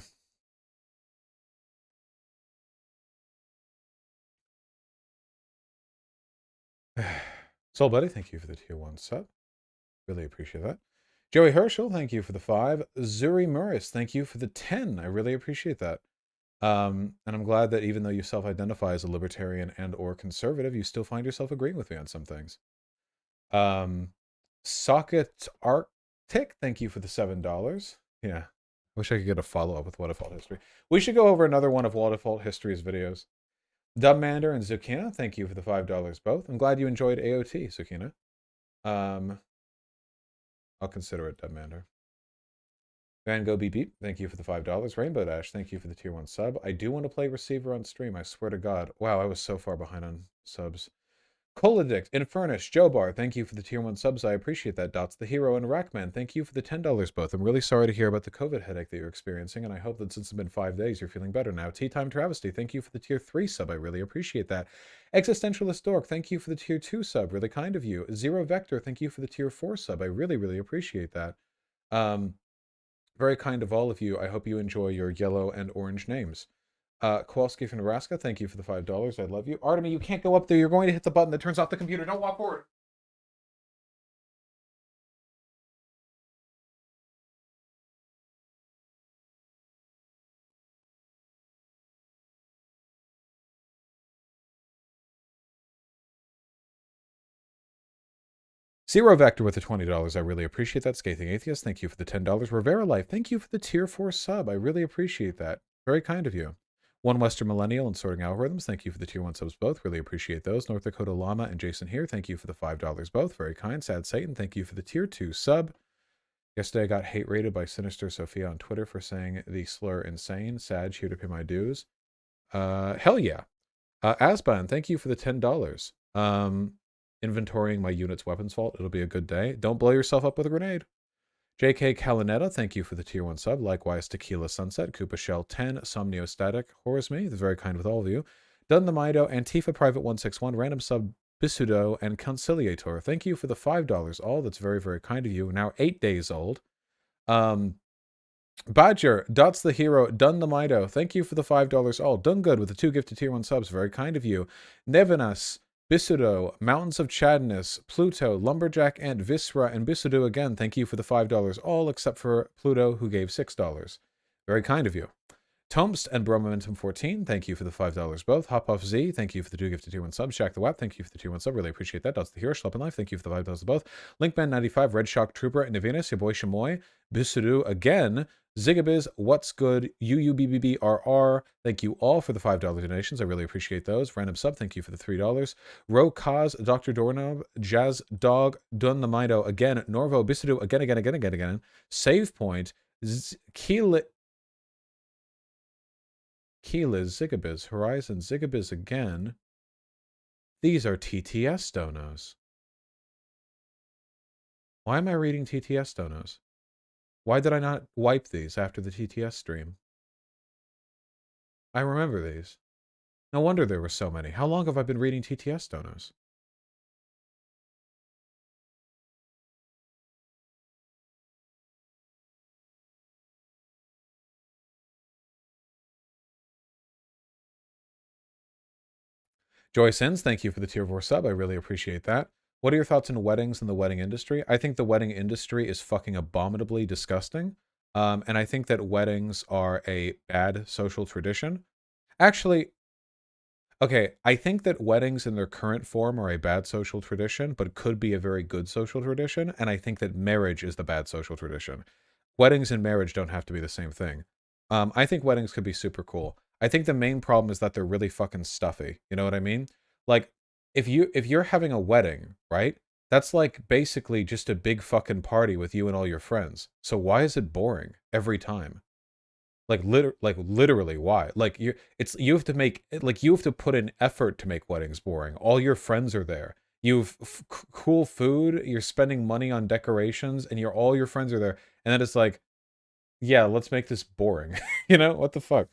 Soul Buddy, thank you for the tier 1 sub. Really appreciate that. Joey Herschel, thank you for the 5. Zuri Murris, thank you for the 10. I really appreciate that. And I'm glad that even though you self-identify as a libertarian and or conservative, you still find yourself agreeing with me on some things. Socket Arctic, thank you for the $7. Yeah. Wish I could get a follow-up with What Default History. We should go over another one of What Default History's videos. Dubmander and Zucchina, thank you for the $5 both. I'm glad you enjoyed AOT, Zucchina. I'll consider it, Dubmander. Van Go Beep Beep, thank you for the $5. Rainbow Dash, thank you for the tier 1 sub. I do want to play Receiver on stream, I swear to God. Wow, I was so far behind on subs. Coladict, Infurnish, Joe Bar, thank you for the tier 1 subs. I appreciate that. Dots the Hero and Rackman, thank you for the $10 both. I'm really sorry to hear about the COVID headache that you're experiencing, and I hope that since it's been 5 days, you're feeling better now. Tea Time Travesty, thank you for the tier 3 sub. I really appreciate that. Existentialist Dork, thank you for the tier 2 sub. Really kind of you. Zero Vector, thank you for the tier 4 sub. I really, really appreciate that. Very kind of all of you. I hope you enjoy your yellow and orange names. Kowalski from Nebraska, thank you for the $5. I love you. Artemy, you can't go up there. You're going to hit the button that turns off the computer. Don't walk forward. Zero Vector with the $20. I really appreciate that. Scathing Atheist, thank you for the $10. Rivera Life, thank you for the tier 4 sub. I really appreciate that. Very kind of you. One Western Millennial and Sorting Algorithms, thank you for the tier 1 subs both. Really appreciate those. North Dakota Llama and Jason here, thank you for the $5 both. Very kind. Sad Satan, thank you for the tier 2 sub. Yesterday I got hate rated by Sinister Sophia on Twitter for saying the slur insane. Sad, here to pay my dues. Hell yeah. Asban, thank you for the $10. Inventorying my unit's weapons vault. It'll be a good day. Don't blow yourself up with a grenade. JK Calinetta, thank you for the tier 1 sub. Likewise, Tequila Sunset, Koopa Shell 10, Somniostatic, Horace Me, very kind with all of you. Dun the Mido, Antifa Private 161, Random Sub, Bisudo, and Conciliator. Thank you for the $5 all. That's very, very kind of you. Now 8 days old. Badger, Dots the Hero, Dun the Mido, thank you for the $5 all. Done good with the 2 gifted tier 1 subs. Very kind of you. Nevinas, Bisudo, Mountains of Chadness, Pluto, Lumberjack, and Visra, and Bisudo again. Thank you for the $5, all except for Pluto, who gave $6. Very kind of you. Tomst and Bro Momentum 14, thank you for the $5 both. Hop Off Z, thank you for the 2 gifted tier 1 subs. Shack the Wap, thank you for the tier 1 sub. Really appreciate that. Dots the Hero, Schleppen Life, thank you for the $5 both. Linkman95, Red Shock Trooper, and Navinus, your boy Shamoy, Bisudu again. Zigabiz, What's Good, UUBBBRR, thank you all for the $5 donations. I really appreciate those. Random sub, thank you for the $3. Ro Kaz, Dr. Doorknob, Jazz Dog, Dun the Mido again. Norvo, Bisudu again. Save Point, Keelit. Keela's Zigabiz, Horizon Zigabiz again. These are TTS donos. Why am I reading TTS donos? Why did I not wipe these after the TTS stream? I remember these. No wonder there were so many. How long have I been reading TTS donos? Joy Sins, thank you for the tier 4 sub. I really appreciate that. What are your thoughts on weddings and the wedding industry? I think the wedding industry is fucking abominably disgusting. And I think that weddings are a bad social tradition. Actually, okay, I think that weddings in their current form are a bad social tradition, but could be a very good social tradition. And I think that marriage is the bad social tradition. Weddings and marriage don't have to be the same thing. I think weddings could be super cool. I think the main problem is that they're really fucking stuffy. You know what I mean? Like, if you're having a wedding, right? That's like basically just a big fucking party with you and all your friends. So why is it boring every time? Like literally why? Like you have to make like you have to put in effort to make weddings boring. All your friends are there. You've cool food, you're spending money on decorations, and all your friends are there. And then it's like, yeah, let's make this boring. You know, what the fuck?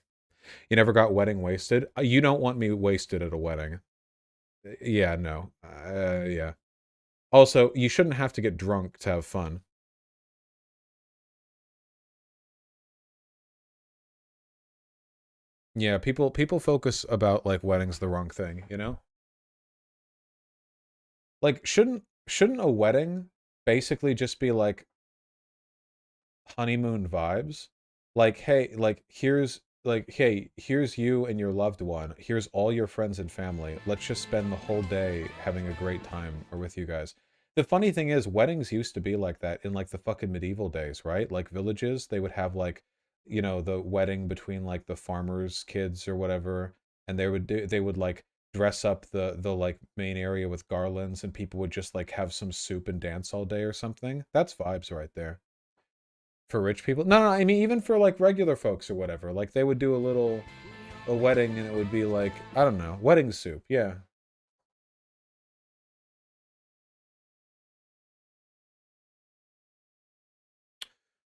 You never got wedding wasted? You don't want me wasted at a wedding. Yeah, no. Yeah. Also, you shouldn't have to get drunk to have fun. Yeah, people focus about like weddings the wrong thing, you know? Like shouldn't a wedding basically just be like honeymoon vibes? Like, hey, here's you and your loved one. Here's all your friends and family. Let's just spend the whole day having a great time or with you guys. The funny thing is, weddings used to be like that in like the fucking medieval days, right? Like villages, they would have like, you know, the wedding between like the farmers' kids or whatever, and they would like dress up the like main area with garlands, and people would just like have some soup and dance all day or something. That's vibes right there. For rich people? No, I mean even for like regular folks or whatever. Like they would do a wedding and it would be like, I don't know, wedding soup. Yeah.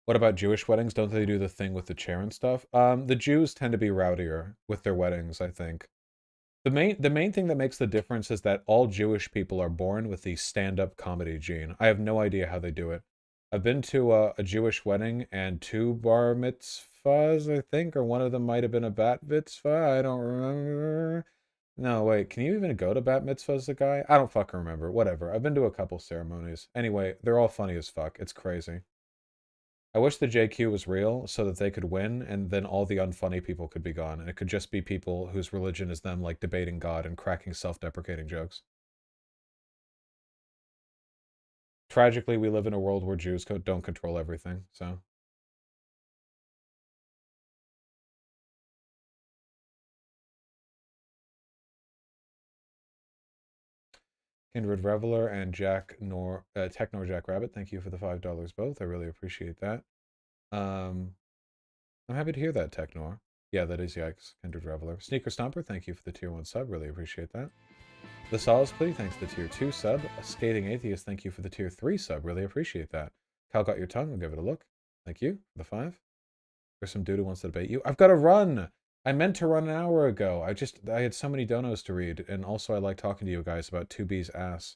What about Jewish weddings? Don't they do the thing with the chair and stuff? The Jews tend to be rowdier with their weddings, I think. The main thing that makes the difference is that all Jewish people are born with the stand-up comedy gene. I have no idea how they do it. I've been to a Jewish wedding and 2 bar mitzvahs, I think, or one of them might have been a bat mitzvah. I don't remember. No, wait, can you even go to bat mitzvahs, the guy? I don't fucking remember. Whatever. I've been to a couple ceremonies. Anyway, they're all funny as fuck. It's crazy. I wish the JQ was real so that they could win and then all the unfunny people could be gone. And it could just be people whose religion is them like debating God and cracking self-deprecating jokes. Tragically, we live in a world where Jews don't control everything, so. Kindred Reveler and Technor Jack Rabbit, thank you for the $5 both. I really appreciate that. I'm happy to hear that, Technor. Yeah, that is yikes. Kindred Reveler. Sneaker Stomper, thank you for the tier 1 sub. Really appreciate that. The Solace Plea, thanks for the tier 2 sub. Skating Atheist, thank you for the tier 3 sub. Really appreciate that. Cal Got Your Tongue, I'll give it a look. Thank you for the 5. There's some dude who wants to debate you. I've got to run! I meant to run an hour ago. I had so many donos to read, and also I like talking to you guys about 2B's ass.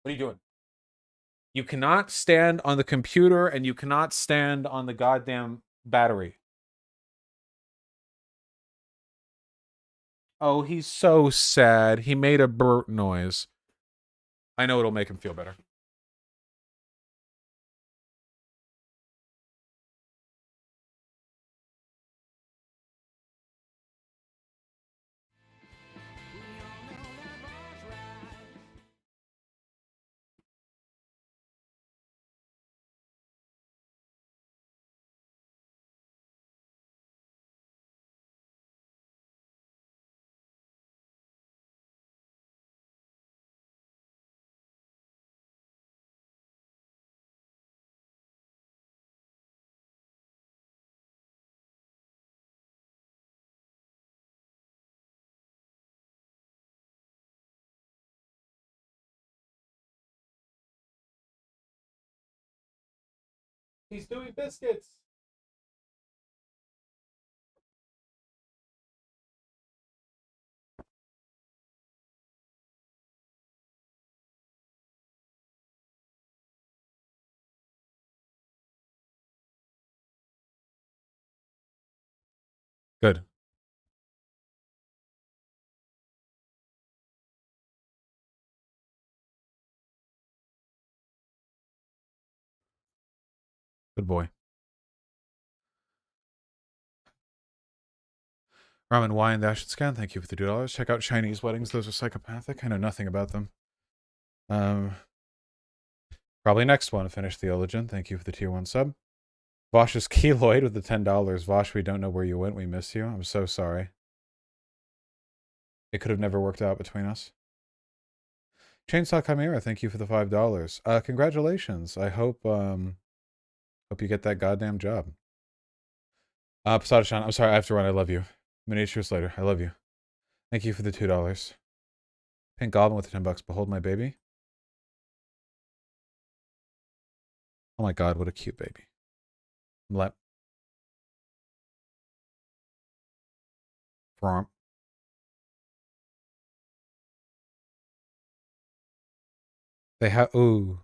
What are you doing? You cannot stand on the computer, and you cannot stand on the goddamn battery. Oh, he's so sad. He made a burp noise. I know it'll make him feel better. He's doing biscuits. Good. Good boy. Ramen Wine Dash Scan, thank you for the $2. Check out Chinese weddings. Those are psychopathic. I know nothing about them. Probably next one. Finish Theologian. Thank you for the tier 1 sub. Vosh's Keloid with the $10. Vosh, we don't know where you went. We miss you. I'm so sorry. It could have never worked out between us. Chainsaw Chimera, thank you for the $5. Congratulations. I hope you get that goddamn job. Posada-chan, I'm sorry, I have to run. I love you. Miniatures later. I love you. Thank you for the $2. Pink Goblin with the $10. Behold my baby. Oh my god, what a cute baby. Let. Fromp. They have. Ooh.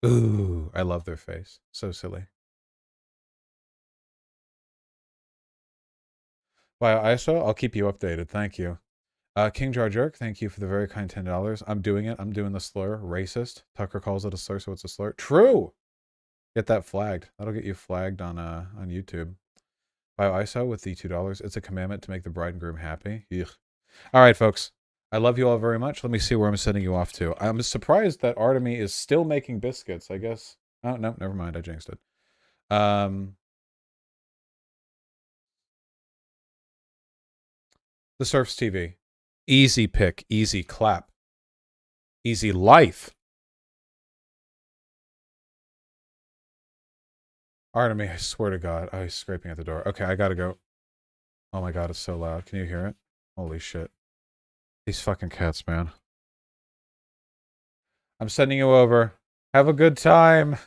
Ooh. I love their face. So silly. Wow, ISO, I'll keep you updated. Thank you. King Jar Jerk, thank you for the very kind $10. I'm doing it. I'm doing the slur. Racist. Tucker calls it a slur, so it's a slur. True! Get that flagged. That'll get you flagged on YouTube. Bio ISO with the $2. It's a commandment to make the bride and groom happy. Ugh. All right, folks. I love you all very much. Let me see where I'm sending you off to. I'm surprised that Artemy is still making biscuits, I guess. Oh, no, never mind. I jinxed it. The Surfs TV. Easy pick, easy clap. Easy life. Artemy, I swear to God. Oh, he's scraping at the door. Okay, I gotta go. Oh my God, it's so loud. Can you hear it? Holy shit. These fucking cats, man. I'm sending you over. Have a good time.